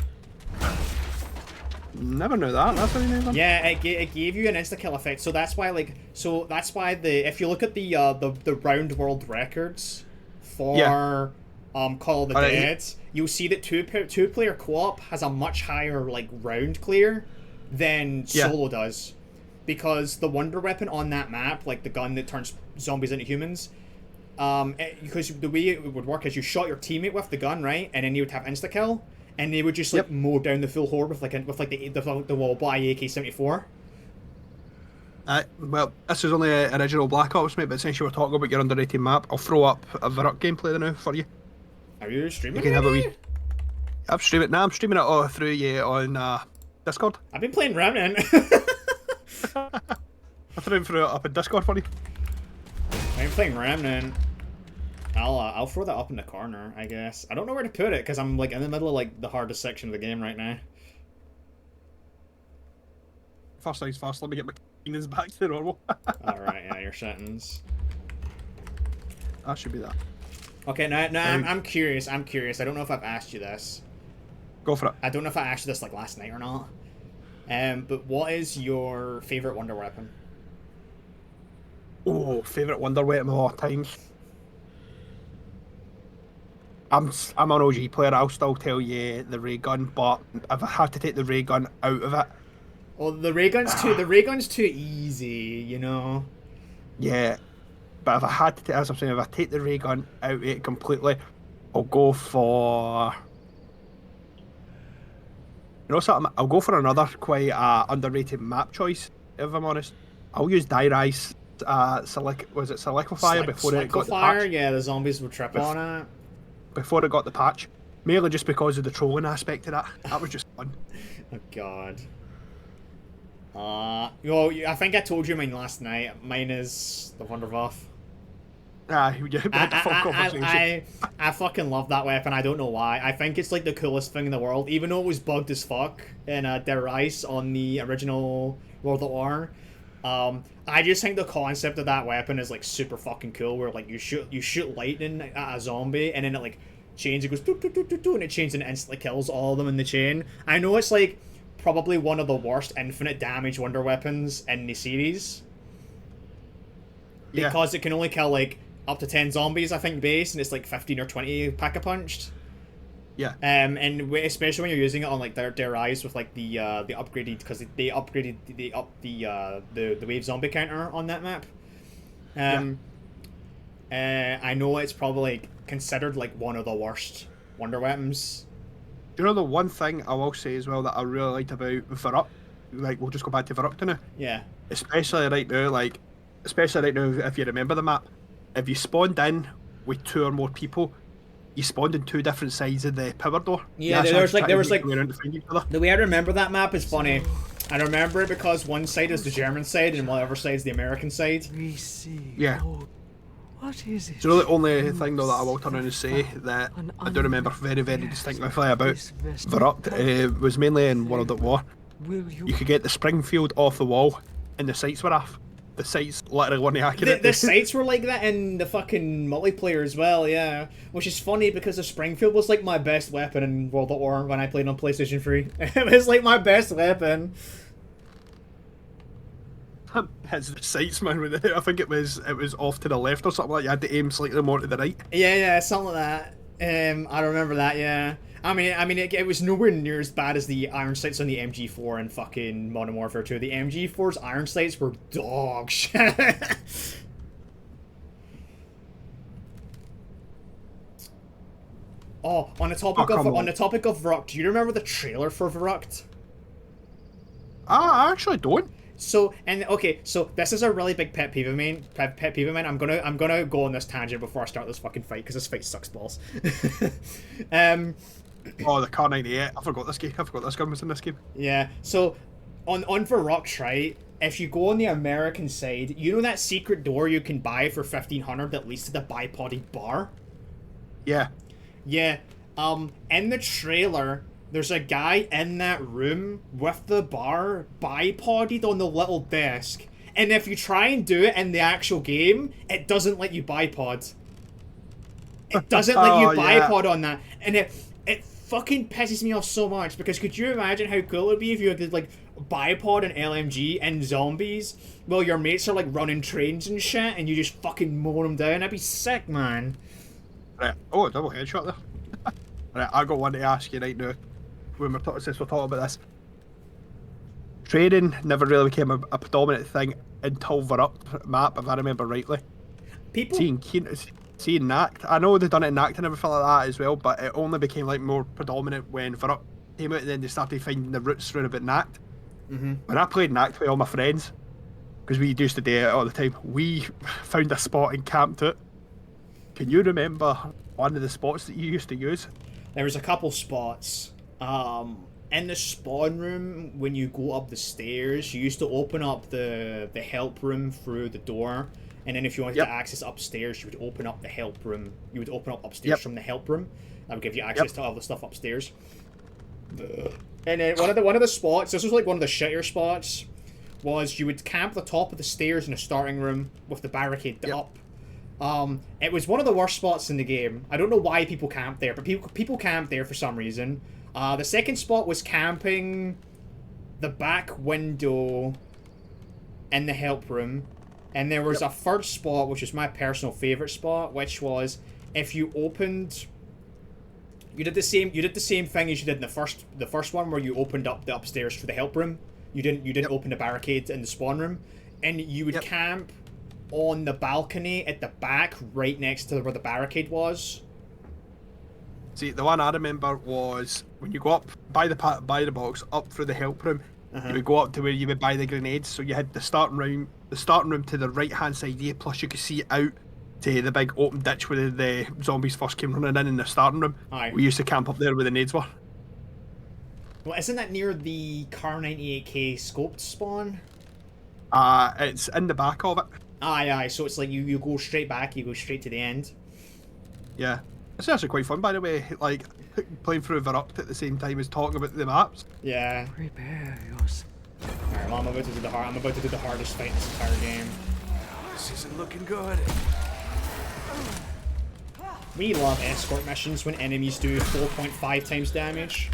Never knew that. That's what you mean. Yeah, it gave you an insta-kill effect. So that's why, like, if you look at the round world records for Call of the Dead, you'll see that two-player co-op has a much higher like round clear than solo does, because the wonder weapon on that map, like the gun that turns zombies into humans, because the way it would work is you shot your teammate with the gun, right, and then you would have insta-kill. And they would just like mow down the full horde with the wall-by AK-74. Well, this is only an original Black Ops, mate. But since you were talking about your underrated map, I'll throw up a Viruk gameplay now for you. Are you streaming? You can have a wee. I'm streaming it. Nah, I'm streaming it all through you on Discord. I've been playing Remnant. I threw it up in Discord for you. I've been playing Remnant. I'll throw that up in the corner, I guess. I don't know where to put it because I'm like in the middle of like the hardest section of the game right now. First things first, let me get my keys back to normal. Alright, yeah, your settings. That should be that. Okay, now I'm curious. I don't know if I've asked you this. Go for it. I don't know if I asked you this like last night or not. But what is your favourite wonder weapon? Oh, favourite wonder weapon of all times. I'm an OG player. I'll still tell you the ray gun, but if I had to take the ray gun out of it, well, the ray gun's too easy, you know. Yeah, but if I had to, as I'm saying, if I take the ray gun out of it completely, I'll go for. You know something? I'll go for another quite underrated map choice, if I'm honest. I'll use Dye-Rise, was it Solidifier before it got the Fire, patch? yeah, the zombies would trip on it. Before it got the patch. Mainly just because of the trolling aspect of that. That was just fun. Oh god. Well, I think I told you mine last night. Mine is the Wunderwaffe. I fucking love that weapon. I don't know why. I think it's like the coolest thing in the world. Even though it was bugged as fuck in Dead Rise on the original World at War. I just think the concept of that weapon is like super fucking cool. Where like you shoot lightning at a zombie and then it like chains. It goes doo, doo, doo, doo, doo, and it chains and it instantly kills all of them in the chain. I know it's like probably one of the worst infinite damage wonder weapons in the series. Because it can only kill like up to 10 zombies, I think, base, and it's like 15 or 20 pack-a-punched. Yeah. And especially when you're using it on like their eyes with like the upgraded, because they upgraded the wave zombie counter on that map. I know it's probably like considered like one of the worst wonder weapons. You know the one thing I will say as well that I really liked about Verrupt, like we'll just go back to Verrupt now. Yeah. Especially right now if you remember the map, if you spawned in with 2 or more people, you spawned in 2 different sides of the power door. Yeah, there was like the way I remember that map is funny. I remember it because one side is the German side and one other side is the American side. Yeah. What is it? So the only thing though that I will turn around and say that I do remember very, very distinctly about Verrupt was mainly in World at War. You could get the Springfield off the wall and the sights were off. The sights literally weren't accurate. The sights were like that in the fucking multiplayer as well, yeah. Which is funny because the Springfield was like my best weapon in World at War when I played on PlayStation 3. It was like my best weapon. His sights, man. I think it was off to the left or something like that. You had to aim slightly more to the right. Yeah, something like that. I remember that, yeah. I mean, it was nowhere near as bad as the iron sights on the MG4 and fucking Modern Warfare 2. The MG4's iron sights were dog shit. Oh, on the topic of Verruct, do you remember the trailer for Verruct? I actually don't. So this is a really big pet peeve of mine. I'm gonna go on this tangent before I start this fucking fight because this fight sucks balls. Oh, the Car 98. I forgot this game. I forgot this gun was in this game. Yeah. So on Verruct, right? If you go on the American side, you know that secret door you can buy for 1,500 that leads to the bipoded bar? Yeah. Yeah. In the trailer, there's a guy in that room with the bar bipoded on the little desk. And if you try and do it in the actual game, it doesn't let you bipod. It doesn't let you bipod on that. And it fucking pisses me off so much because could you imagine how cool it would be if you could like bipod an LMG and zombies while your mates are like running trains and shit and you just fucking mow them down? That'd be sick, man. Right. Oh, a double headshot there. Right, I got one to ask you right now. Since we're talking about this, trading never really became a predominant thing until Verrupt map, if I remember rightly. People seeing Nact, I know they've done it in Nact and everything like that as well, but it only became like more predominant when Verrupt came out, and then they started finding the roots through about Nact. When I played Nact with all my friends, because we used to do it all the time, we found a spot and camped it. Can you remember one of the spots that you used to use? There was a couple spots. In the spawn room, when you go up the stairs, you used to open up the help room through the door, and then if you wanted to access upstairs, you would open up the help room. You would open up upstairs from the help room. That would give you access to all the stuff upstairs. And then one of the spots, this was like one of the shitter spots, was you would camp the top of the stairs in the starting room with the barricade up. It was one of the worst spots in the game. I don't know why people camp there, but people camp there for some reason. The second spot was camping the back window in the help room. And there was a third spot, which is my personal favourite spot, which was if you opened... You did the same thing as you did in the first one where you opened up the upstairs for the help room. You didn't open the barricade in the spawn room. And you would camp on the balcony at the back right next to where the barricade was. See, the one I remember was when you go up by the box, up through the help room, you would go up to where you would buy the grenades. So you had the starting room the starting room to the right hand side of you, plus you could see out to the big open ditch where the zombies first came running in the starting room. Aye. We used to camp up there where the nades were. Well, isn't that near the Car 98K scoped spawn? It's in the back of it. Aye, so it's like you go straight back, you go straight to the end. Yeah. It's actually quite fun, by the way, like, playing through Verupt at the same time as talking about the maps. Yeah. Prepare yourself. Alright, well, I'm about to do the hardest fight in this entire game. This isn't looking good. We love escort missions when enemies do 4.5 times damage.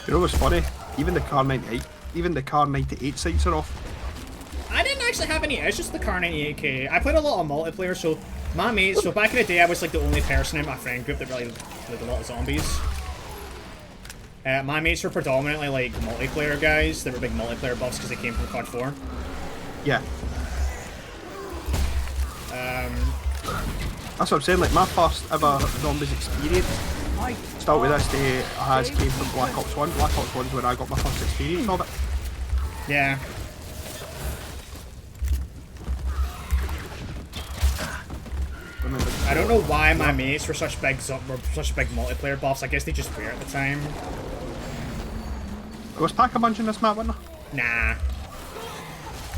You know what's funny? Even the Car 98 sights are off. I didn't actually have any issues with the Car 98K. I played a lot of multiplayer, so my mates, so back in the day I was like the only person in my friend group that really played a lot of zombies. My mates were predominantly like multiplayer guys. They were big multiplayer buffs because they came from COD 4. Yeah. That's what I'm saying, like my first ever zombies experience, start with this day, has came from Black Ops 1. Black Ops 1's where I got my first experience of it. Yeah. I don't know why my mates were such big multiplayer buffs. I guess they just were at the time. Was Pack-a-Punch in this map, wasn't there? Nah.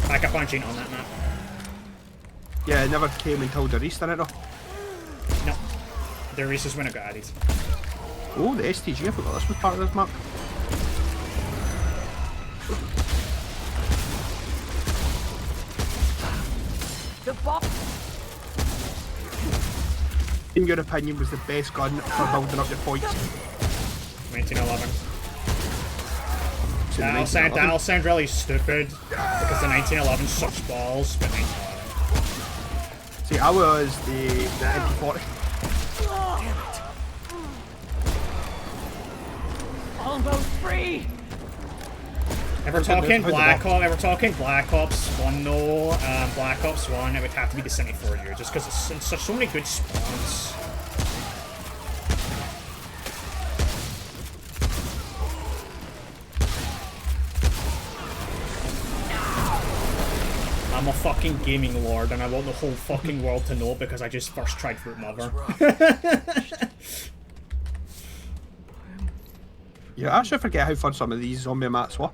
Pack-a-Punch ain't on that map. Yeah, it never came until the Reese, didn't it? No. The Reese's when it got added. Oh, the STG, I forgot this was part of this map. The box. In your opinion, was the best gun for building up your points? 1911. That'll sound really stupid because the 1911 sucks balls, but 1911. See, I was the MP40. Almost free. If we're talking Black Ops 1 though, Black Ops 1, it would have to be the 74 year, just because it's such so many good spawns. I'm a fucking gaming lord, and I want the whole fucking world to know because I just first tried Fruit Mother. Yeah, I actually forget how fun some of these zombie maps were.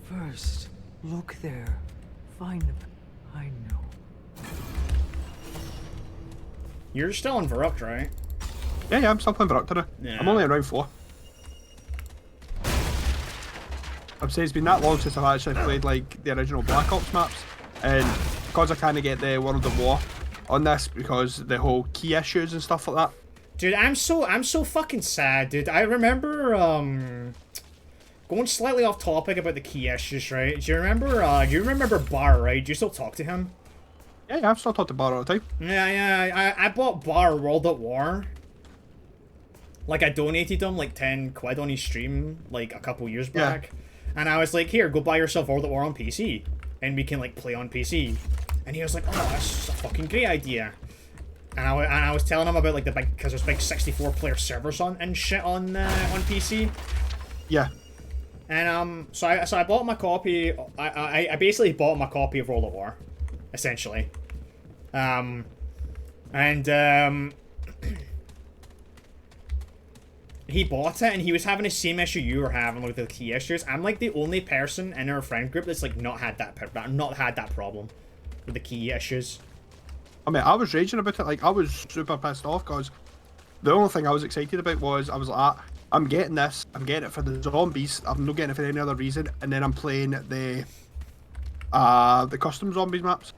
First, look there. Find them. I know. You're still on Verupt, right? Yeah, I'm still playing Verupt today. Yeah. I'm only in round 4. I'm saying it's been that long since I've actually played like the original Black Ops maps, and because I kind of get the World of War on this because the whole key issues and stuff like that. Dude, I'm so fucking sad, dude. I remember going slightly off topic about the key issues, right? Do you remember Bar, right? Do you still talk to him? Yeah, I've still talked to Bar all the time. Yeah, I bought Bar World at War. Like, I donated him like 10 quid on his stream like a couple years back. Yeah. And I was like, here, go buy yourself World at War on PC. And we can like play on PC. And he was like, oh, that's a fucking great idea. And I was telling him about like the big, because there's big 64-player servers on and shit on PC. Yeah. And so I bought my copy. I basically bought my copy of World at War, essentially. He bought it and he was having the same issue you were having with the key issues. I'm like the only person in our friend group that's like not had that problem with the key issues. I mean, I was raging about it. Like, I was super pissed off because the only thing I was excited about was I was like, I'm getting this. I'm getting it for the zombies. I'm not getting it for any other reason. And then I'm playing the custom zombies maps.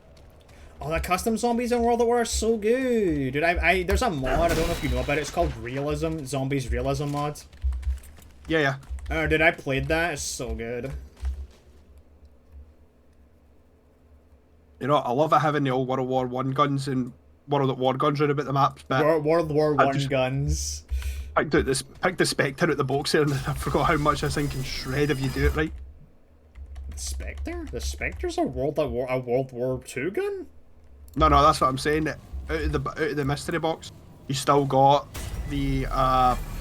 Oh, the custom zombies in World at War are so good. Dude, there's a mod, I don't know if you know about it. It's called Realism, Zombies Realism mod. Yeah. Oh, dude, I played that. It's so good. You know, I love it having the old World War One guns and World at War guns around about the maps. But World War One guns. Picked the Spectre at the box there, and I forgot how much this thing can shred if you do it right. The Spectre? The Spectre's a World War II gun? No, that's what I'm saying. Out of the mystery box, you still got the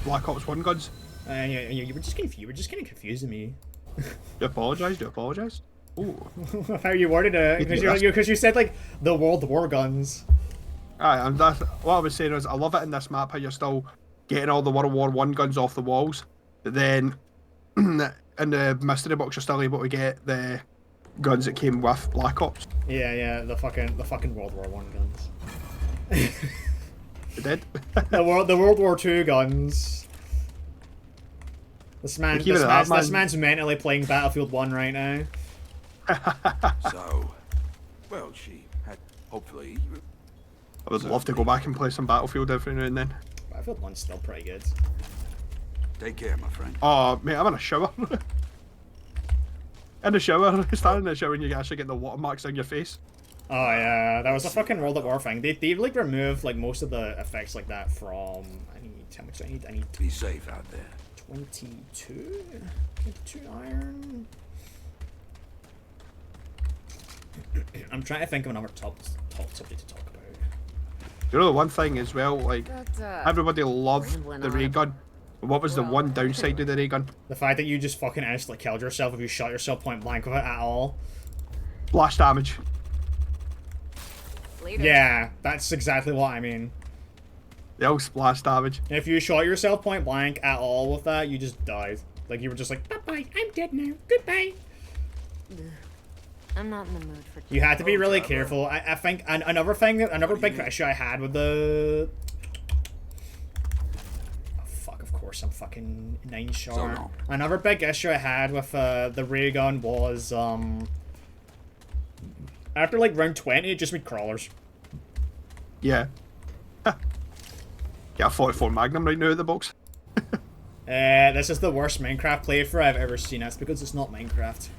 Black Ops 1 guns. Yeah, you were just kind of confusing me. Do you apologise? Do you apologise? Ooh. How you worded it? Because you said like the World War guns. Aye, and that's what I was saying is I love it in this map how you're still getting all the World War One guns off the walls, but then in the mystery box you're still able to get the guns that came with Black Ops. Yeah, the fucking World War One guns. You did? the World War Two guns. This man's mentally playing Battlefield 1 right now. So, well, she had hopefully. I would love to go back and play some Battlefield every now and then. Battlefield 1's still pretty good. Take care, my friend. Oh, mate, I'm in a shower. In the shower, standing in the shower and you actually get the watermarks on your face. Oh yeah, that was a fucking World at War thing. They like removed like most of the effects like that from. I need Be safe out there. 22 iron. I'm trying to think of another top subject to talk about. You know the one thing as well, like everybody loved the ray gun. What was the one downside of the ray gun? The fact that you just fucking instantly killed yourself if you shot yourself point blank with it at all. Blast damage. Later. Yeah, that's exactly what I mean. The old splash damage. If you shot yourself point blank at all with that, you just died. Like you were just like, bye-bye, I'm dead now, goodbye. I'm not in the mood for. You had to be really careful. I think another big issue I had with the. Oh, fuck! Of course, I'm fucking 9 sharp. Another big issue I had with the ray gun was after like round 20, it just made crawlers. Yeah. Get a 44 Magnum right now at the box. This is the worst Minecraft playthrough I've ever seen. That's because it's not Minecraft.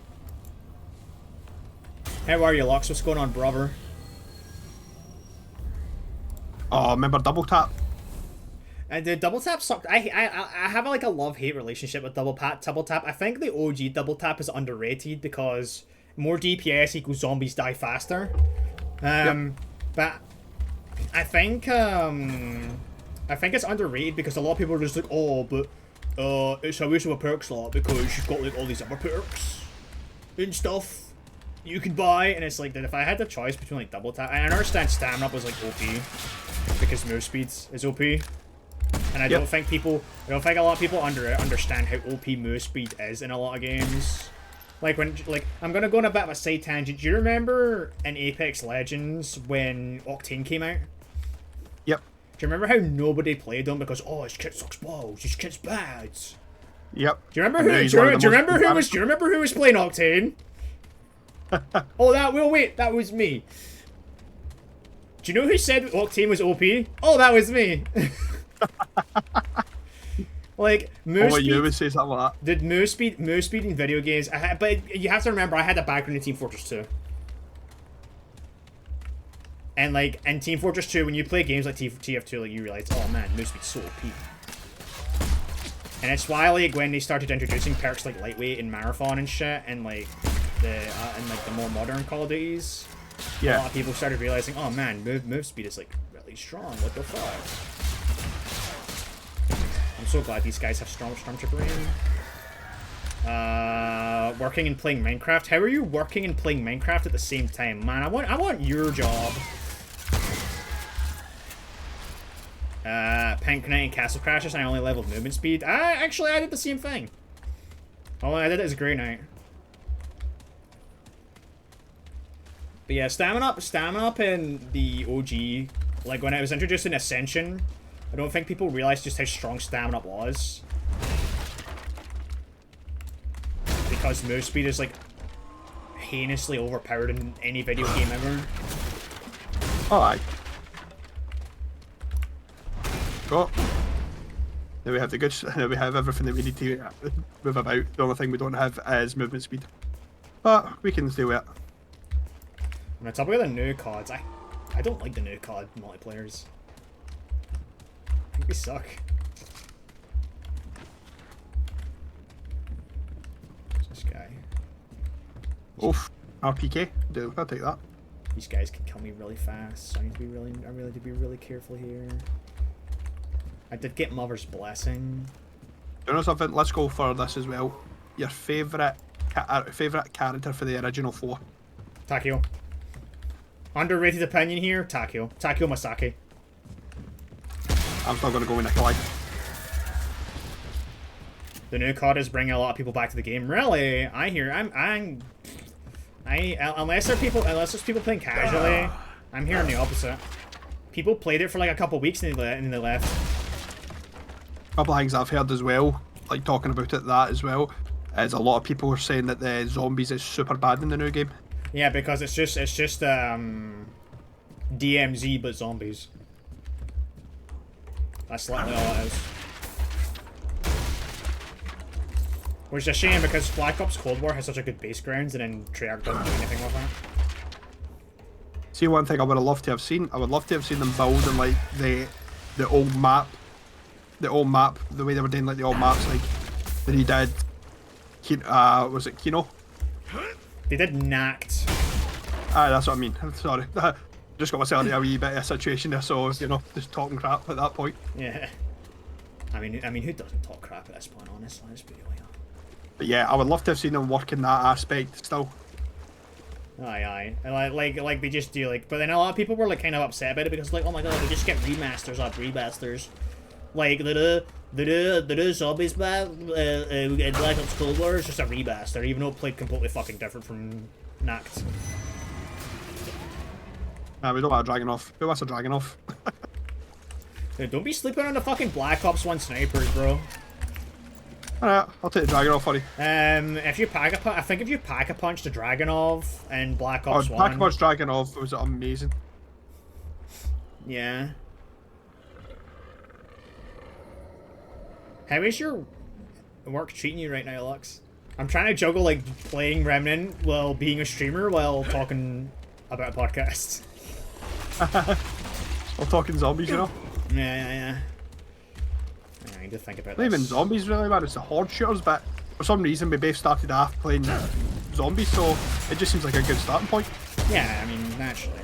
How are you, Lux? What's going on, brother? Oh, remember double tap? The double tap sucked. I have like a love-hate relationship with double tap. I think the OG double tap is underrated because more DPS equals zombies die faster. But I think it's underrated because a lot of people are just like, oh, but it's a waste of a perk slot because you've got like all these other perks and stuff you could buy, and it's like that if I had the choice between like double tap, I understand stamina up was like OP because move speed is OP, and I don't think a lot of people understand how OP move speed is in a lot of games. Like I'm gonna go on a bit of a side tangent. Do you remember in Apex Legends when Octane came out? Yep. Do you remember how nobody played them because his kit sucks balls, his kit's bad? Yep. Do you remember who was playing Octane? Oh, that was me. Do you know who said Octane was OP? Oh, that was me. Like move speed. You would say something like that. Did move speed in video games? But you have to remember, I had a background in Team Fortress 2. And like in Team Fortress 2, when you play games like TF2, like you realize, oh man, move speed's so OP. And it's why like when they started introducing perks like lightweight and marathon and shit, and like the more modern Call of Duties, a lot of people started realizing, oh man, move speed is like really strong. What the fuck? I'm so glad these guys have Stormtrooper in. Working and playing Minecraft. How are you working and playing Minecraft at the same time, man? I want your job. Pink Knight and Castle Crashers. I only leveled movement speed. I did the same thing. All I did is Grey Knight. But yeah, stamina up in the OG. Like when I was introduced in Ascension, I don't think people realized just how strong stamina was. Because move speed is like heinously overpowered in any video game ever. Alright. Go. Now we have the good. Now we have everything that we need to move about. The only thing we don't have is movement speed, but we can do it. On top of the new CODs, I don't like the new COD multiplayers. I think they suck. What's this guy? Oof. RPK. I'll take that. These guys can kill me really fast, so I need to be really careful here. I did get Mother's Blessing. You know something? Let's go for this as well. Your favourite favorite character for the original 4? Takio. Underrated opinion here, Takio. Takio Masaki. I'm still gonna go with Nikolai. The new COD is bringing a lot of people back to the game. Really? I hear. Unless there's people playing casually, I'm hearing the opposite. People played it for like a couple weeks and they left. A couple of things I've heard as well, like talking about that as well, is a lot of people are saying that the zombies is super bad in the new game. Yeah, because it's just DMZ but zombies. That's literally all it is. Which is a shame because Black Ops Cold War has such a good base grounds and then Treyarch doesn't do anything with that. See, one thing I would have loved to have seen, I would love to have seen them building like the old map, the way they were doing like the old maps, like that he did. Was it Kino? They did Nact. That's what I mean. Sorry, just got myself in a wee bit of a situation there, so you know, just talking crap at that point. Yeah. I mean, who doesn't talk crap at this point? Honestly, let's be real. But yeah, I would love to have seen them work in that aspect still. Aye. Like they just do like, but then a lot of people were like kind of upset about it because like, oh my god, they just get remasters up remasters. Like the zombies map in Black Ops Cold War is just a remaster, even though it played completely fucking different from Nact. Nah, we don't want a Dragunov. Who wants a Dragunov? Dude, don't be sleeping on the fucking Black Ops 1 snipers, bro. Alright, I'll take the Dragunov for you. If you pack a, I think if you pack a punch to Dragunov in Black Ops 1. Pack a punch Dragunov was amazing. Yeah. How is your work treating you right now, Lux? I'm trying to juggle like playing Remnant while being a streamer while talking about a podcast. While talking zombies, you know? Yeah. I need to think about Not even this. zombies really, man. It's the horde shooters, but for some reason we both started off playing zombies, so it just seems like a good starting point. Yeah, I mean, naturally.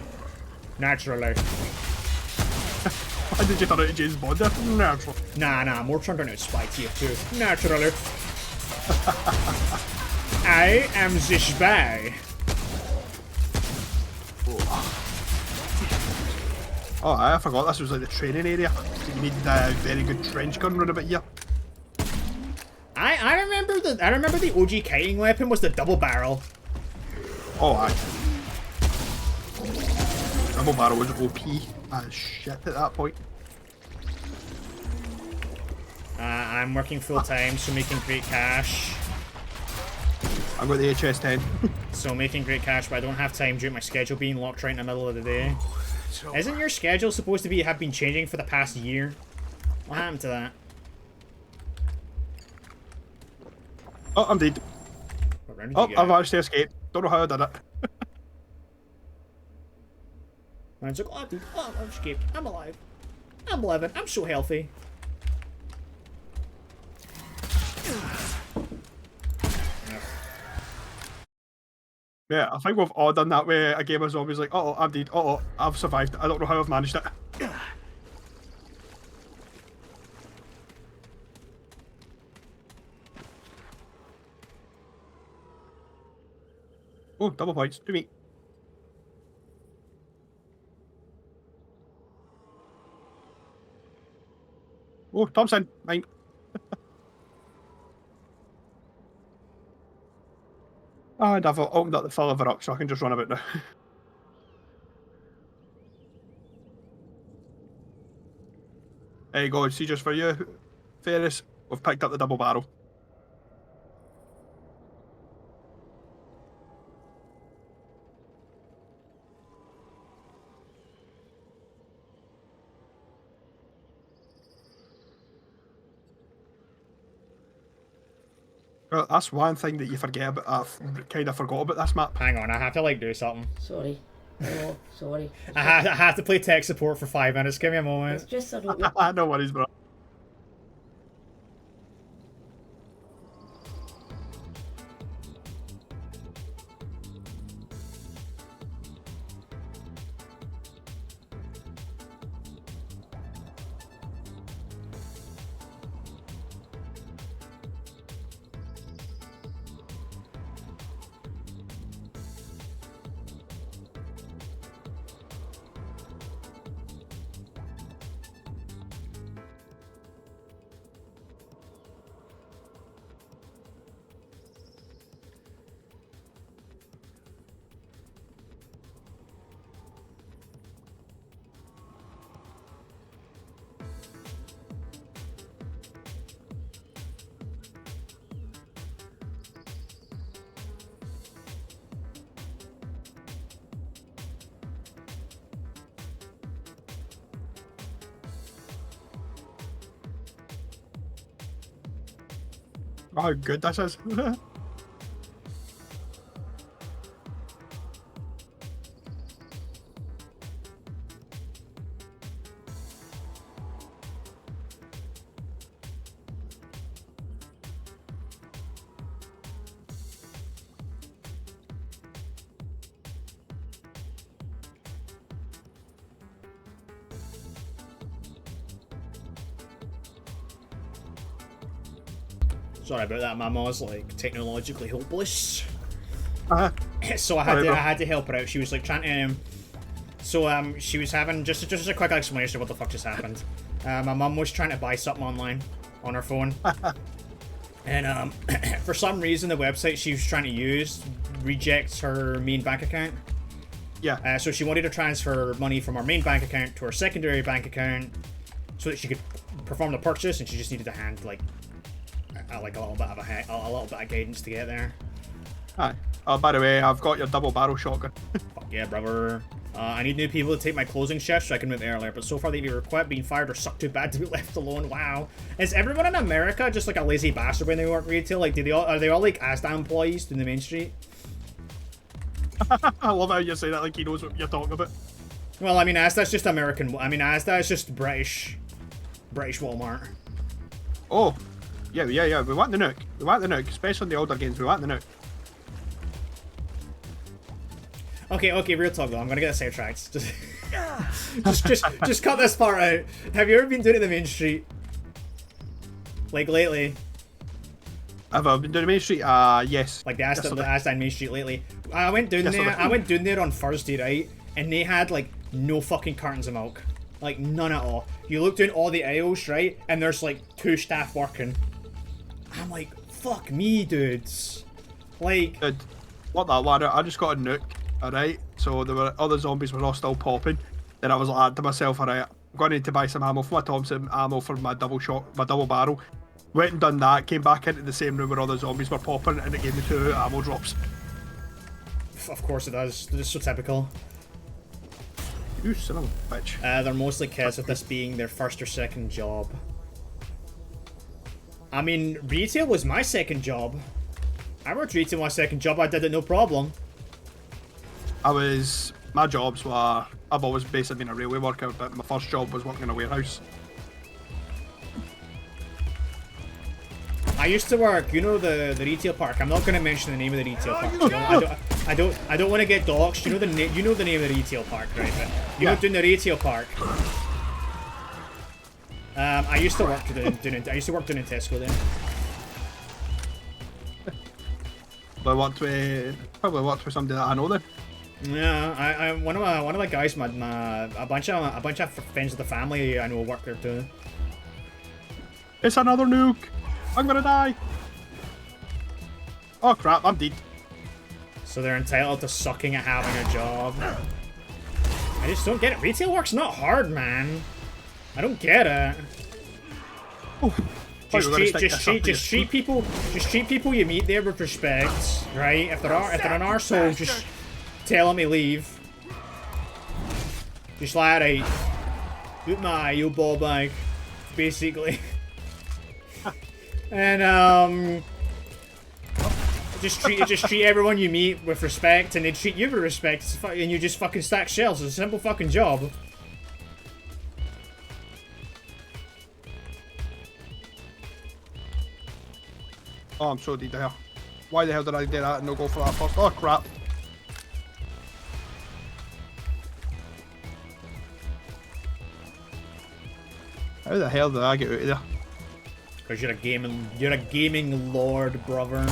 Why did you turn out to James Bond there? Natural. Nah, more turned out Spy Tier 2. Naturally. I am the spy. Oh, I forgot this was like the training area. You need a very good trench gun round about here. I remember the OG kiting weapon was the double barrel. Oh, aye. Double barrel was OP as shit at that point. I'm working full time, so making great cash. I've got the HS-10. So making great cash, but I don't have time due to my schedule being locked right in the middle of the day. Isn't your schedule supposed to have been changing for the past year? What happened to that? Oh, I'm dead. What round did Oh, you get? I've actually escaped. Don't know how I did it. And it's like, oh, dude, oh, I've escaped. I'm alive. I'm living. I'm so healthy. Yeah, I think we've all done that way a game of zombies like, oh, I'm dead. Oh, I've survived. I don't know how I've managed it. Oh, double points. Do me. Oh, Thompson. Mine. And I've opened up the Fulliver up so I can just run about now. There you go, see just for you, Ferris, we've picked up the double barrel. Well, that's one thing that you forget about. I've kind of forgot about this map. Hang on, I have to like do something. Sorry. Oh, sorry. I have to play tech support for 5 minutes. Give me a moment. It's just I don't. No worries, bro. Oh, good this is. Sorry about that, my mom's like technologically hopeless. Uh-huh. So I had to help her out. She was like trying to she was having just as a quick explanation of what the fuck just happened. My mum was trying to buy something online on her phone. And for some reason the website she was trying to use rejects her main bank account. Yeah. So she wanted to transfer money from her main bank account to her secondary bank account so that she could perform the purchase, and she just needed to hand like a little bit of guidance to get there. Aye. Oh, by the way, I've got your double barrel shotgun. Fuck yeah, brother. I need new people to take my closing shift so I can move earlier, but so far they've either quit, being fired, or suck too bad to be left alone. Wow. Is everyone in America just like a lazy bastard when they work retail? Like, are they all like Asda employees in the main street? I love how you say that like he knows what you're talking about. Well, I mean, Asda's just American. I mean, Asda is just British Walmart. Oh. Yeah. We want the nuke. We want the nuke, especially in the older games. We want the nuke. Okay, real talk though. I'm gonna get sidetracked. Just cut this part out. Have you ever been doing it in the main street? Like lately? Have I been doing the main street? Yes. Like the Asda main street lately. I went down there on Thursday, right? And they had like no fucking cartons of milk. Like none at all. You look down all the aisles, right? And there's like 2 staff working. I'm like, fuck me, dudes. Like, dude, what that lad? I just got a nuke. Alright, so there were other zombies were all still popping. Then I was like to myself, alright, I'm going to need to buy some ammo for my Thompson, ammo for my double barrel. Went and done that, came back into the same room where all the zombies were popping, and it gave me 2 ammo drops. Of course it does. It's so typical. You son of a bitch. They're mostly kids with this being their first or second job. I mean, retail was my second job. I worked retail my second job, I did it no problem. My jobs were, I've always basically been a railway worker, but my first job was working in a warehouse. I used to work, you know, the retail park. I'm not going to mention the name of the retail park. You know, I don't want to get doxxed. You know the name of the retail park, right? But you know, doing the retail park. I used to work doing Tesco then. Probably worked with somebody that I know then. Yeah, one of the guys, a bunch of friends of the family I know work there too. It's another nuke. I'm gonna die. Oh crap, I'm dead. So they're entitled to sucking at having a job. I just don't get it. Retail work's not hard, man. I don't get it. Oh. Just treat people you meet there with respect, right? If they're an arsehole, just tell them to leave. Just like, right, put my you ball bag, basically. And just treat everyone you meet with respect, and they treat you with respect, and you just fucking stack shelves. It's a simple fucking job. Oh, I'm so dead there. Why the hell did I do that and not go for that first? Oh crap. How the hell did I get out of there? Because you're a gaming lord, brother.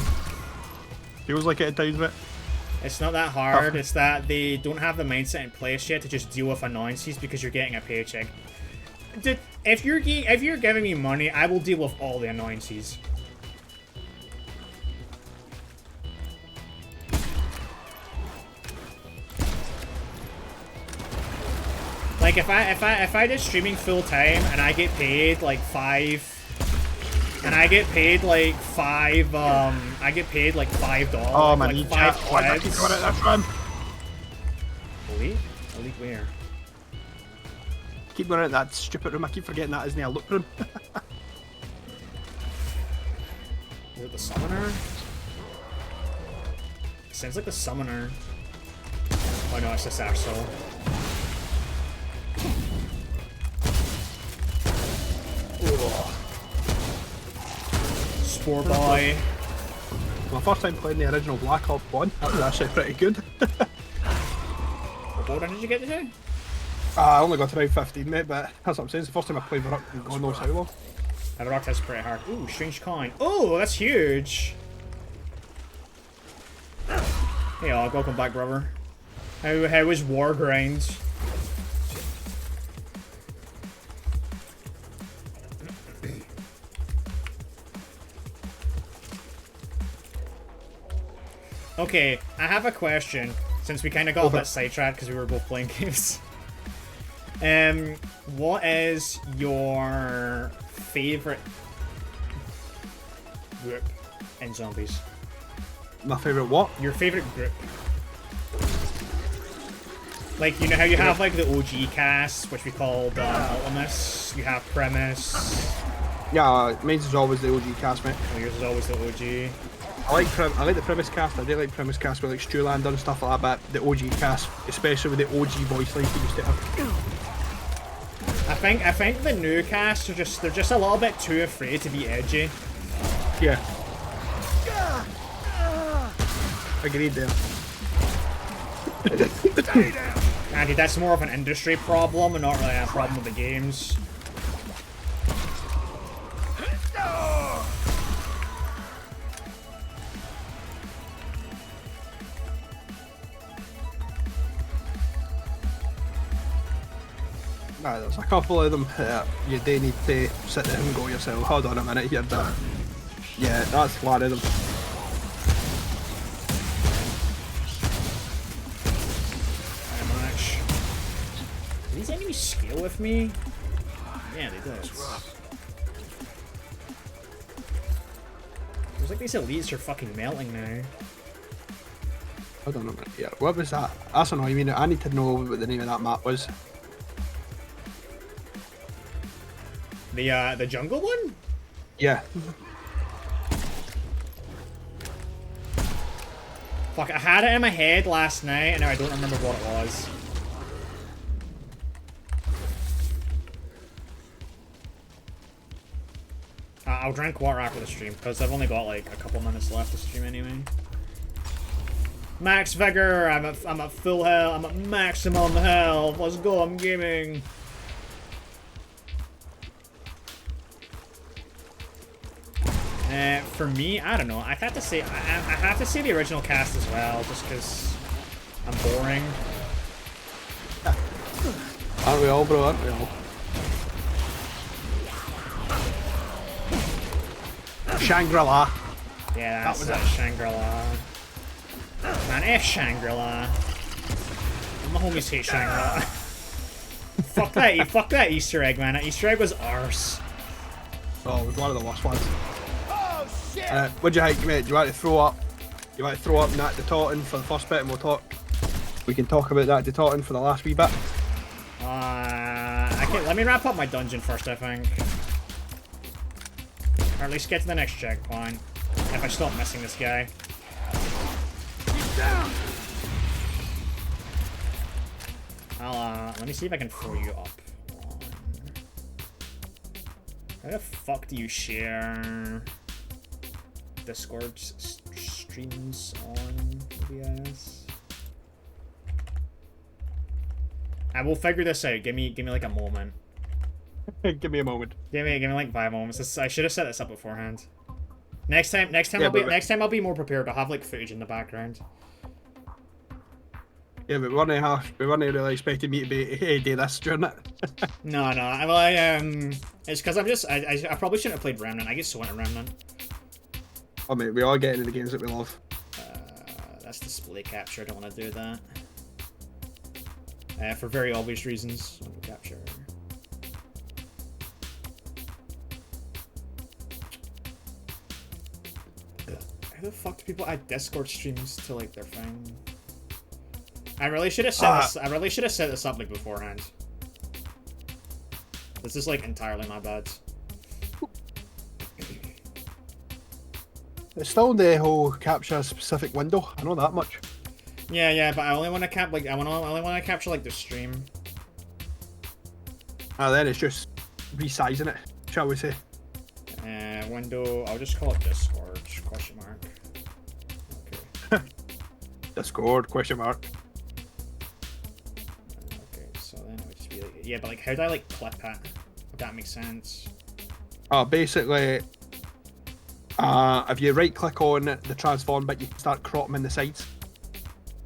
Feels like it at times, mate. It's not that hard. It's that they don't have the mindset in place yet to just deal with annoyances because you're getting a paycheck. Dude, if you're giving me money, I will deal with all the annoyances. Like if I did streaming full time and I get paid like $5. Oh man, like chat. $5. Why did I keep going at that run? Elite where? Keep going at that stupid room. I keep forgetting that isn't a look room. Is it the summoner? It sounds like the summoner. Oh no, it's just Arsel. Spore boy. My first time playing the original Black Ops 1, that was actually pretty good. What did you get to do? I only got to around 15, mate, but that's what I'm saying. It's the first time I played Rock in God knows how long. The rock test pretty hard. Ooh, strange coin. Oh, that's huge. Hey, Og, welcome back, brother. How is War Grind? Okay, I have a question, since we kind of got a bit sidetracked because we were both playing games. What is your favorite group in zombies? My favorite what? Your favorite group. Like, you know how you have like the OG cast, which we called Ultimus. You have Premise. Yeah, mine's is always the OG cast, mate. Oh, yours is always the OG. I like the Premise cast. I do like Premise cast with like Stewlander and stuff like that, but the OG cast, especially with the OG voice lines we used to have. I think the new cast are they're just a little bit too afraid to be edgy. Yeah. Agreed there. Andy, that's more of an industry problem and not really a problem with the games. Nah, there's a couple of them that you do need to sit there and go yourself. Hold on a minute here, Dan. Yeah, that's one of them. Very much. Do these enemies scale with me? Yeah, they do. Feels like these elites are fucking melting now. Hold on a minute. Yeah, what was that? That's annoying me. I need to know what the name of that map was. The jungle one? Yeah. Fuck, I had it in my head last night and now I don't remember what it was. I'll drink water after the stream because I've only got like a couple minutes left to stream anyway. Max vigor, I'm at full health, I'm at maximum health. Let's go, I'm gaming. For me, I don't know. I have to say, I have to say the original cast as well, just because I'm boring. Aren't we all, bro? Aren't we all? Shangri-La. Yeah, that's Shangri-La. Man, F Shangri-La. My homies hate Shangri-La. fuck that Easter egg, man. That Easter egg was arse. Oh, it was one of the worst ones. What'd you think, mate? Do you want to throw up? You want to throw up Nat the Totten for the first bit, and we'll talk. We can talk about that the Totten for the last wee bit. Let me wrap up my dungeon first, I think. Or at least get to the next checkpoint. If I stop missing this guy. Let me see if I can throw you up. How the fuck do you share Discord streams on OBS? I will figure this out. Give me like a moment. Give me a moment. Give me like 5 moments. I should have set this up beforehand. Next time I'll be more prepared. I'll have like footage in the background. Yeah, but we weren't really expecting me to be do this during it. No. It's because I probably shouldn't have played Remnant. I get so into Remnant. Oh mate, we all get into the games that we love. That's display capture. I don't want to do that. For very obvious reasons. Capture. How the fuck do people add Discord streams to like their thing? I really should have set this. I really should have set this up like beforehand. This is like entirely my bad. It's still the whole capture a specific window. I know that much. Yeah, but I only want to only want to capture like the stream. Then it's just resizing it, shall we say? Window. I'll just call it Discord ? Okay. Discord ? Okay, so then it would just be like, yeah, but like, how do I like clip it? If that makes sense. Basically, if you right click on the transform bit, you can start cropping in the sides.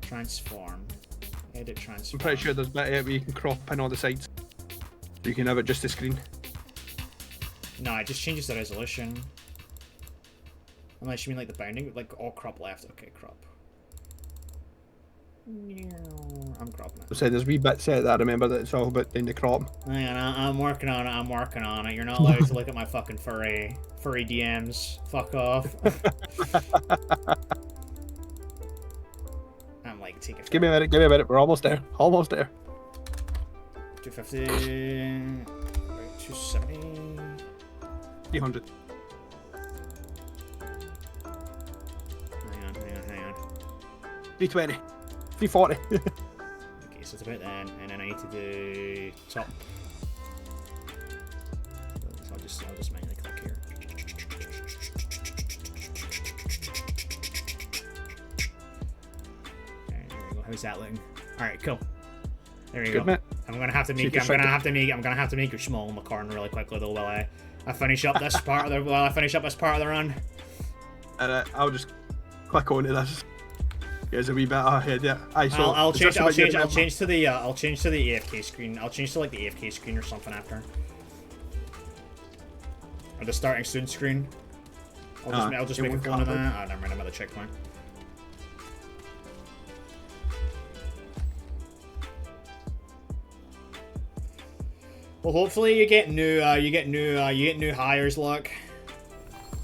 Transform. Edit transform. I'm pretty sure there's a bit where you can crop in all the sides. You can have it just the screen. No, it just changes the resolution. Unless you mean like the bounding, like all crop left. Okay, crop. I'm cropping it. So there's wee bits that I remember that it's all about doing the crop. Hang on, I'm working on it. You're not allowed to look at my fucking furry DMs. Fuck off. I'm like, take it. Give me a minute. We're almost there. 250. 270. 300. Hang on. 320. 340. Okay, so it's about then, and then I need to do top. So I'll just manually click here. Alright, there we go. How's that looking? Alright, cool. There we go. Mate. I'm gonna have to make you small in the corner really quickly though while I finish up this part of the run. And I'll just click onto this. There's a wee bit ahead, yeah. I'll change to the AFK screen. I'll change to like the AFK screen or something after. Or the starting soon screen. I'll just make a phone of that. Oh, never mind, I'm at the checkpoint. Well, hopefully you get new hires, luck,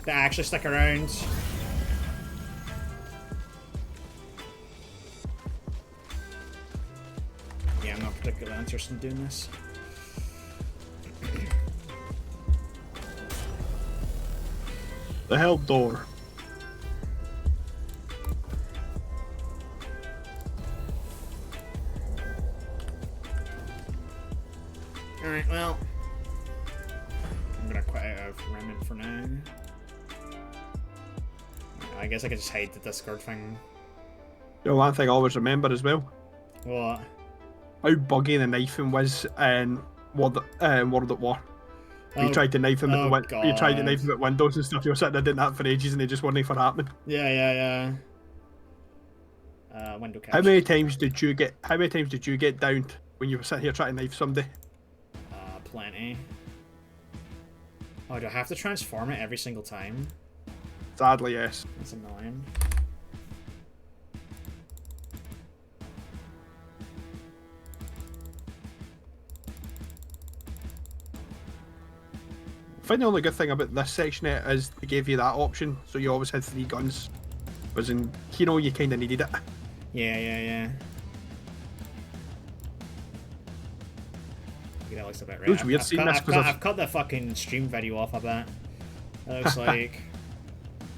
that actually stick around. Yeah, I'm not particularly interested in doing this. The help door. Alright, well, I'm gonna quit out of Remnant for now. I guess I could just hide the Discord thing. You know, one thing I always remember as well. What? How buggy the knifing was in World at War. You tried to knife him at windows and stuff. You were sitting there doing that for ages and they just weren't for happening. Yeah. Window capture. How many times did you get downed when you were sitting here trying to knife somebody? Plenty. Oh, do I have to transform it every single time? Sadly, yes. That's annoying. I think the only good thing about this section is they gave you that option, so you always had 3 guns. Whereas in Hero, you kind of needed it. Yeah. That looks a bit right. It was weird seeing this because I've cut the fucking stream video off of that. It looks like.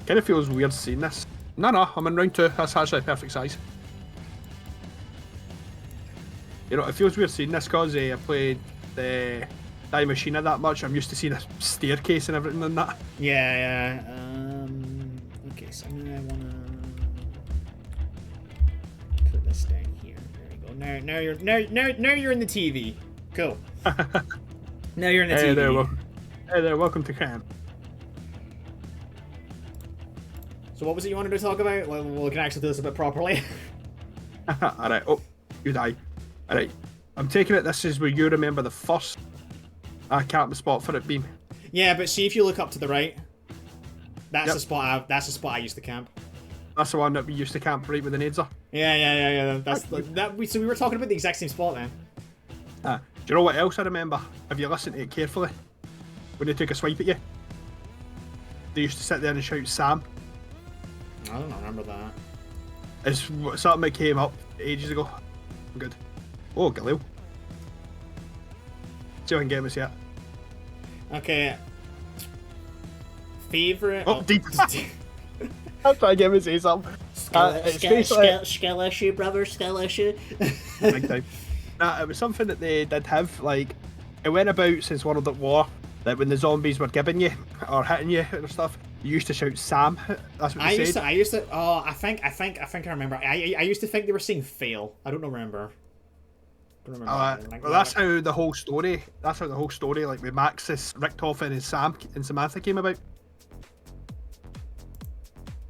Kind of feels weird seeing this. No, I'm in round 2. That's actually perfect size. You know, it feels weird seeing this because I played the Die Machina that much. I'm used to seeing a staircase and everything in that. Yeah. Okay, so now I wanna put this down here. There we go. Now you're in the TV. Cool. Now you're in the TV. Hey there, welcome to camp. So what was it you wanted to talk about? Well, we can actually do this a bit properly. Alright, oh, you die. Alright, I'm taking it this is where you remember the first camp spot for it being. Yeah, but see if you look up to the right. That's the spot I used to camp. That's the one that we used to camp right with the nades are. Yeah. So we were talking about the exact same spot then. Do you know what else I remember? If you listen to it carefully, when they took a swipe at you, they used to sit there and shout Sam. I don't remember that. It's something that came up ages ago. I'm good. Oh, Galil. See if I can get him to see it. Okay. Favorite. Oh, deep. I'm trying to get him to say something. It's basically Skill issue, brother. Skill issue. big time. Nah, it was something that they did have. Like, it went about since World at War that when the zombies were gibbing you or hitting you and stuff, you used to shout Sam. That's what they said. I used to. Oh, I think I remember. I used to think they were saying fail. I don't remember. Well, that's how the whole story. That's how the whole story, like with Maxis, Richtofen, and Sam and Samantha came about.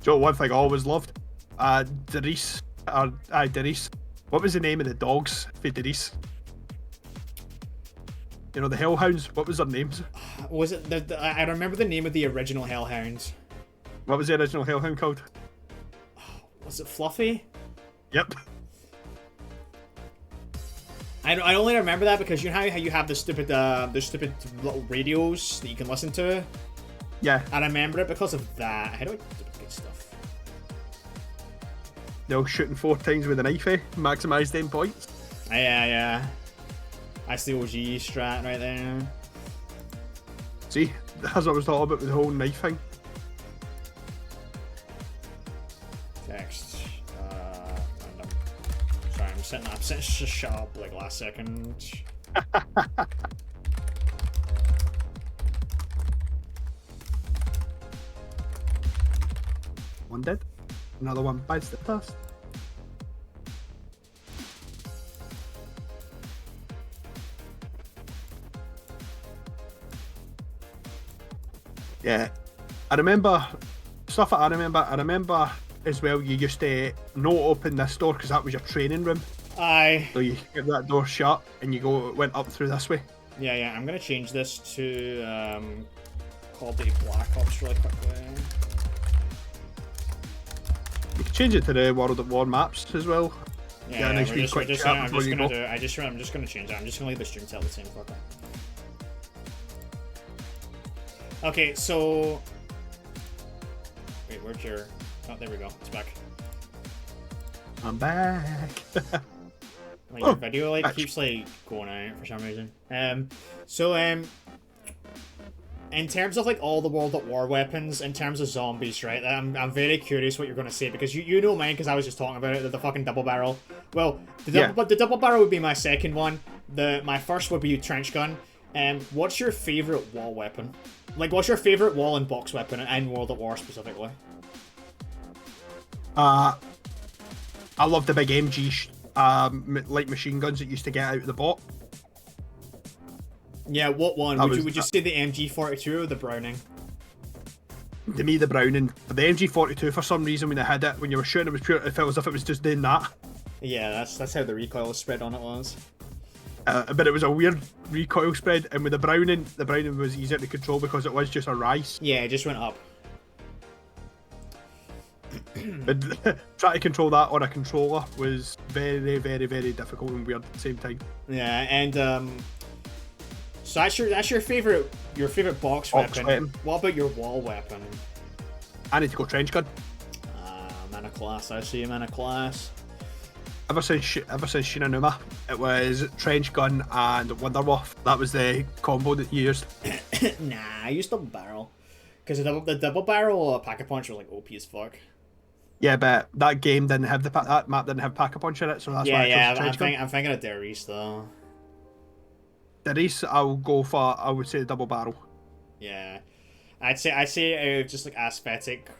Joe, one thing I always loved, Derice. Derice. What was the name of the dogs for Derice? You know, the Hellhounds. What was their names? Was it I remember the name of the original Hellhound. What was the original Hellhound called? Was it Fluffy? Yep. I only remember that because you know how you have the stupid little radios that you can listen to. Yeah. I remember it because of that. How do I do good stuff? They're all shooting 4 times with a knife, maximise them points. Yeah. That's the OG strat right there. See, that's what I was talking about with the whole knife thing. Text. Random. Sorry, I'm sitting just shut up like last second. One dead. Another one bites the dust. Yeah, I remember stuff that I remember as well. You used to not open this door because that was your training room. Aye. So you get that door shut and you went up through this way. Yeah. I'm gonna change this to Call of Duty Black Ops really quickly. You can change it to the World at War maps as well. Yeah, nice I'm just gonna change it. I'm just gonna leave the stream tell the same for that. Okay, so wait, where's your? Oh, there we go. It's back. I'm back. Like your video like keeps like going out for some reason. In terms of like all the World at War weapons, in terms of zombies, right? I'm very curious what you're gonna say because you know mine because I was just talking about it. The fucking double barrel. Well, the double barrel would be my second one. My first would be trench gun. What's your favorite wall weapon? Like, what's your favorite wall and box weapon in World at War specifically? I love the big MG light machine guns that used to get out of the bot. Yeah, what one? Would you say the MG42 or the Browning? To me, the Browning. But the MG42, for some reason, when I had it, when you were shooting, it felt as if it was just doing that. Yeah, that's how the recoil spread on it was. But it was a weird recoil spread, and with the Browning was easier to control because it was just a rise. Yeah, it just went up. But trying to control that on a controller was very, very, very difficult and weird at the same time. Yeah, and so that's your favorite box weapon. What about your wall weapon? I need to go trench gun. Man of class. I see a man of class. Ever since Shinanuma, it was trench gun and Wonderwolf. That was the combo that you used. Nah, I used double barrel because the double barrel Pack-a-Punch was like OP as fuck. Yeah, but that game didn't have that map didn't have Pack-a-Punch in it, so that's why I chose trench gun. I'm thinking of Derice though. Derice, I would say double barrel. Yeah, I'd say just like aesthetic.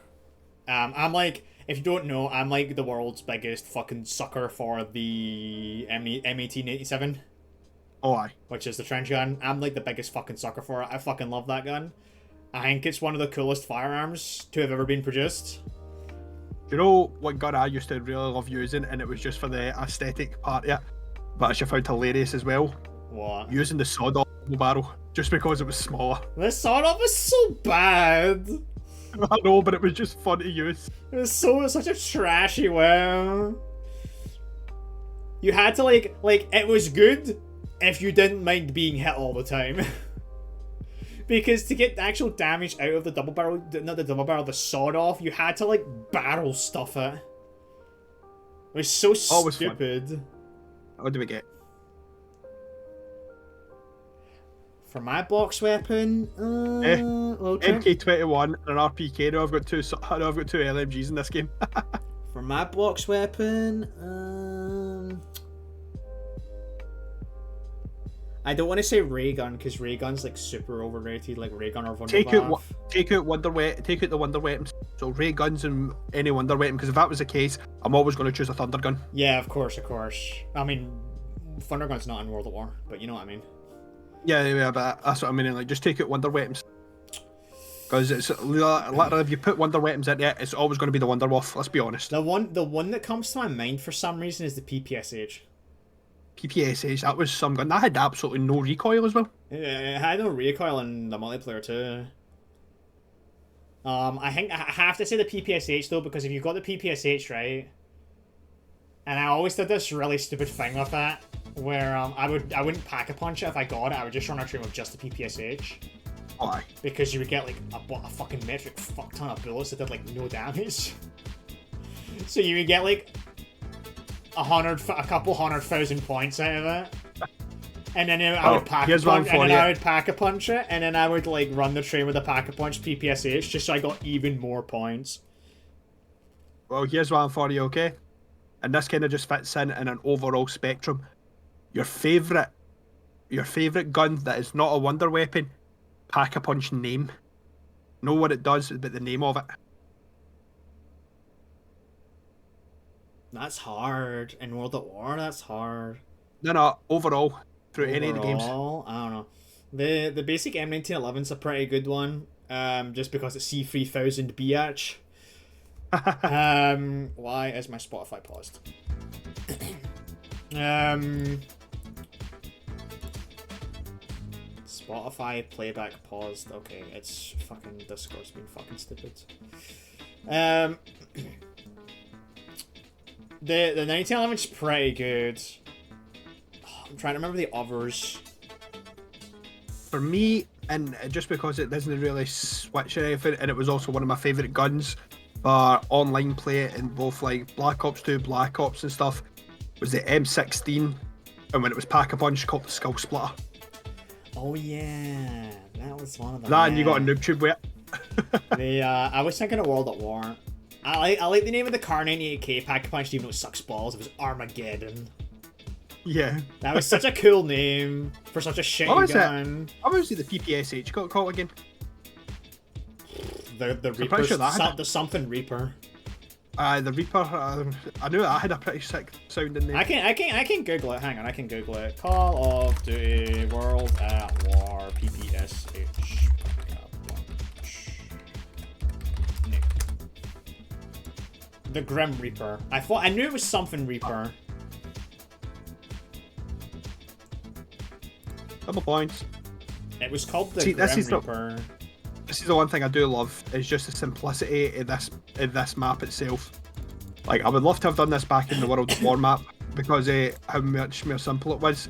I'm like, if you don't know, I'm like the world's biggest fucking sucker for the M1887. Oh, aye. Which is the trench gun. I'm like the biggest fucking sucker for it. I fucking love that gun. I think it's one of the coolest firearms to have ever been produced. Do you know what gun I used to really love using, and it was just for the aesthetic part of it, but I actually found hilarious as well? What? Using the sawed-off barrel, just because it was smaller. The sawed-off is so bad! I know, but it was just fun to use. It was such a trashy way. You had to like it was good if you didn't mind being hit all the time. Because to get the actual damage out of the double barrel, not the double barrel, the sawed off, you had to like barrel stuff it. It was so stupid. What do we get? For my box weapon, okay. MK21 and an RPK. Now I've got two LMGs in this game. For my box weapon, I don't want to say ray gun because ray gun's like super overrated, like ray gun or Wunderwaffe. Take out the wonder weapons. So ray guns and any wonder weapon. Because if that was the case, I'm always going to choose a thunder gun. Yeah, of course. I mean, thunder gun's not in World at War, but you know what I mean. Yeah, but that's what I mean. Like, just take out wonder weapons. Because it's literally, if you put wonder weapons into it, it's always going to be the Wunderwaffe. Let's be honest. The one that comes to my mind for some reason is the PPSH. PPSH, that was some gun that had absolutely no recoil as well. Yeah, it had no recoil in the multiplayer too. I think I have to say the PPSH though, because if you've got the PPSH right, and I always did this really stupid thing with that, where I wouldn't pack a punch it if I got it. I would just run a train with just the PPSH. Why? Because you would get like a fucking metric fuck ton of bullets that did like no damage. So you would get like a couple 100,000 points out of it. And then I would pack a punch, and then I would pack a punch it, and then I would like run the train with a pack a punch PPSH just so I got even more points. Well, here's one for you, okay? And this kind of just fits in an overall spectrum. Your favourite gun that is not a wonder weapon, pack a punch name. Know what it does, but the name of it. That's hard. In World at War, that's hard. No, overall. Through any of the games. I don't know. The basic M1911's a pretty good one. Just because it's C3000 BH. Why is my Spotify paused? Spotify playback paused. Okay, it's fucking Discord's been fucking stupid. The 1911's pretty good. I'm trying to remember the others. For me, and just because it doesn't really switch or anything, and it was also one of my favourite guns for online play in both like Black Ops 2, Black Ops and stuff, was the M16, and when it was pack-a-punch, called the Skull Splitter. Oh yeah, that was one of them. That and you got a noob tube with it. I was thinking of World at War. I like the name of the Car 98K pack-a-punch even though it sucks balls. It was Armageddon. Yeah. That was such a cool name for such a shitty gun. How was it the PPSH got called again? The Reaper. Sure the something Reaper. The Reaper. I knew I had a pretty sick sounding name. I can Google it. Hang on, I can Google it. Call of Duty World at War PPSH. The Grim Reaper. I knew it was something Reaper. Double points. It was called the Grim Reaper. This is the one thing I do love, is just the simplicity of this map itself. Like, I would love to have done this back in the World at War map, because how much more simple it was.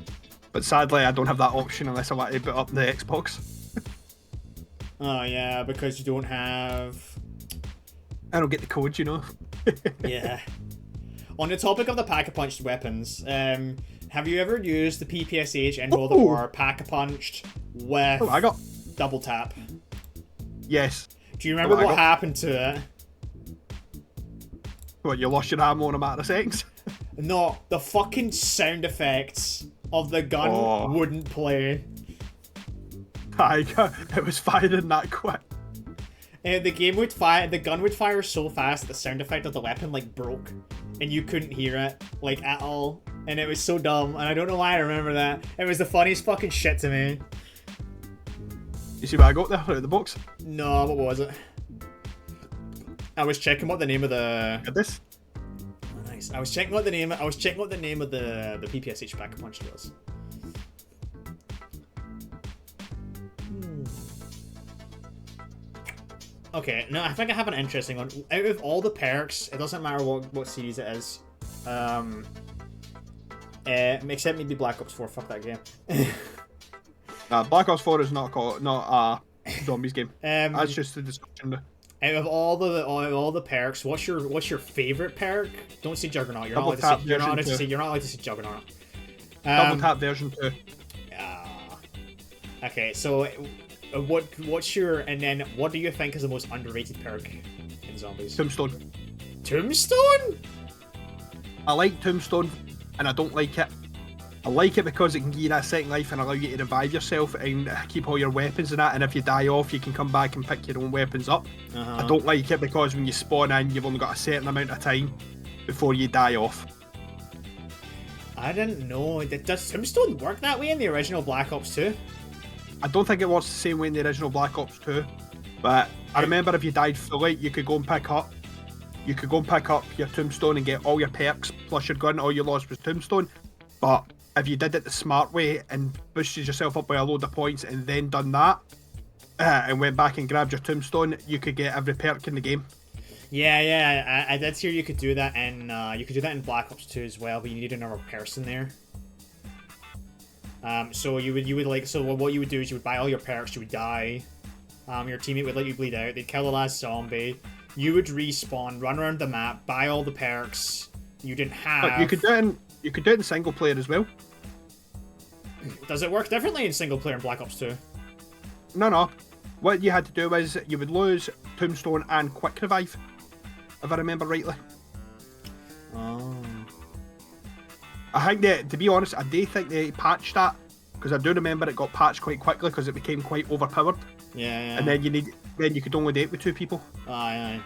But sadly, I don't have that option unless I want to boot up the Xbox. Oh yeah, because you don't have... I don't get the code, you know? Yeah. On the topic of the pack-a-punched weapons, have you ever used the PPSH in World at War pack-a-punched with double tap? Yes. Do you remember what happened to it? What, you lost your ammo in a matter of seconds? No, the fucking sound effects of the gun wouldn't play. It was firing that quick. The gun would fire so fast that the sound effect of the weapon like broke, and you couldn't hear it like at all, and it was so dumb, and I don't know why I remember that. It was the funniest fucking shit to me. You see what I got there out of the box? No, what was it? I was checking what the name of the. Get this? Oh, nice. I was checking what the name of the PPSH pack-a-punch was. Okay, no, I think I have an interesting one. Out of all the perks, it doesn't matter what series it is. Except maybe Black Ops 4. Fuck that game. Black Ops 4 is not a zombies game. That's just the discussion. Out of all the perks, what's your favorite perk? Don't say Juggernaut. You're not allowed to say Juggernaut. Double tap version 2. Okay, so what's your, and then what do you think is the most underrated perk in zombies? Tombstone. Tombstone? I like Tombstone, and I don't like it. I like it because it can give you that second life and allow you to revive yourself and keep all your weapons and that, and if you die off, you can come back and pick your own weapons up. I don't like it because when you spawn in, you've only got a certain amount of time before you die off. I didn't know. Does Tombstone work that way in the original Black Ops 2? I don't think it works the same way in the original Black Ops 2, but I remember if you died fully, you could go and pick up your Tombstone and get all your perks plus your gun. All you lost was Tombstone. But if you did it the smart way and boosted yourself up by a load of points and then done that and went back and grabbed your Tombstone, you could get every perk in the game. Yeah, I did hear you could do that in Black Ops 2 as well, but you need another person there. So what you would do is you would buy all your perks, you would die, your teammate would let you bleed out, they'd kill the last zombie, you would respawn, run around the map, buy all the perks you didn't have. But you could do it in single player as well. Does it work differently in single player in Black Ops 2? No. What you had to do was you would lose Tombstone and Quick Revive, if I remember rightly. Oh. I think that, to be honest, I do think they patched that, because I do remember it got patched quite quickly because it became quite overpowered. Yeah. And then you could only do it with 2 people. Aye.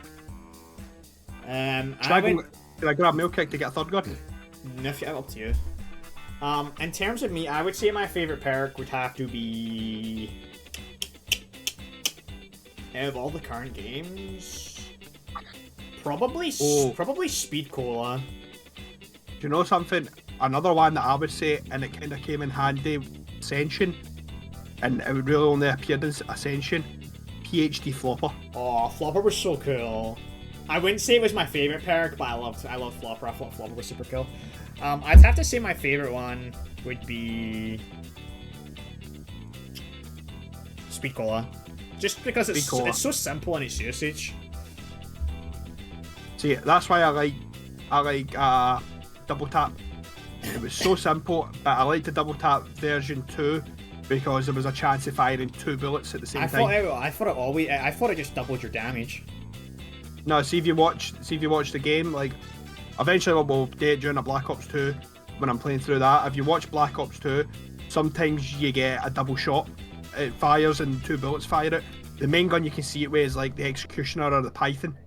Can I grab Milk Kick to get a third gun? Up to you. In terms of me, I would say my favorite perk would have to be, out of all the current games, probably Speed Cola. Do you know something? Another one that I would say, and it kind of came in handy, Ascension, and it would really only appear as Ascension, PhD Flopper. Oh, Flopper was so cool. I wouldn't say it was my favorite perk, but I loved Flopper. I thought Flopper was super cool. I'd have to say my favorite one would be Speed Cola, just because it's so simple in its usage. See, that's why I like double tap. It was so simple, but I like the double tap version 2 because there was a chance of firing 2 bullets at the same time. I thought it just doubled your damage. No, see if you watch the game, like eventually we'll do it during a Black Ops 2 when I'm playing through that. If you watch Black Ops 2, sometimes you get a double shot. It fires and 2 bullets fire it. The main gun you can see it with is like the Executioner or the Python.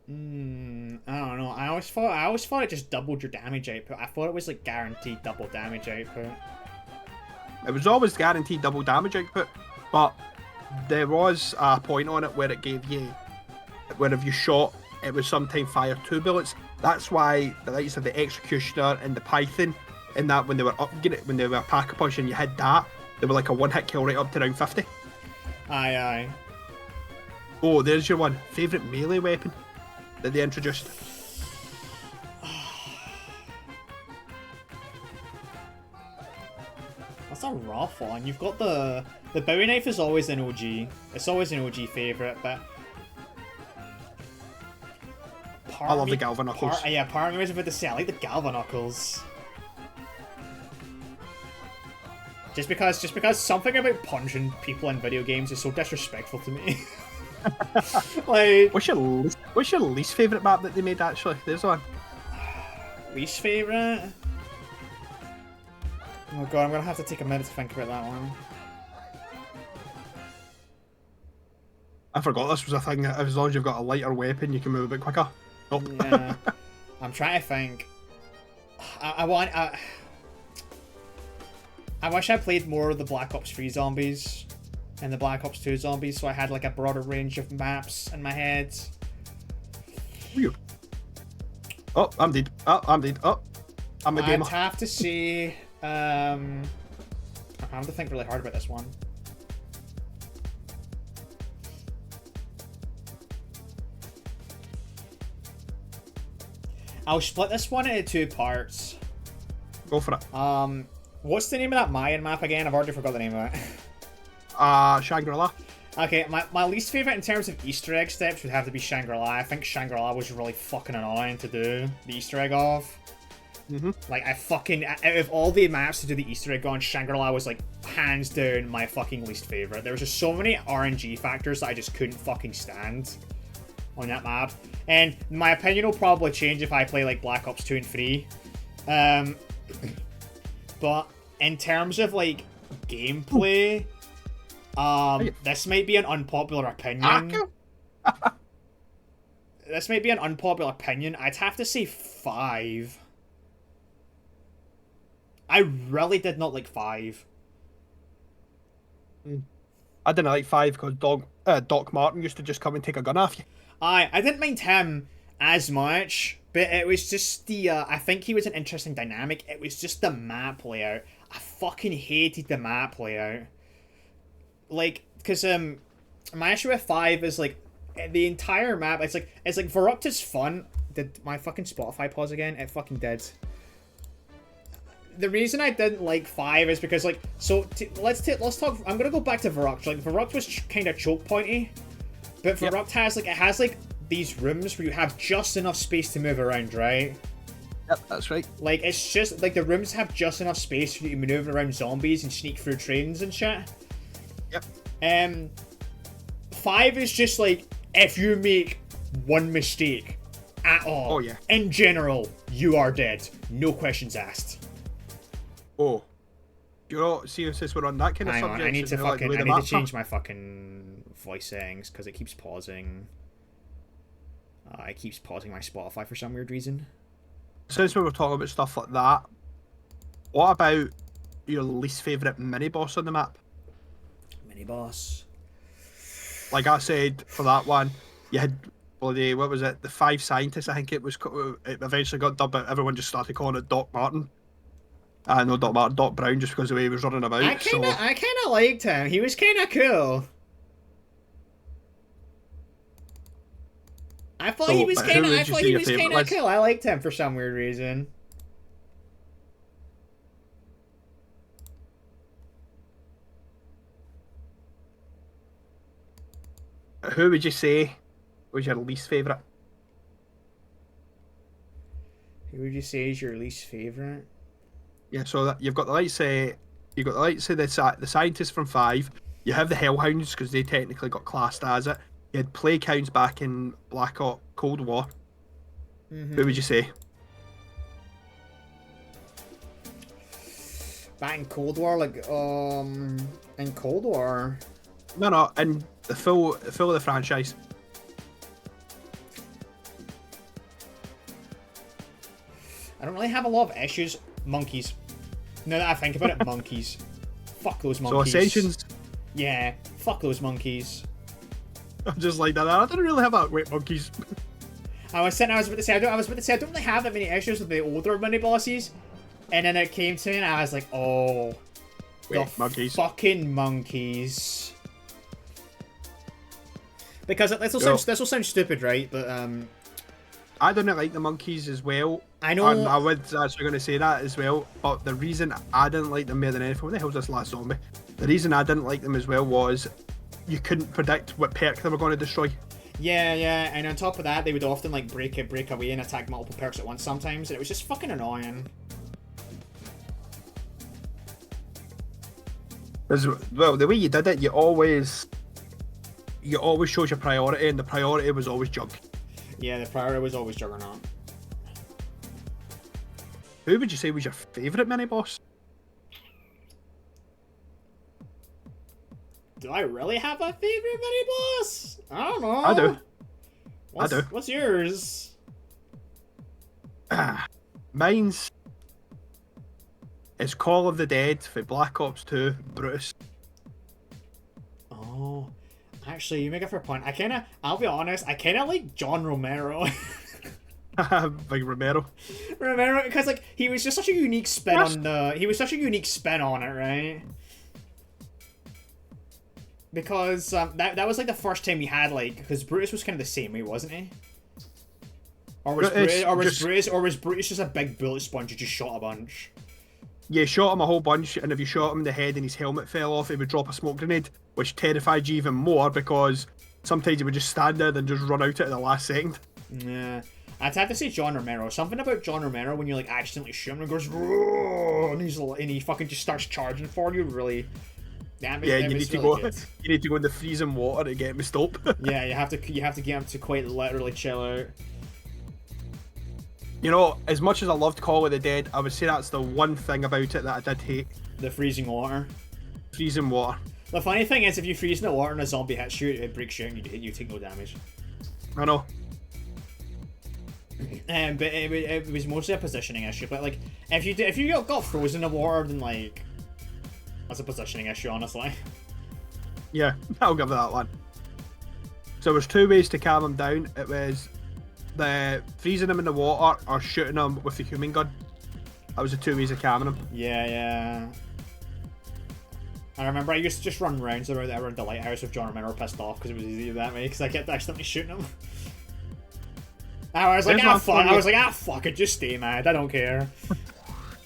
I don't know. I always thought it just doubled your damage output. I thought it was like guaranteed double damage output. It was always guaranteed double damage output, but there was a point on it where it gave you, where if you shot, it would sometimes fire 2 bullets. That's why the likes of the Executioner and the Python, in that when they were upgraded, when they were pack-a-punch and you had that, they were like a one-hit kill right up to round 50. Aye. Oh, there's your one. Favourite melee weapon that they introduced? That's a rough one. You've got the Bowie knife is always an OG. It's always an OG favourite, but I love the Galvanuckles. Part of me was about to say I like the Galvanuckles. Just because something about punching people in video games is so disrespectful to me. Like, what's your least favourite map that they made? Actually, there's one. Least favourite? Oh god, I'm gonna have to take a minute to think about that one. I forgot this was a thing. As long as you've got a lighter weapon, you can move a bit quicker. Nope. Yeah. I'm trying to think. I wish I played more of the Black Ops 3 zombies and the Black Ops 2 zombies, so I had like a broader range of maps in my head. Weird. Oh, I'm dead. Oh, I'm dead. Oh, I'm a gamer. I'd have to say, I'm having to think really hard about this one. I'll split this one into 2 parts. Go for it. What's the name of that Mayan map again? I've already forgot the name of it. Shangri-La. Okay, my least favourite in terms of Easter egg steps would have to be Shangri-La. I think Shangri-La was really fucking annoying to do the Easter egg of. Like, out of all the maps to do the Easter egg on, Shangri-La was, like, hands down my fucking least favorite. There was just so many RNG factors that I just couldn't fucking stand on that map. And my opinion will probably change if I play, like, Black Ops 2 and 3. But in terms of, like, gameplay, this might be an unpopular opinion. This might be an unpopular opinion. I'd have to say 5. I really did not like 5. I didn't like 5 because Doc Martin used to just come and take a gun off you. I didn't mind him as much, but it was just the, I think he was an interesting dynamic. It was just the map layout. I fucking hated the map layout. Like, because, my issue with 5 is, like, the entire map, it's like Verrupt is fun. Did my fucking Spotify pause again? It fucking did. The reason I didn't like 5 is because, like, so let's talk. I'm gonna go back to Verrupt. Like, Verrupt was kind of choke pointy, but Verrupt has like these rooms where you have just enough space to move around, right? Yep, that's right. Like, it's just like the rooms have just enough space for you to maneuver around zombies and sneak through trains and shit. Yep. 5 is just like, if you make one mistake at all, in general, you are dead. No questions asked. Oh. You're not serious as we're on that kind of subject? I need to change my fucking voice settings because it keeps pausing. It keeps pausing my Spotify for some weird reason. Since we were talking about stuff like that, what about your least favourite mini-boss on the map? Mini-boss? Like I said, for that one, you had, bloody, what was it, the 5 scientists, I think it was, it eventually got dubbed, but everyone just started calling it Doc Martin. No, Doc Martin, Doc Brown, just because of the way he was running about. I kind of liked him. He was kind of cool. I thought he was kind of cool. I liked him for some weird reason. Who would you say was your least favourite? Who would you say is your least favourite? Yeah, so that you've got the likes of the scientists from 5. You have the Hellhounds because they technically got classed as it. You had Plague Hounds back in Black Ops Cold War. Who would you say? Back in Cold War, like in Cold War. No, in the full of the franchise. I don't really have a lot of issues. Monkeys. Now that I think about it, monkeys. Fuck those monkeys. So Ascensions. Yeah, fuck those monkeys. I'm just like that. I didn't really have that with monkeys. I was about to say I don't really have that many issues with the older mini bosses, and then it came to me and I was like, oh, monkeys. Fucking monkeys. Because this will sound stupid, right? But I don't like the monkeys as well. I know. And I was actually going to say that as well. But the reason I didn't like them more than anything, what the hell's this last zombie? The reason I didn't like them as well was you couldn't predict what perk they were going to destroy. Yeah, and on top of that, they would often like break away and attack multiple perks at once sometimes, and it was just fucking annoying. Well, the way you did it, you always chose your priority, and the priority was always Jug. Yeah, the priority was always Juggernaut. Who would you say was your favourite mini-boss? Do I really have a favorite mini-boss? I don't know. I do. What's yours? Mine's is Call of the Dead for Black Ops 2, Brutus. Oh, actually, you make a fair point. I'll be honest, I kind of like John Romero. Like Romero, because like he was just such a unique spin on it, right? Because that was like the first time we had like, because Brutus was kind of the same way, wasn't he? Or was Brutus just a big bullet sponge who just shot a bunch? Yeah, shot him a whole bunch, and if you shot him in the head and his helmet fell off, he would drop a smoke grenade, which terrified you even more because sometimes he would just stand there and just run out at the last second. Yeah. I'd have to say John Romero. Something about John Romero when you like accidentally shoot him and goes, "Roar," and he fucking just starts charging for you. Really, you need to go. You need to go in the freezing water to get him to stop. Yeah, you have to get him to quite literally chill out. You know, as much as I loved Call of the Dead, I would say that's the one thing about it that I did hate. The freezing water. Freezing water. The funny thing is, if you freeze in the water and a zombie hits you, it breaks you and you take no damage. I know. But it was mostly a positioning issue. But like, if you got frozen in the water, then like, that's a positioning issue, honestly. Yeah, I'll give it that one. So there's two ways to calm him down. It was the freezing him in the water or shooting him with the human gun. That was the two ways of calming him. Yeah. I remember I used to just run rounds around the lighthouse with John Romero pissed off because it was easy that way because I kept accidentally shooting him. I was like, fuck it, just stay mad, I don't care.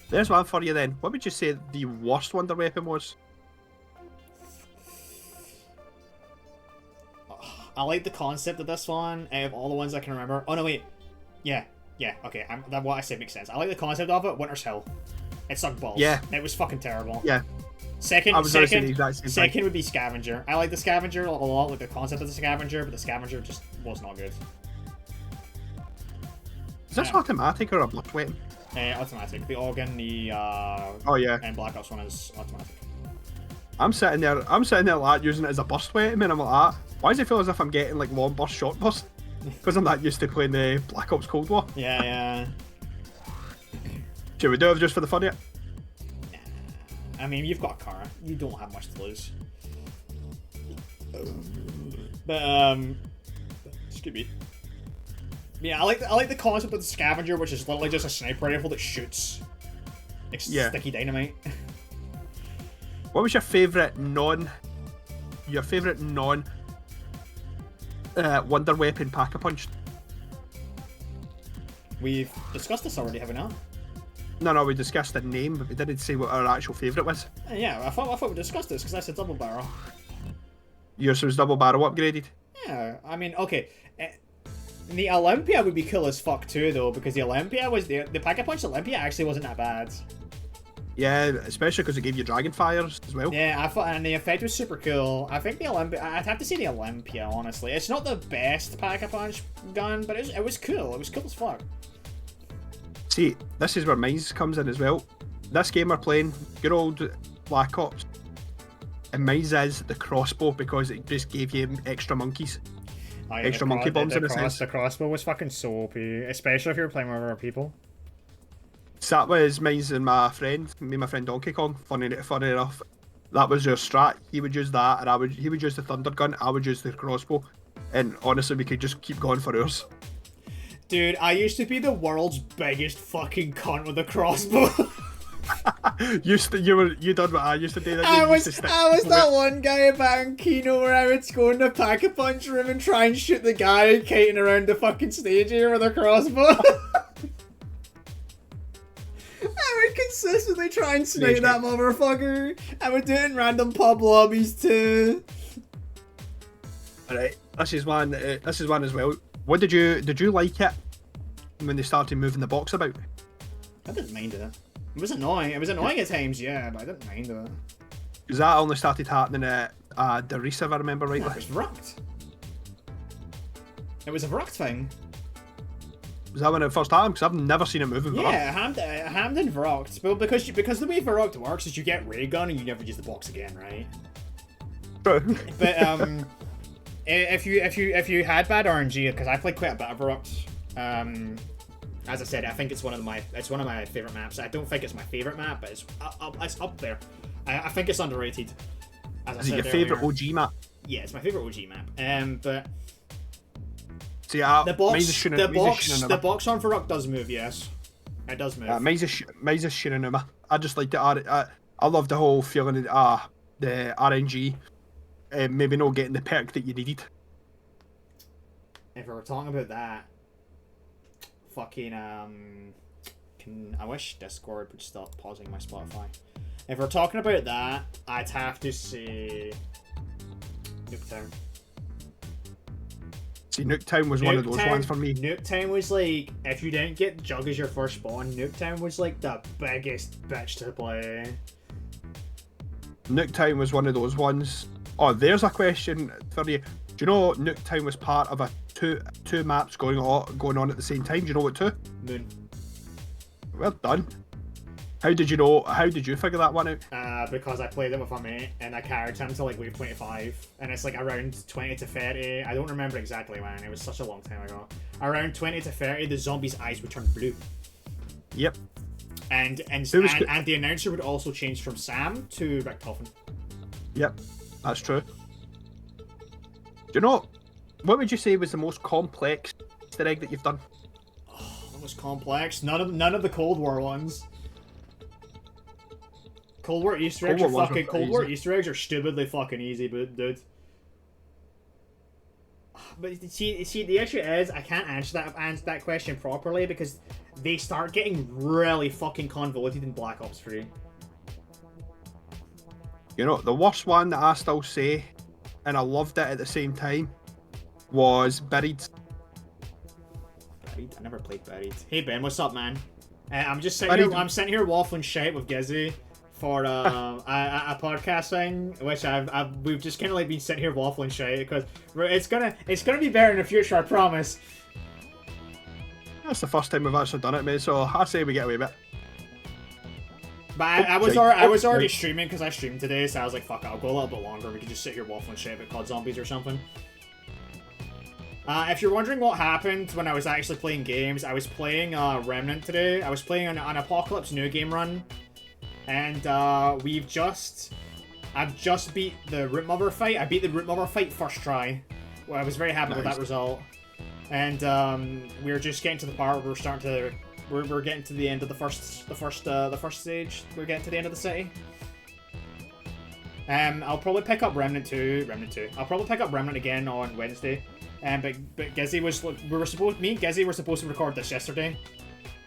There's one for you then. What would you say the worst wonder weapon was? I like the concept of this one out of all the ones I can remember. Oh no, wait. Yeah, okay, that what I said makes sense. I like the concept of it. Winter's Hill. It sucked balls. Yeah. It was fucking terrible. Yeah. Second would be Scavenger. I like the Scavenger a lot, like the concept of the Scavenger, but the Scavenger just was not good. Is this automatic or a blood weapon? Automatic. The organ, and Black Ops 1 is automatic. I'm sitting there like using it as a burst weapon, and I'm like, why does it feel as if I'm getting like long burst, short burst? Because I'm not used to playing the Black Ops Cold War. Yeah. Should we do it just for the fun of it? I mean, you've got Kara. You don't have much to lose. But excuse me. Yeah, I like the concept of the Scavenger, which is literally just a sniper rifle that shoots sticky dynamite. What was your favourite non wonder weapon Pack-a-Punch? We've discussed this already, have we not? No, we discussed the name, but we didn't say what our actual favourite was. Yeah, I thought we discussed this because I said double barrel. Yours was double barrel upgraded? Yeah, I mean, okay. The Olympia would be cool as fuck too, though, because the Olympia was the Pack-a-Punch Olympia actually wasn't that bad. Yeah, especially because it gave you dragon fires as well. Yeah, I thought, and the effect was super cool. I think the Olympia, I'd have to say the Olympia, honestly. It's not the best Pack-a-Punch gun, but it was cool. It was cool as fuck. See, this is where mine comes in as well. This game we're playing, good old Black Ops, and mine is the crossbow because it just gave you extra monkeys. Extra monkey bombs in a sense. The crossbow was fucking so OP, especially if you were playing with other people. So that was mine and my friend, me and my friend Donkey Kong. Funny enough, that was your strat. He would use that, and he would use the thunder gun. I would use the crossbow, and honestly, we could just keep going for hours. Dude, I used to be the world's biggest fucking cunt with a crossbow. You done what I used to do. I was that one guy back in Kino where I would go in the Pack-a-Punch room and try and shoot the guy kiting around the fucking stage here with a crossbow. I would consistently try and snipe that motherfucker. I would do it in random pub lobbies too. Alright, this is one as well. What did you like it when they started moving the box about? I didn't mind it. It was annoying. It was annoying at times, yeah, but I didn't mind it. Because that only started happening at Derice, if I remember rightly. No, it was Rucked. It was a Rucked thing. Was that when it first happened? Because I've never seen it moving. Yeah, Hamden Vrocked. But because the way Vrocked works is you get ray gun and you never use the box again, right? True. But if you had bad RNG, because I played quite a bit of Vrocked, as I said, I think it's one of my favorite maps. I don't think it's my favorite map, but it's up there. I think it's underrated. Is it your favorite OG map? Yeah, it's my favorite OG map. But see, the box on Vrock does move. Yes, it does move. Mine's a Shiranuma. I just like I love the whole feeling of the RNG. Maybe not getting the perk that you needed. If we were talking about that, fucking I wish Discord would stop pausing my Spotify. If we're talking about that, I'd have to say Nuketown. See, Nuketown was one of those ones for me. Nuketown was like, if you didn't get Jug as your first spawn, Nuketown was like the biggest bitch to play. Nuketown was one of those ones. Oh, there's a question for you. Do you know Nuketown was part of a two maps going on at the same time? Do you know what two? Moon. Well done. How did you know? How did you figure that one out? Because I played it with a mate and I carried him to like wave 25, and it's like around 20 to 30. I don't remember exactly when. It was such a long time ago. Around 20 to 30, the zombies' eyes would turn blue. Yep. And the announcer would also change from Sam to Richtofen. Yep, that's true. Do you know, what would you say was the most complex Easter egg that you've done? Oh, that was complex. None of the Cold War ones. Cold War Easter eggs Easter eggs are stupidly fucking easy, but dude. But see, the issue is I can't answer that question properly because they start getting really fucking convoluted in Black Ops 3. You know, the worst one that I still say, and I loved it at the same time, was Buried. Buried? I never played Buried. Hey Ben, what's up, man? I'm just sitting here. I'm sitting here waffling shite with Gizzy for a podcast thing, which we've just kind of like been sitting here waffling shit because it's gonna be better in the future, I promise. That's the first time we've actually done it, mate. So I say we get away with it. But I was already streaming because I streamed today, so I was like, fuck it, I'll go a little bit longer. We could just sit here waffling shit about COD Zombies or something. If you're wondering what happened when I was actually playing games, I was playing Remnant today. I was playing an Apocalypse New Game run. And I've just beat the Root Mother fight. I beat the Root Mother fight first try. Well, I was very happy with that result. And we're just getting to the part where we're getting to the end of the first stage. We're getting to the end of the city. I'll probably pick up Remnant 2. I'll probably pick up Remnant again on Wednesday. But Gizzy me and Gizzy were supposed to record this yesterday.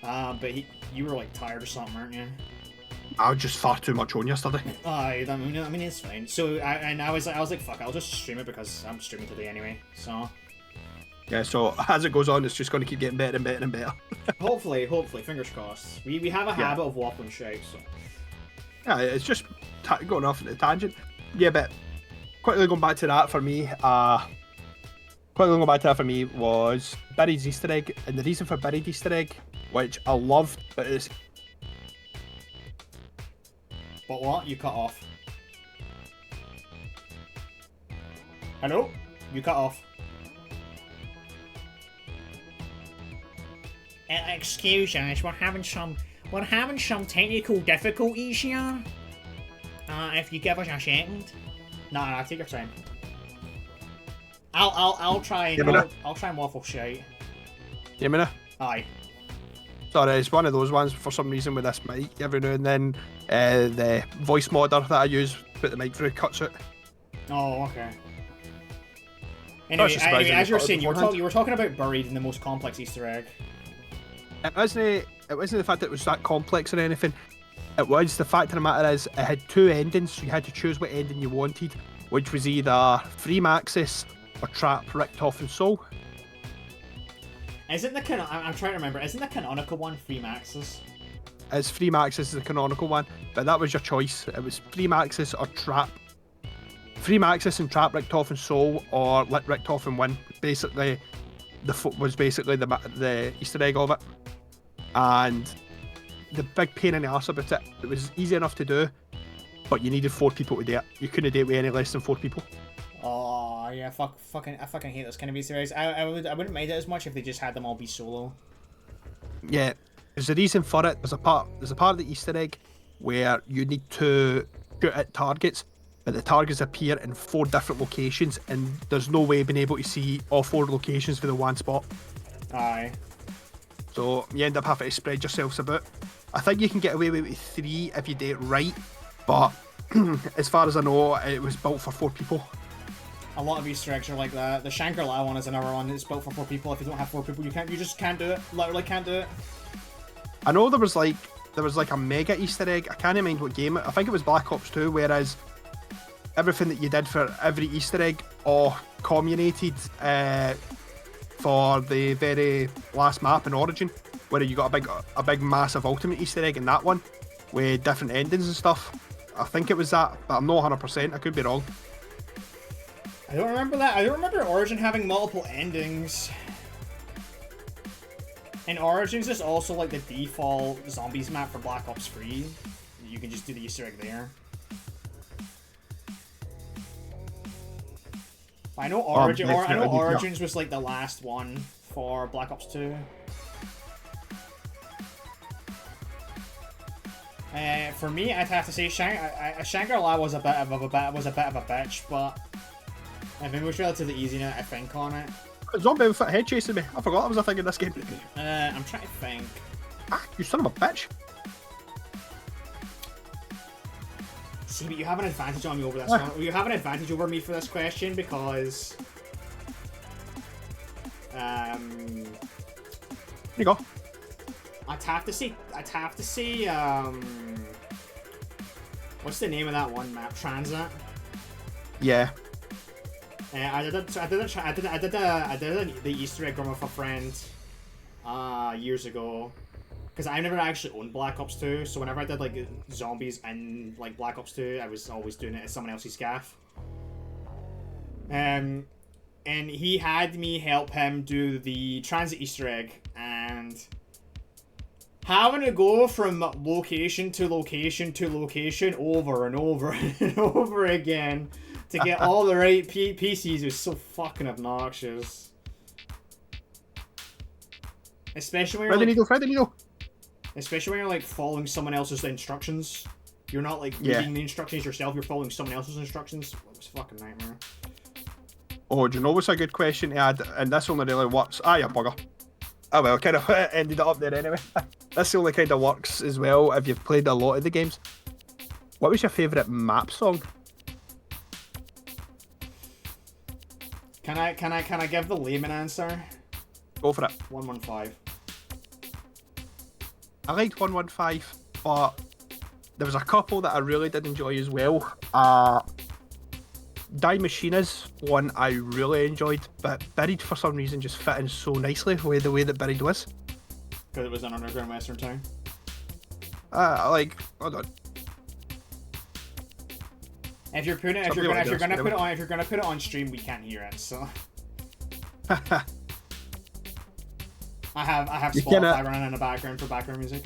But you were like tired or something, weren't you? I was just far too much on yesterday. I mean it's fine. So I was like, fuck, I'll just stream it because I'm streaming today anyway. So yeah. So as it goes on, it's just going to keep getting better and better and better. hopefully, fingers crossed. We have a habit of waffling shit. So yeah, it's just going off on a tangent. Yeah, but quickly going back to that for me. Was Buried Easter egg, and the reason for Buried Easter egg, which I loved, but it's. But what? You cut off. Hello? You cut off. Excuse us, we're having some technical difficulties here. If you give us a second. Nah, take your time. I'll try and waffle shite. You mean it? Aye. Sorry, it's one of those ones for some reason with this mic. Every now and then, the voice modder that I use, put the mic through, cuts it. Oh, okay. Anyway, as you're saying, you were talking about Buried in the most complex Easter egg. It wasn't the fact that it was that complex or anything. It was the fact of the matter is, it had two endings, so you had to choose what ending you wanted, which was either Free Maxis or Trap, Richtofen Soul. Isn't the I'm trying to remember. Isn't the canonical one Free Maxis? It's Free Maxis is the canonical one, but that was your choice. It was Free Maxis or Trap. Free Maxis and Trap Richtofen Soul or let Richtofen win. Basically, the Easter egg of it. And the big pain in the arse about it. It was easy enough to do, but you needed 4 people to do it. You couldn't do it with any less than 4 people. Oh yeah, I fucking hate those kind of Easter eggs. I wouldn't mind it as much if they just had them all be solo. Yeah, there's a reason for it. There's a part of the Easter egg where you need to shoot at targets, but the targets appear in 4 different locations, and there's no way of being able to see all 4 locations for the one spot. Aye. So you end up having to spread yourselves about. I think you can get away with 3 if you do it right, but as far as I know, it was built for 4 people. A lot of Easter eggs are like that. The Shangri-La one is another one. It's built for 4 people. If you don't have 4 people, you just can't do it. Literally can't do it. I know there was like a mega Easter egg. I can't remember what game. I think it was Black Ops 2, whereas everything that you did for every Easter egg all comminated for the very last map in Origin, where you got a big massive ultimate Easter egg in that one, with different endings and stuff. I think it was that, but I'm not 100%. I could be wrong. I don't remember that. I don't remember Origin having multiple endings. And Origins is also like the default zombies map for Black Ops 3. You can just do the Easter egg there. I know Origins was like the last one for Black Ops 2. For me, I'd have to say Shangri-La was a bit of a bitch, but it was relatively easy now I think on it. Zombie with a head chasing me. I forgot that was a thing in this game. I'm trying to think. Ah, you son of a bitch. See, but you have an advantage on me over this one. You have an advantage over me for this question because... Here you go. I'd have to say, what's the name of that one map? Transit? Yeah. I did the Easter egg run with a friend years ago, because I never actually owned Black Ops 2. So whenever I did like zombies in like Black Ops 2, I was always doing it as someone else's gaff. And he had me help him do the transit Easter egg, and having to go from location to location to location over and over and over again to get all the right PCs was so fucking obnoxious. Especially when you're especially when you're like following someone else's instructions. You're not like reading the instructions yourself, you're following someone else's instructions. It was a fucking nightmare. Oh, do you know what's a good question to add? And this only really works. Ah, you bugger. Oh well, kind of ended it up there anyway. This only kind of works as well if you've played a lot of the games. What was your favourite map song? Can I give the layman answer? Go for it. 115. I liked 115, but there was a couple that I really did enjoy as well. Die Machina's one I really enjoyed, but Buried for some reason just fit in so nicely with the way that Buried was. Because it was an underground western town. Hold on. If you're gonna put it on stream, we can't hear it. So I have Spotify running in the background for background music.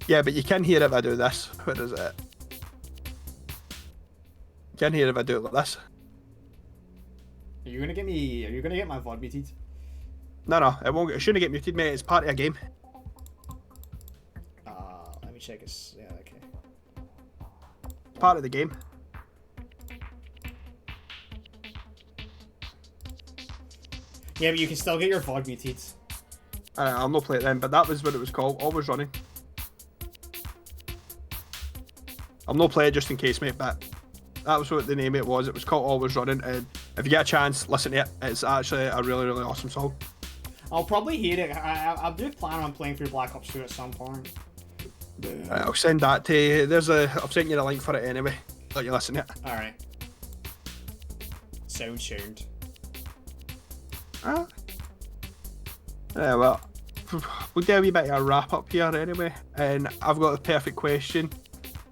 Yeah, but you can hear if I do this. What is it? You can hear if I do it like this. Are you gonna get my VOD muted? No, it won't. It shouldn't get muted, mate. It's part of a game. Let me check. Yeah, okay. Part of the game. Yeah, but you can still get your VOD muted. I'll not play it then, but that was what it was called. Always running. I'll not play it just in case, mate, but that was what the name of it was. It was called Always Running, and if you get a chance, listen to it. It's actually a really, really awesome song. I'll probably hear it. I do plan on playing through Black Ops 2 at some point. I'll send that to you. I've sent you the link for it anyway. Let you listen to it. Alright. Sound tuned. Yeah, well, we'll do a wee bit of a wrap up here anyway, and I've got the perfect question,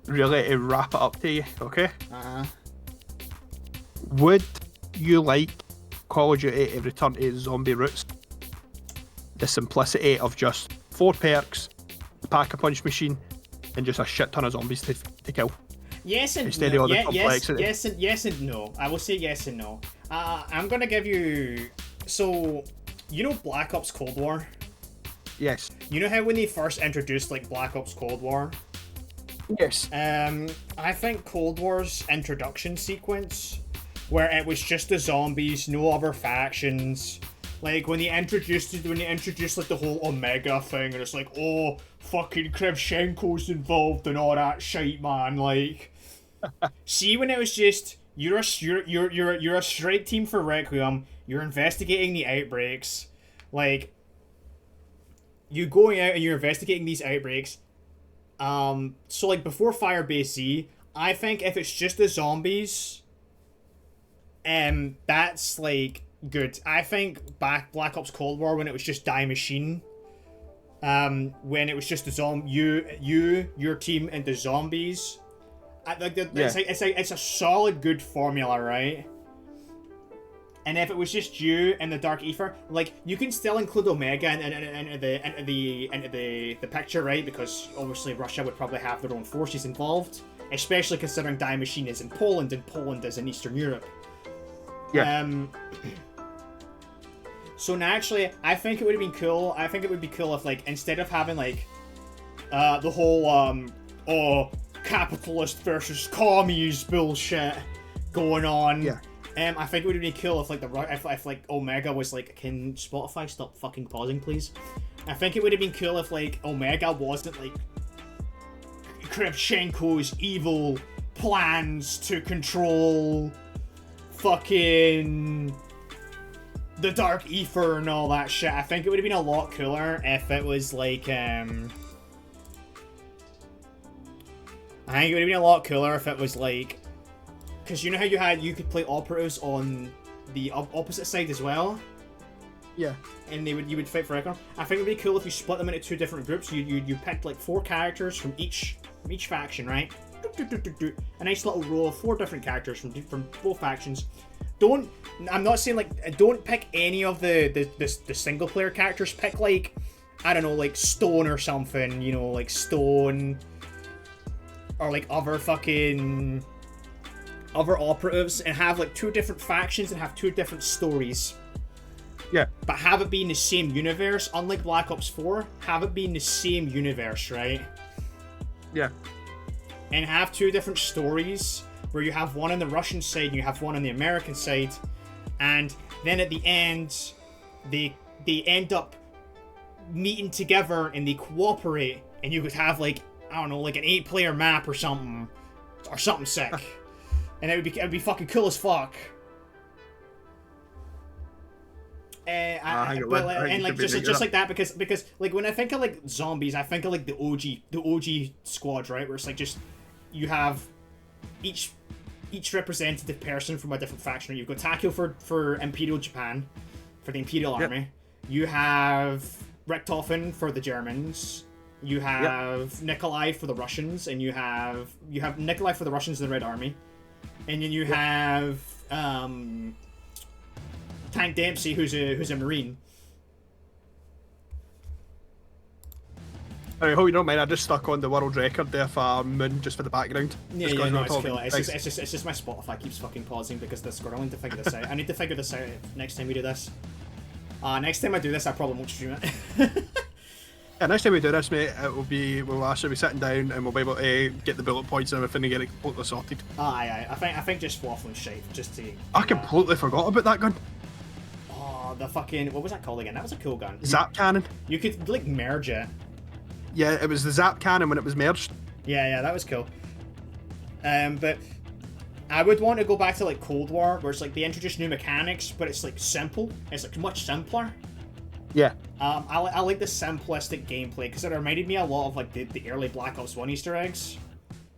really, to wrap it up to you, okay? Would you like Call of Duty to return to zombie roots? The simplicity of just 4 perks, a pack-a-punch machine, and just a shit ton of zombies to kill. Yes and Instead no. of all the complexity. Yes and no. I will say yes and no. I'm gonna give you. So, you know Black Ops Cold War? Yes. You know how when they first introduced like Black Ops Cold War? Yes. I think Cold War's introduction sequence, where it was just the zombies, no other factions. Like when they introduced like the whole Omega thing, and it's like, oh, fucking Krivchenko's involved and all that shite, man. Like, see when it was just you're a strike team for Requiem. You're investigating the outbreaks. Like, you going out and you're investigating these outbreaks. So like before Firebase Z, I think if it's just the zombies, that's like good. I think back Black Ops Cold War when it was just Die Machine, when it was just the your team and the zombies. It's a solid good formula, right? And if it was just you and the Dark Ether, like you can still include Omega into the picture, right? Because obviously Russia would probably have their own forces involved, especially considering Die Machine is in Poland and Poland is in Eastern Europe. Yeah. So naturally, I think it would have been cool. I think it would be cool if, like, instead of having like the whole capitalist versus commies bullshit going on. Yeah. I think it would be cool if, like, if like Omega was like, can Spotify stop fucking pausing, please? I think it would have been cool if, like, Omega wasn't like Kravchenko's evil plans to control fucking the Dark Ether and all that shit. I think it would have been a lot cooler if it was like I think it would have been a lot cooler if it was like, because you know how you could play operatives on the opposite side as well. Yeah. And you would fight for Echo. I think it would be cool if you split them into two different groups. You picked like 4 characters from each faction, right? A nice little row of 4 different characters from both factions. I'm not saying like don't pick any of the single player characters. Pick like, I don't know, like Stone or something. You know, like Stone. Or like other operatives, and have like 2 different factions and have 2 different stories. Yeah. But have it be in the same universe, unlike Black Ops 4, have it be in the same universe, right? Yeah. And have 2 different stories, where you have one on the Russian side and you have one on the American side, and then at the end, they end up meeting together and they cooperate, and you could have like, I don't know, like an 8-player map or something sick. And it'd be fucking cool as fuck. Just like that, because like when I think of like zombies, I think of like the OG squad, right? Where it's like just you have each representative person from a different faction. You've got Takio for Imperial Japan, for the Imperial Army. You have Richthofen for the Germans. You have Nikolai for the Russians, and you have Nikolai for the Russians in the Red Army, and then you have Tank Dempsey, who's a Marine. Alright, hope you don't mind, I just stuck on the world record there for Moon just for the background. Yeah, no, it's cool. It's just my Spotify keeps fucking pausing because of Discord. I need to figure this out. I need to figure this out next time we do this. Next time I do this, I probably won't stream it. Yeah, next time we do this, mate, we'll actually be sitting down and we'll be able to get the bullet points and everything and get it completely sorted. Aye. I think just waffling shite, just to. I completely forgot about that gun. Oh, the fucking, what was that called again? That was a cool gun. Zap cannon. You could like merge it. Yeah, it was the zap cannon when it was merged. Yeah, that was cool. But I would want to go back to like Cold War, where it's like they introduce new mechanics, but it's like simple. It's like much simpler. Yeah. I like the simplistic gameplay because it reminded me a lot of like the early Black Ops 1 Easter eggs.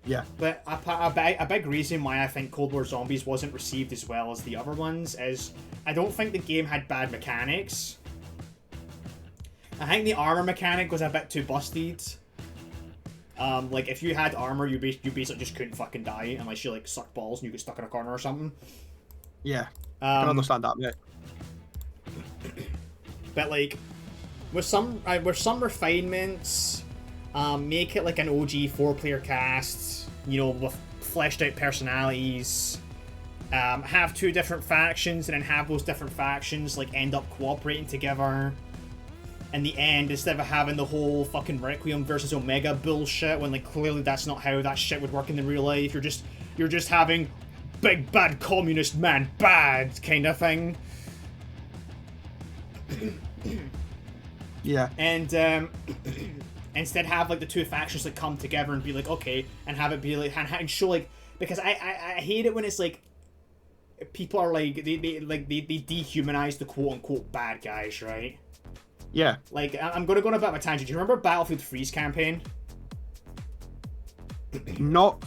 Yeah. But a big reason why I think Cold War Zombies wasn't received as well as the other ones is I don't think the game had bad mechanics. I think the armor mechanic was a bit too busted. Like if you had armor, you basically just couldn't fucking die unless you like sucked balls and you get stuck in a corner or something. Yeah. I can understand that, mate. But like, with some refinements, make it like an OG 4-player cast, you know, with fleshed out personalities. Have 2 different factions, and then have those different factions like end up cooperating together. In the end, instead of having the whole fucking Requiem versus Omega bullshit, when like clearly that's not how that shit would work in the real life. You're just having big bad communist man bad kind of thing. Yeah. And instead have like the 2 factions like come together and be like, okay, and have it be like and show like, because I hate it when it's like people are like they dehumanize the quote unquote bad guys, right? Yeah. Like I'm gonna go on a bit of a tangent. Do you remember Battlefield 3's campaign? Not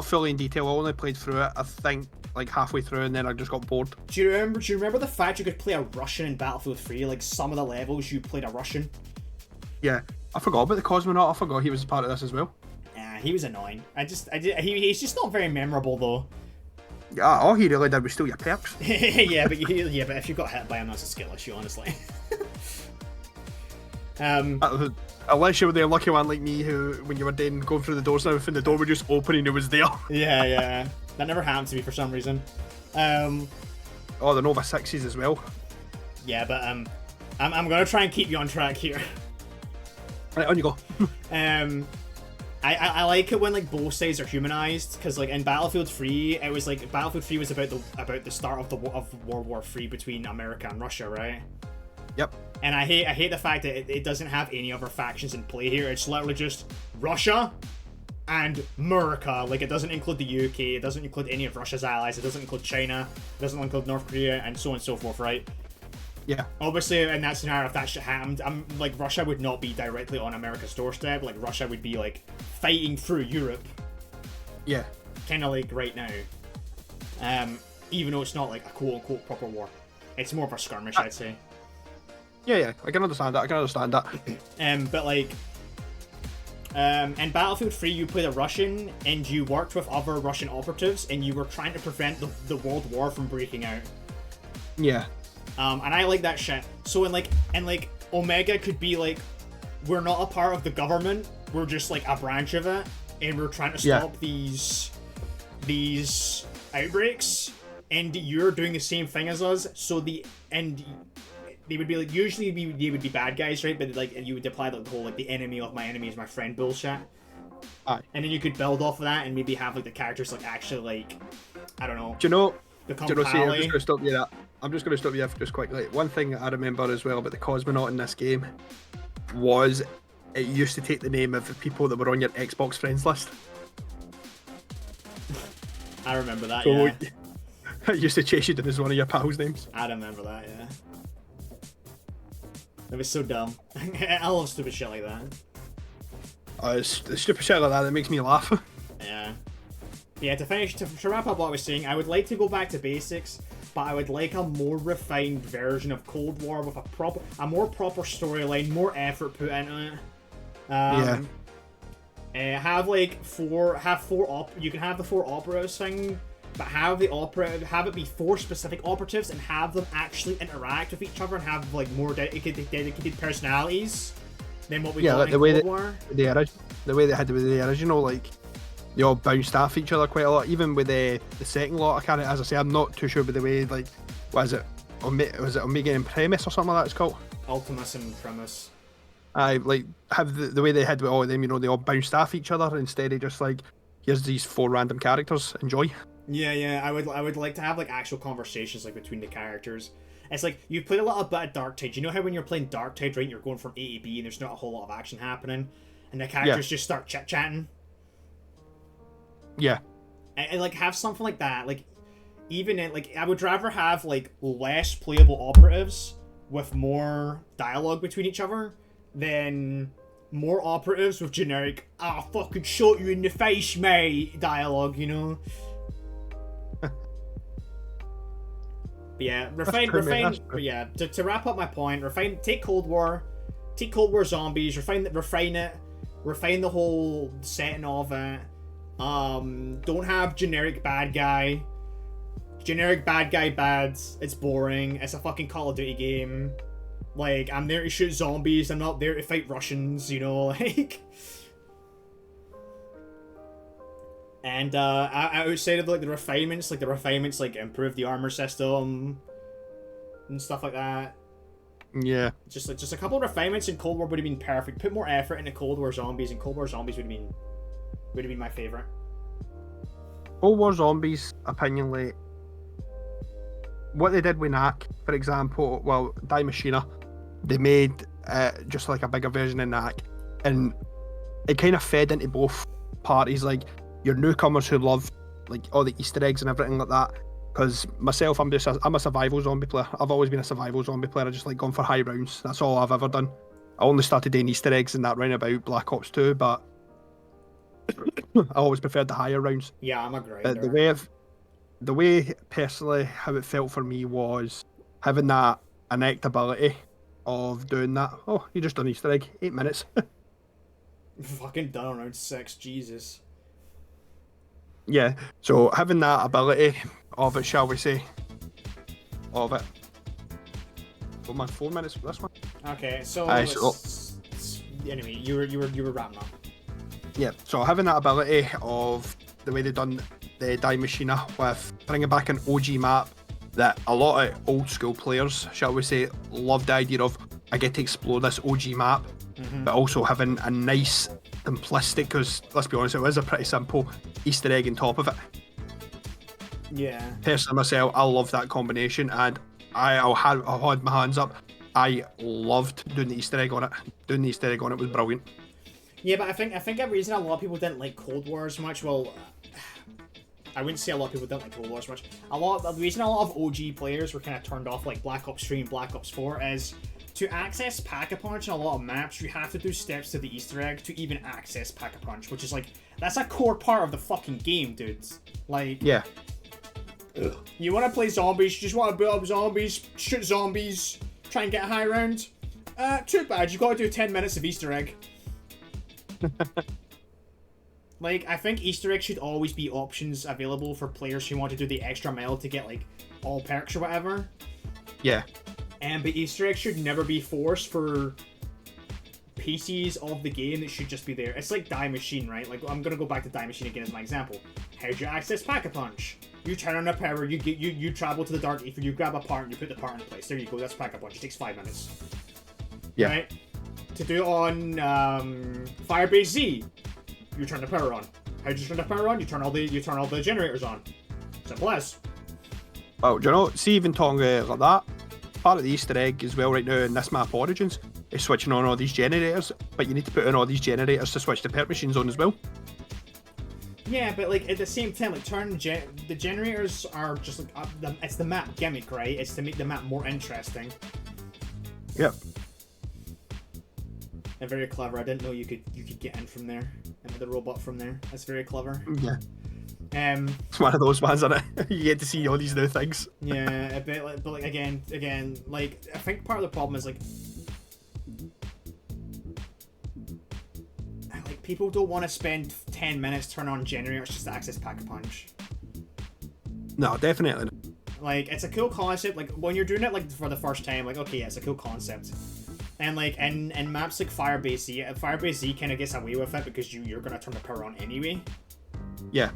fully in detail. I only played through it. I think like halfway through, and then I just got bored. Do you remember the fact you could play a Russian in Battlefield 3? Like some of the levels you played a Russian. Yeah, I forgot about the cosmonaut. I forgot he was part of this as well. Yeah, he was annoying. He's just not very memorable though. Yeah, all he really did was steal your perks. yeah, but if you got hit by him, that's a skill issue, honestly. Unless you were the lucky one like me, who when you were going through the doors and everything, the door would just open and it was there. yeah, that never happened to me for some reason. Oh, the Nova 6s as well. Yeah, but I'm gonna try and keep you on track here. Right, on you go. I like it when like both sides are humanized, because like in Battlefield 3, it was like Battlefield 3 was about the start of World War 3 between America and Russia, right? Yep. And I hate the fact that it doesn't have any other factions in play here. It's literally just Russia and America. Like, it doesn't include the UK, it doesn't include any of Russia's allies, it doesn't include China, it doesn't include North Korea, and so on and so forth, right? Yeah. Obviously, in that scenario, if that shit happened, like, Russia would not be directly on America's doorstep. Like, Russia would be, like, fighting through Europe. Yeah. Kind of like right now. Even though it's not, like, a quote-unquote proper war. It's more of a skirmish, I'd say. Yeah, I can understand that. But, like, in Battlefield 3, you played a Russian, and you worked with other Russian operatives, and you were trying to prevent the World War from breaking out. Yeah. And I like that shit. So in Omega could be like, we're not a part of the government, we're just like a branch of it, and we're trying to stop these outbreaks, and you're doing the same thing as us. So they would be like, usually they would be bad guys, right? But like, you would apply like the whole like the enemy of my enemy is my friend bullshit. Aye. And then you could build off of that and maybe have like the characters like actually like, I don't know. Do you know? Become see, I'm just pally. going to stop you there. I'm just going to stop you just quickly. One thing I remember as well about the Cosmonaut in this game was it used to take the name of the people that were on your Xbox friends list. I remember that, so, yeah. It used to chase you down as one of your pals' names. I remember that, yeah. It was so dumb. I love stupid shit like that. It's stupid shit like that makes me laugh. Yeah. Yeah, to wrap up what I was saying, I would like to go back to basics, but I would like a more refined version of Cold War with a more proper storyline, more effort put into it. Have you can have the 4 operatives thing, but have it be 4 specific operatives and have them actually interact with each other and have like more dedicated personalities than what we got in Cold War. The way they had with the original, like, they all bounced off each other quite a lot. Even with the second lot, I can't. As I say, I'm not too sure with the way, like, what is it? Was it Omega and Premise or something like that it's called? Ultimus and Premise. I like have the way they had with all of them. You know, they all bounced off each other instead of just like, here's these 4 random characters. Enjoy. Yeah. I would like to have like actual conversations like between the characters. It's like, you played a little bit of Dark Tide. You know how when you're playing Dark Tide, right, you're going from A to B and there's not a whole lot of action happening, and the characters just start chit chatting. Yeah. And like have something like that. Like, even in like, I would rather have like less playable operatives with more dialogue between each other than more operatives with generic "I fucking shot you in the face, mate" dialogue, you know. But yeah, refine. But yeah, to wrap up my point, take Cold War Zombies, refine the whole setting of it. Don't have generic bad guy bads. It's boring. It's a fucking Call of Duty game. Like, I'm there to shoot zombies, I'm not there to fight Russians, you know, like. And outside of like the refinements, like improve the armor system and stuff like that. Yeah. Just a couple of refinements in Cold War would have been perfect. Put more effort into Cold War Zombies, and Cold War Zombies would have been my favorite. Cold War Zombies, opinionly, what they did with NAC, for example, well, Die Machina, they made just like a bigger version of NAC, and it kind of fed into both parties, like your newcomers who love like all the Easter eggs and everything like that. Because myself, I'm a survival zombie player. I've always been a survival zombie player. I just like going for high rounds. That's all I've ever done. I only started doing Easter eggs in that round about Black Ops 2, but I always preferred the higher rounds. Yeah, I'm a grinder. the way personally how it felt for me was having that innate ability of doing that. Oh, you just done Easter egg, 8 minutes. Fucking done around 6, Jesus. Yeah, so having that ability of it, shall we say, of it. Oh man, 4 minutes for this one. Okay, so, anyway, you were wrapping up. Yeah, so having that ability of the way they done the Die Machina with bringing back an OG map that a lot of old school players, shall we say, love the idea of, I get to explore this OG map, but also having a nice simplistic, because let's be honest, it was a pretty simple Easter egg on top of it. Yeah. Personally myself, I love that combination, and I'll had my hands up. I loved doing the Easter egg on it. Doing the Easter egg on it was brilliant. Yeah, but I think the reason a lot of people didn't like Cold War as much, well, I wouldn't say a lot of people didn't like Cold War as much. The reason a lot of OG players were kind of turned off like Black Ops 3 and Black Ops 4 is to access Pack-a-Punch in a lot of maps, you have to do steps to the Easter egg to even access Pack-a-Punch, which is like, that's a core part of the fucking game, dudes. Like, yeah. Ugh. You want to play zombies, you just want to build up zombies, shoot zombies, try and get high round. Too bad, you've got to do 10 minutes of Easter egg. Like, I think Easter eggs should always be options available for players who want to do the extra mile to get, like, all perks or whatever. Yeah. But Easter eggs should never be forced for PCs of the game. It should just be there. It's like Die Machine, right? Like, I'm gonna go back to Die Machine again as my example. How do you access Pack-a-Punch? You turn on a power, you travel to the dark ether, you grab a part, and you put the part in place. There you go, that's Pack-a-Punch. It takes 5 minutes. Yeah. Right? To do it on Firebase Z, you turn the power on. How do you turn the power on? You turn all the generators on. Simple as. Well, do you know, see even talking like that, part of the Easter egg as well right now in this map Origins is switching on all these generators, but you need to put in all these generators to switch the perk machines on as well. Yeah, but like at the same time, like the generators are just like it's the map gimmick, right? It's to make the map more interesting. Yep. And very clever. I didn't know you could get in from there and with the robot from there. That's very clever. Yeah. It's one of those ones, isn't it? You get to see all these new things. Yeah, a bit like, but like again, like I think part of the problem is like people don't want to spend 10 minutes turn on generators just to access Pack-a-Punch. No, definitely not. Like, it's a cool concept. Like, when you're doing it, like, for the first time, like, okay, yeah, it's a cool concept. And, like, in maps like Firebase Z kind of gets away with it because you're going to turn the power on anyway. Yeah.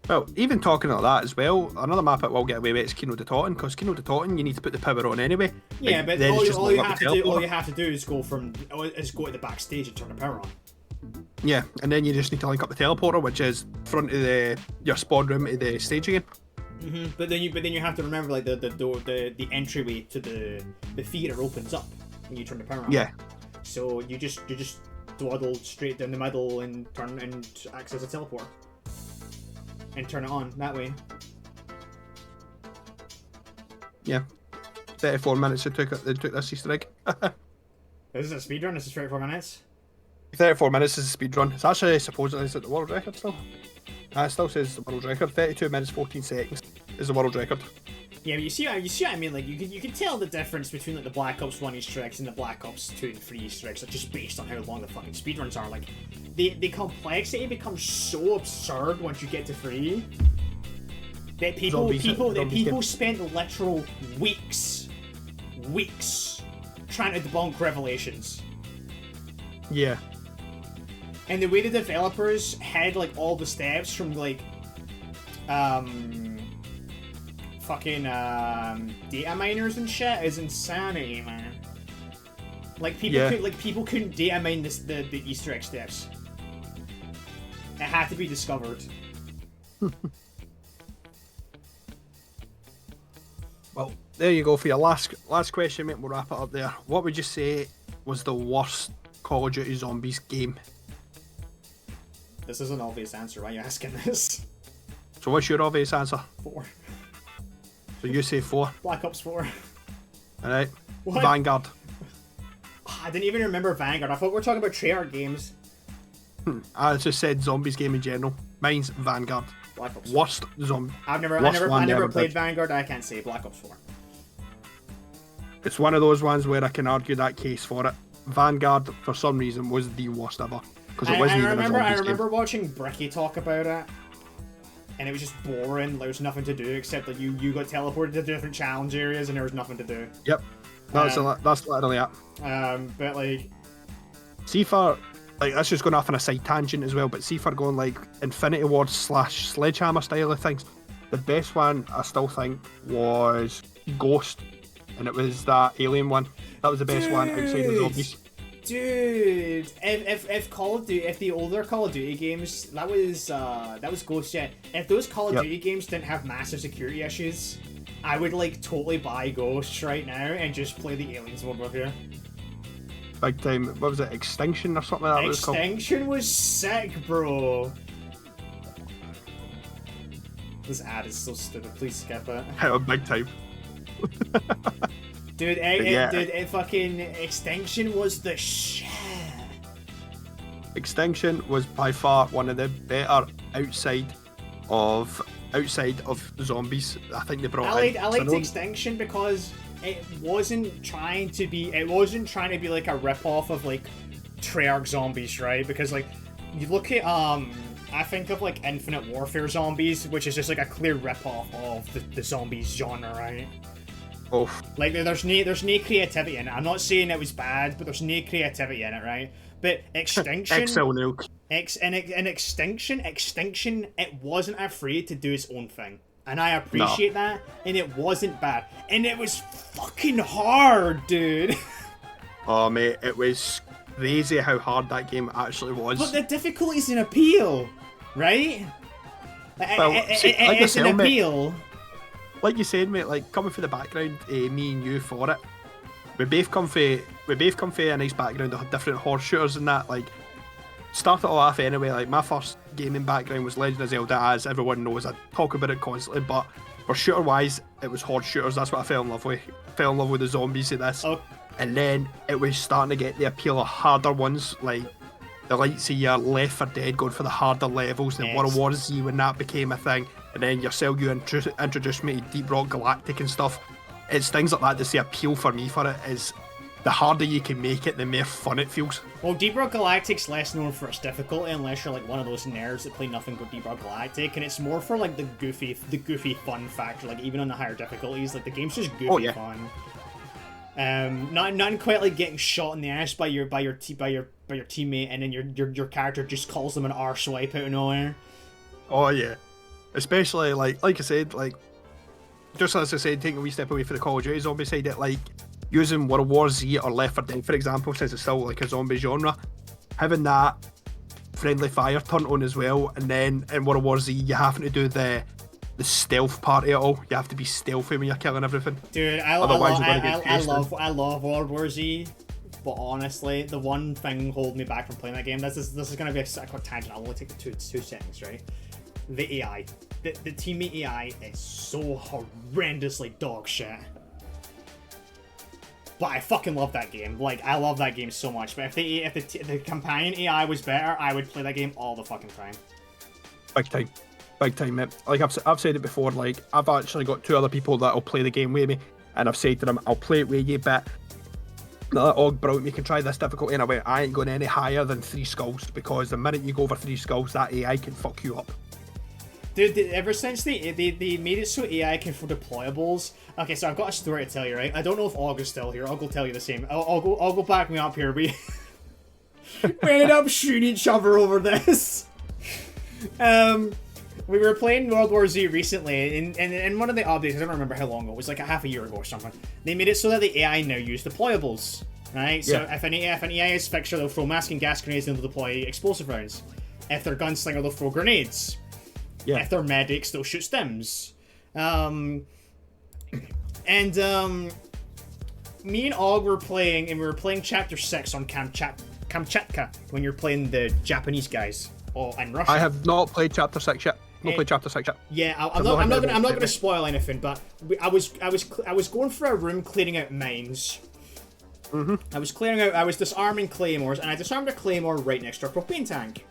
Well, even talking like that as well, another map it will get away with is Kino de Totten, because Kino de Totten, you need to put the power on anyway. Yeah, like, but all you have to do is go to the backstage and turn the power on. Yeah, and then you just need to link up the teleporter, which is front of your spawn room to the stage again. But then you have to remember like the door, the entryway to the theater opens up when you turn the power on. Yeah. So you just dwaddle straight down the middle and turn and access a teleport. And turn it on that way. Yeah. 34 minutes it took this Easter egg. This is a speedrun, this is 34 minutes. 34 minutes is a speedrun. It's actually supposedly at the world record still. It still says the world record. 32 minutes 14 seconds is the world record. Yeah, but you see what I mean? Like you can tell the difference between like the Black Ops 1 Easter eggs and the Black Ops 2 and 3 Easter eggs, like, just based on how long the fucking speedruns are. Like the complexity becomes so absurd once you get to 3 that people spent literal weeks trying to debunk Revelations. Yeah. And the way the developers had like all the steps from like fucking data miners and shit is insanity, man. Like people couldn't data mine the Easter egg steps. It had to be discovered. Well, there you go for your last question, mate. We'll wrap it up there. What would you say was the worst Call of Duty Zombies game? This is an obvious answer. Why are you asking this? So what's your obvious answer? 4. So you say 4. Black Ops 4. Alright. What? Vanguard. I didn't even remember Vanguard. I thought we were talking about Treyarch games. I just said Zombies game in general. Mine's Vanguard. Black Ops 4. worst zombie. I worst never one they ever played did. Vanguard. I can't say Black Ops 4. It's one of those ones where I can argue that case for it. Vanguard, for some reason, was the worst ever because it wasn't even a zombies I game. remember watching Bricky talk about it, and it was just boring. There was nothing to do except that you got teleported to different challenge areas, and there was nothing to do. Yep, that's literally it. But like, See for like that's just going off on a side tangent as well. But see for going like Infinity Ward / Sledgehammer style of things, the best one I still think was Ghost, and it was that alien one. That was the best one outside of zombies. Dude, if Call of Duty, if the older Call of Duty games, that was Ghost, yeah. If those Call of Duty games didn't have massive security issues, I would like totally buy Ghost right now and just play the aliens one with you. Big time. What was it? Extinction or something like that? Was called? Extinction was sick, bro. This ad is so stupid. Please skip it. Big time. Dude, fucking Extinction was the shit. Extinction was by far one of the better outside of zombies. I think they brought. I liked Extinction because it wasn't trying to be like a rip off of like Treyarch zombies, right? Because like you look at I think of like Infinite Warfare zombies, which is just like a clear rip off of the zombies genre, right? Oh. Like there's no creativity in it. I'm not saying it was bad, but there's no creativity in it, right? But Extinction, Extinction, it wasn't afraid to do its own thing, and I appreciate that. And it wasn't bad, and it was fucking hard, dude. Oh mate, it was crazy how hard that game actually was. But the difficulty's an appeal, right? Well, it's an appeal. Mate, like you said, mate, like coming from the background, me and you for it. We both come from a nice background of different horse shooters and that. Like, started all off anyway. Like my first gaming background was Legend of Zelda, as everyone knows. I talk about it constantly, but for shooter wise, it was horse shooters. That's what I fell in love with. Fell in love with the zombies of this, and then it was starting to get the appeal of harder ones, like the likes of your Left 4 Dead, going for the harder levels, and World War Z when that became a thing. And then yourself, you introduced me to Deep Rock Galactic and stuff. It's things like that that's the appeal for me for it, is the harder you can make it, the more fun it feels. Well, Deep Rock Galactic's less known for its difficulty, unless you're like one of those nerds that play nothing but Deep Rock Galactic, and it's more for like the goofy fun factor. Like even on the higher difficulties, like the game's just goofy fun. Not quite like getting shot in the ass by your teammate, and then your character just calls them an arsewipe out of nowhere. Oh yeah. Especially, like I said, like, just as I said, taking a wee step away from the Call of Duty zombie side, it, like, using World War Z or Left 4 Dead, for example, since it's still, like, a zombie genre, having that friendly fire turned on as well, and then in World War Z, you having to do the stealth part of it all. You have to be stealthy when you're killing everything. Dude, I love World War Z, but honestly, the one thing holding me back from playing that game, this is going to be a quick tangent, I'll only take the two seconds, right? The AI. The teammate AI is so horrendously dog shit. But I fucking love that game. Like, I love that game so much. But if the companion AI was better, I would play that game all the fucking time. Big time, mate. Like I've said it before. Like I've actually got 2 other people that'll play the game with me, and I've said to them, I'll play it with you, but brilliant, we can try this difficulty, and I went, I ain't going any higher than 3 skulls, because the minute you go over 3 skulls, that AI can fuck you up. Dude, ever since they made it so AI can for deployables. Okay, so I've got a story to tell you, right? I don't know if Aug's still here. I'll go tell you the same. I'll go back me up here. We ended up shooting each other over this. We were playing World War Z recently, and one of the updates, I don't remember how long ago, it was like a half a year ago or something. They made it so that the AI now use deployables, right? So if an AI is fixture, they'll throw mask and gas grenades and they'll deploy explosive rounds. If they're gunslinger, they'll throw grenades. Yeah. If they're medics, they'll shoot stims. Me and Og were playing, and we were playing Chapter 6 on Kamchatka, when you're playing the Japanese guys in Russia. I have not played Chapter 6 yet. Played Chapter 6 yet. Yeah, I'm not gonna spoil anything, but I was going for a room clearing out mines. I was disarming claymores, and I disarmed a claymore right next to a propane tank.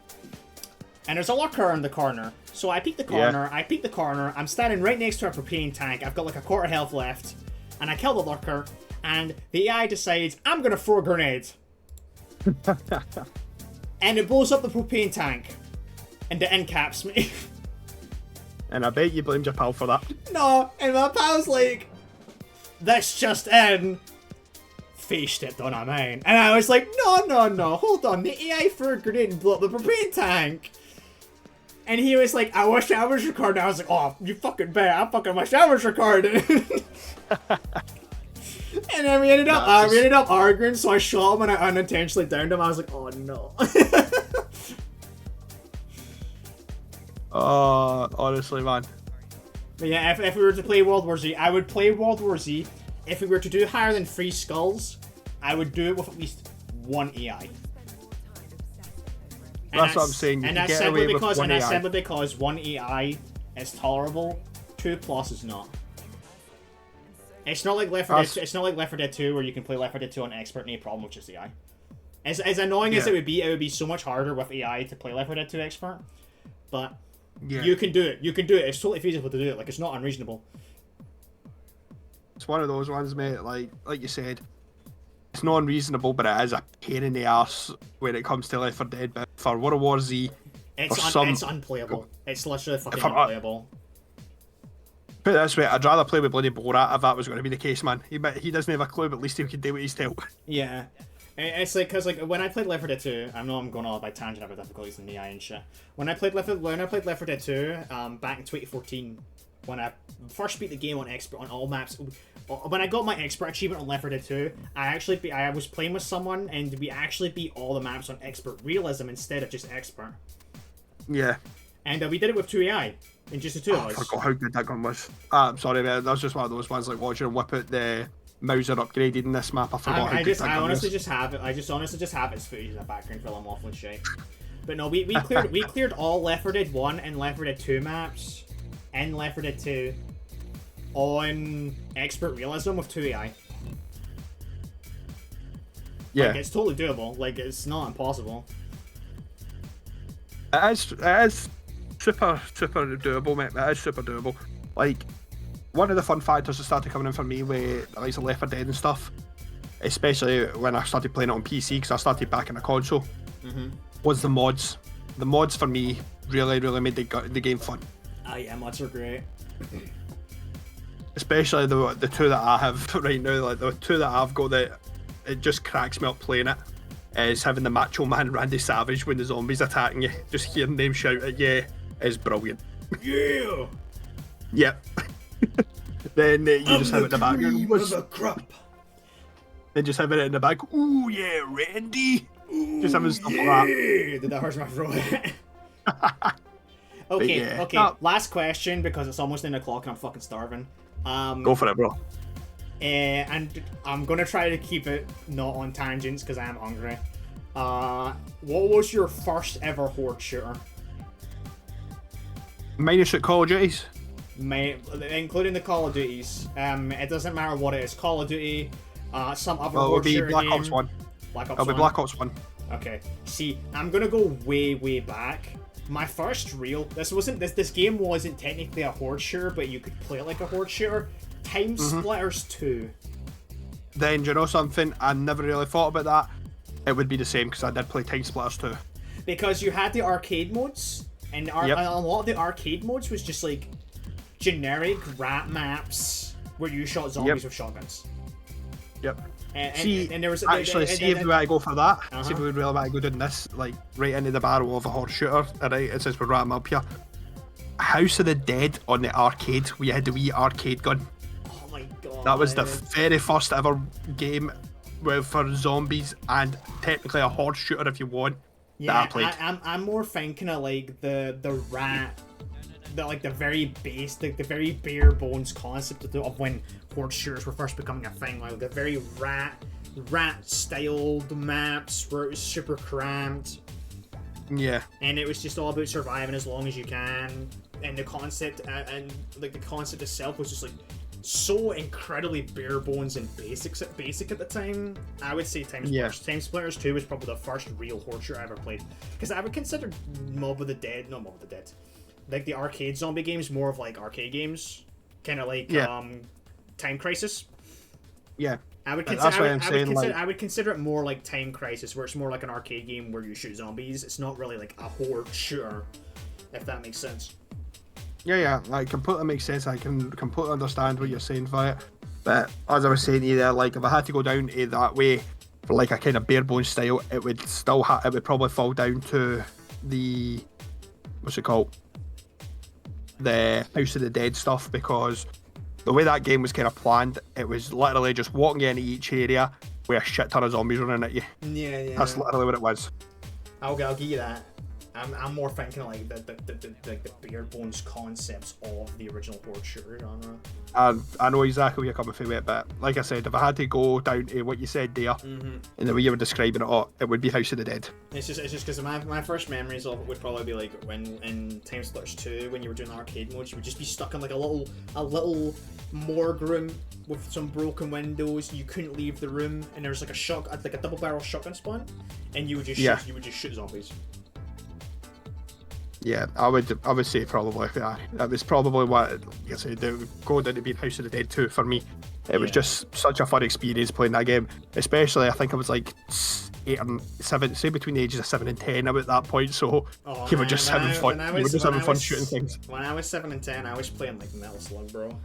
And there's a lurker in the corner. So I peek the corner, I'm standing right next to a propane tank, I've got like a quarter health left, and I kill the lurker, and the AI decides, I'm gonna throw a grenade. And it blows up the propane tank. And it incaps me. And I bet you blamed your pal for that. No, and my pal's like, this just in. Face stepped on a mine. And I was like, no, hold on, the AI threw a grenade and blew up the propane tank. And he was like, I wish I was recording. I was like, oh, you fucking bet. I fucking wish I was recording. And then we ended up arguing, so I shot him and I unintentionally downed him. I was like, oh no. Honestly, man. But yeah, if we were to play World War Z, I would play World War Z. If we were to do higher than 3 skulls, I would do it with at least 1 AI. That's what I'm saying. And that's simply because 1 AI is tolerable, 2+ is not. It's not like Left 4 Dead. It's not like Left 4 Dead 2 where you can play Left 4 Dead 2 on expert, no problem, which is the AI. As annoying as it would be so much harder with AI to play Left 4 Dead 2 expert. But you can do it. You can do it. It's totally feasible to do it. Like, it's not unreasonable. It's one of those ones, mate. Like you said, it's not unreasonable, but it is a pain in the arse when it comes to Left 4 Dead. But for World War Z, it's unplayable. It's literally fucking unplayable. Put it this way, I'd rather play with bloody Borat if that was going to be the case, man. He doesn't have a clue, but at least he can do what he's told. Yeah. It's like, because like, when I played Left 4 Dead 2, I know I'm going all by tangent about difficulties in the AI and shit. When I played Left 4 Dead 2, back in 2014, when I first beat the game on expert on all maps, when I got my expert achievement on Left 4 Dead 2, I was playing with someone and we actually beat all the maps on expert realism instead of just expert. Yeah. And we did it with 2 AI. And just the 2 of us. I forgot how good that gun was. I'm sorry, man. That was just one of those ones like watching him whip out the Mauser upgraded in this map. I forgot how good that gun was. I just honestly just have its footage in the background while I'm waffling shit. But no, we cleared all Left 4 Dead 1 and Left 4 Dead 2 maps and Left 4 Dead 2 on expert realism with 2 AI. Yeah. Like, it's totally doable. Like, it's not impossible. It is super doable, mate. It is super doable. Like, one of the fun factors that started coming in for me with the likes of Left 4 Dead and stuff, especially when I started playing it on PC, because I started back in a console, was the mods. The mods for me really made the game fun. Oh yeah, mods are great. Especially the 2 that I have right now, like the 2 that I've got that it just cracks me up playing it, is having the Macho Man Randy Savage when the zombies attacking you. Just hearing them shout at you is brilliant. Yeah! Yep. Then you just have it in the background. Then just have it in the back. Ooh yeah, Randy. Ooh, just having stuff like that. Did that hurt my throat? Okay. Last question because it's almost 9 o'clock and I'm fucking starving. Go for it, bro. And I'm gonna try to keep it not on tangents because I am hungry. What was your first ever horde shooter? Minus at Call of Duties. Including the Call of Duties. It doesn't matter what it is. Call of Duty, some other horde shooter Black game. Ops 1. It'll be Black Ops 1. Okay. See, I'm gonna go way back. My first real this game wasn't technically a horde shooter, but you could play it like a horde shooter. Time Splitters 2. Then, do you know something? I never really thought about that. It would be the same because I did play Time Splitters 2. Because you had the arcade modes, and a lot of the arcade modes was just like generic rat maps where you shot zombies with shotguns. Yep. And there was if we were to go for that, see if we would really want to go doing this, like right into the barrel of a horde shooter. Alright, it says we're wrapping up here. House of the Dead on the arcade, where you had the wee arcade gun. Oh my god. That was the very first ever game for zombies and technically a horde shooter if you want. Yeah, that I played. I'm more thinking of like the rat, the very base, the very bare bones concept of when horde shooters were first becoming a thing, like the very rat styled maps where it was super cramped. Yeah. And it was just all about surviving as long as you can, and the concept and like the concept itself was just like so incredibly bare bones and basic at the time. I would say Time Splitters 2 was probably the first real horde shooter I ever played. Because I would consider Mob of the Dead, like the arcade zombie games more of like arcade games. Kind of like Time Crisis. Yeah. I would consider it more like Time Crisis, where it's more like an arcade game where you shoot zombies. It's not really like a horde shooter, if that makes sense. Yeah, like completely makes sense. I can completely understand what you're saying for it. But as I was saying to you there, like if I had to go down to that way for like a kind of bare bones style, it would still it would probably fall down to the what's it called? The House of the Dead stuff, because the way that game was kind of planned, it was literally just walking into each area with a shit ton of zombies running at you. Yeah. That's literally what it was. I'll give you that. I'm more thinking like the bare bones concepts of the original horde shooter genre. I know exactly where you're coming from it, but like I said, if I had to go down to what you said there, and the way you were describing it would be House of the Dead. It's just because my first memories of it would probably be like when in Time Splitters 2, when you were doing the arcade modes, you would just be stuck in like a little morgue room with some broken windows. You couldn't leave the room, and there's like a double barrel shotgun spawn, and you would just shoot zombies. Yeah, I would say probably that was probably what, like I said, it would go down to being House of the Dead 2 for me. It was just such a fun experience playing that game, especially I think I was like 8 and 7, say between the ages of 7 and 10 about that point, so you were just having fun. You were just having fun shooting things. When I was 7 and 10, I was playing like Metal Slug, bro.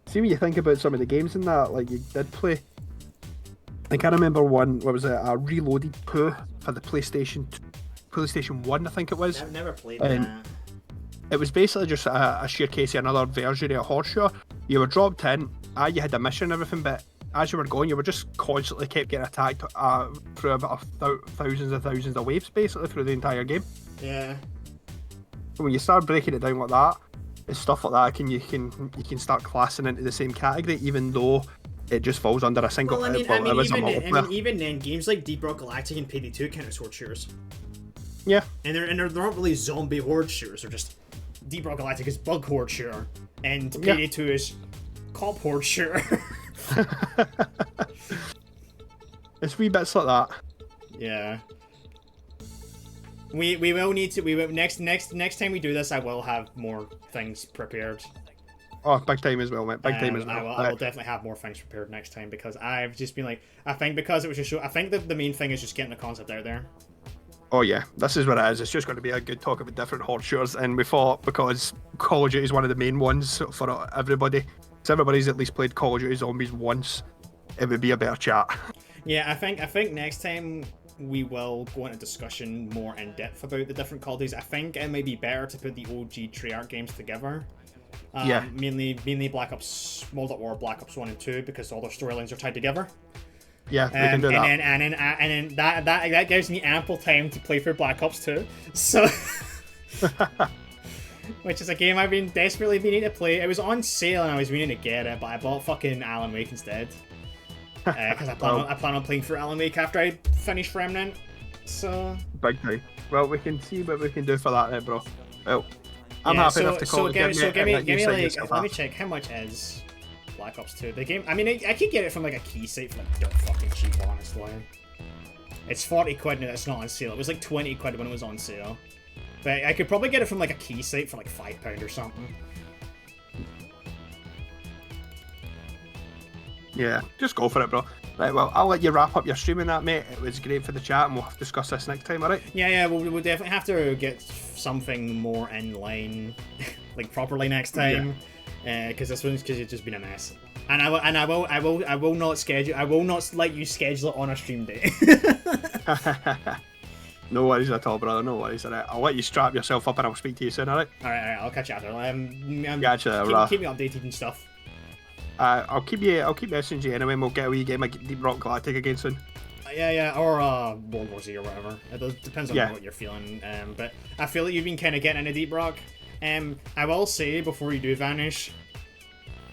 See what you think about some of the games in that, like you did play. I can't remember one. What was it? A Reloaded Poo for the PlayStation 1, I think it was. I've never played that. It was basically just a sheer case of another version of a horseshoe. You were dropped in, you had a mission and everything, but as you were going, you were just constantly kept getting attacked through about thousands of waves, basically through the entire game. Yeah. When you start breaking it down like that, it's stuff like that. You can start classing into the same category, even though it just falls under a single. Even then, games like Deep Rock Galactic and Payday 2 count as horde shooters. Yeah. And they're not really zombie horde shooters. They're just Deep Rock Galactic is bug horde shooter, and Payday 2 is cop horde shooter. It's wee bits like that. Yeah. We will need to. Next time we do this, I will have more things prepared. Oh, big time as well, mate. Big time as well. I will definitely have more things prepared next time, because I've just been like, I think because it was a show, I think that the main thing is just getting the concept out there. Oh yeah, this is what it is. It's just going to be a good talk about different horde shooters, and we thought because Call of Duty is one of the main ones for everybody, so everybody's at least played Call of Duty Zombies once, it would be a better chat. Yeah, I think next time we will go into discussion more in depth about the different Call of Duties. I think it may be better to put the OG Treyarch games together. Mainly Black Ops, World at War, Black Ops 1 and 2, because all their storylines are tied together. Yeah, we can do that. And then that gives me ample time to play for Black Ops 2. So, which is a game I've been desperately meaning to play. It was on sale and I was meaning to get it, but I bought fucking Alan Wake instead. Because I plan on playing for Alan Wake after I finish Remnant. So big time. Well, we can see what we can do for that then, bro. Well, I'm happy enough to call it. Give me like, let me check how much is Black Ops 2. The game, I mean, I could get it from like a key site for like dirt fucking cheap, honestly. It's 40 quid and it's not on sale. It was like 20 quid when it was on sale. But I could probably get it from like a key site for like £5 or something. Yeah, just go for it, bro. Right, well, I'll let you wrap up your streaming that, mate. It was great for the chat, and we'll discuss this next time, alright? Yeah, we'll definitely have to get something more in line, like properly next time, because it's just been a mess. And I will not let you schedule it on a stream day. No worries at all, brother. No worries. Alright, I'll let you strap yourself up, and I'll speak to you soon, alright? Alright, I'll catch you after. Keep me updated and stuff. I'll keep messaging you anyway, and we'll get a wee game of Deep Rock Galactic again soon. Or World War Z or whatever. It depends on what you're feeling. But I feel like you've been kind of getting into Deep Rock. I will say before you do vanish,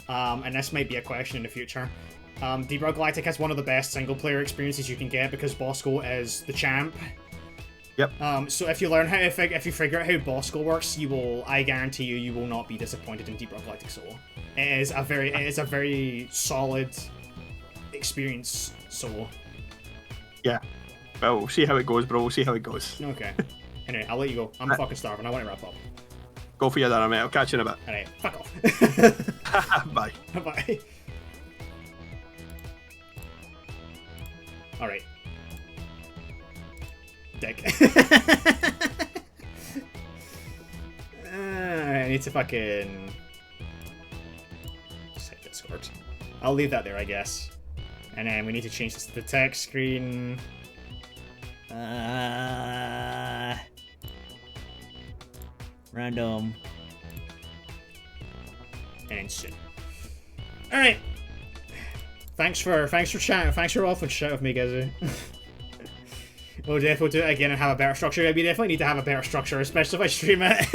and this might be a question in the future. Deep Rock Galactic has one of the best single player experiences you can get because Bosco is the champ. Yep. So if you learn how if you figure out how boss skull works, I guarantee you will not be disappointed in Deep Rock Galactic Soul. It is a very solid experience. So Yeah. Well, we'll see how it goes, bro. We'll see how it goes. okay. Anyway, I'll let you go. I'm fucking starving. I want to wrap up. Go for your dinner, mate. I'll catch you in a bit. Alright, fuck off. Bye. Bye. Alright. Dick. I need to fucking... Just hit Discord. I'll leave that there, I guess. And then we need to change this to the text screen. Random. And shit. Alright. Thanks for chatting. Thanks for waffling shit with me, guys. We'll definitely do it again and have a better structure. We definitely need to have a better structure, especially if I stream it.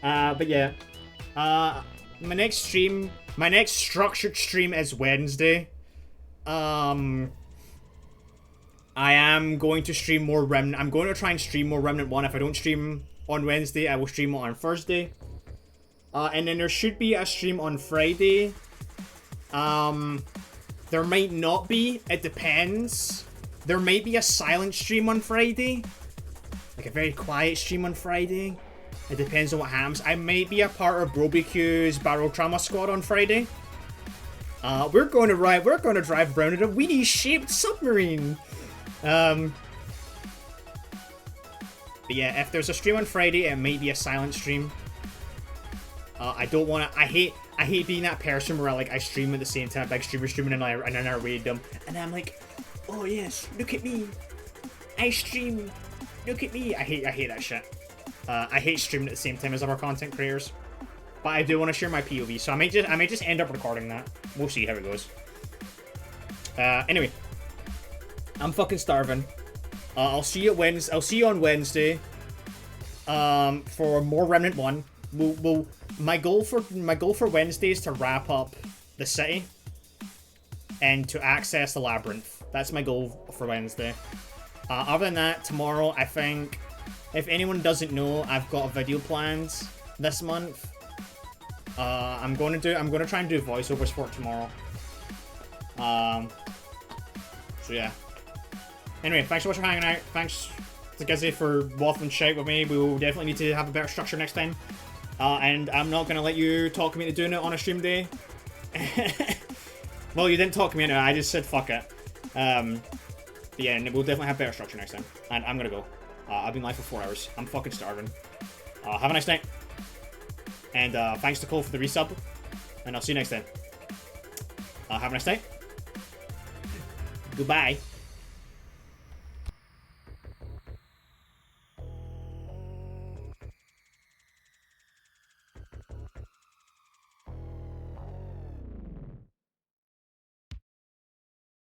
But yeah. My next structured stream is Wednesday. I am going to stream more Remnant. I'm going to try and stream more Remnant 1. If I don't stream on Wednesday, I will stream it on Thursday. And then there should be a stream on Friday. There might not be. It depends. There might be a silent stream on Friday. Like a very quiet stream on Friday. It depends on what happens. I might be a part of BroBQ's Barrel Trauma Squad on Friday. We're going to drive around in a weenie-shaped submarine. But yeah, if there's a stream on Friday, it might be a silent stream. I don't want to. I hate being that person where I stream at the same time, big streamer streaming, and then I raid them, and I'm like, oh yes, look at me, I stream, look at me. I hate that shit. I hate streaming at the same time as other content creators. But I do want to share my POV, so I may just end up recording that. We'll see how it goes. Anyway, I'm fucking starving. I'll see you on Wednesday. For more Remnant 1. My goal for Wednesday is to wrap up the city and to access the labyrinth. That's my goal for Wednesday. Other than that, tomorrow, I think, if anyone doesn't know, I've got a video planned this month. I'm gonna try and do voiceovers for it tomorrow. So yeah. Anyway, thanks so much for hanging out. Thanks to Gizzy for waffling shite with me. We will definitely need to have a better structure next time. And I'm not gonna let you talk me into doing it on a stream day. Well, you didn't talk me into it. I just said fuck it. But yeah, we'll definitely have better structure next time. And I'm gonna go. I've been live for 4 hours. I'm fucking starving. Have a nice night. And thanks to Cole for the resub. And I'll see you next time. Have a nice night. Goodbye.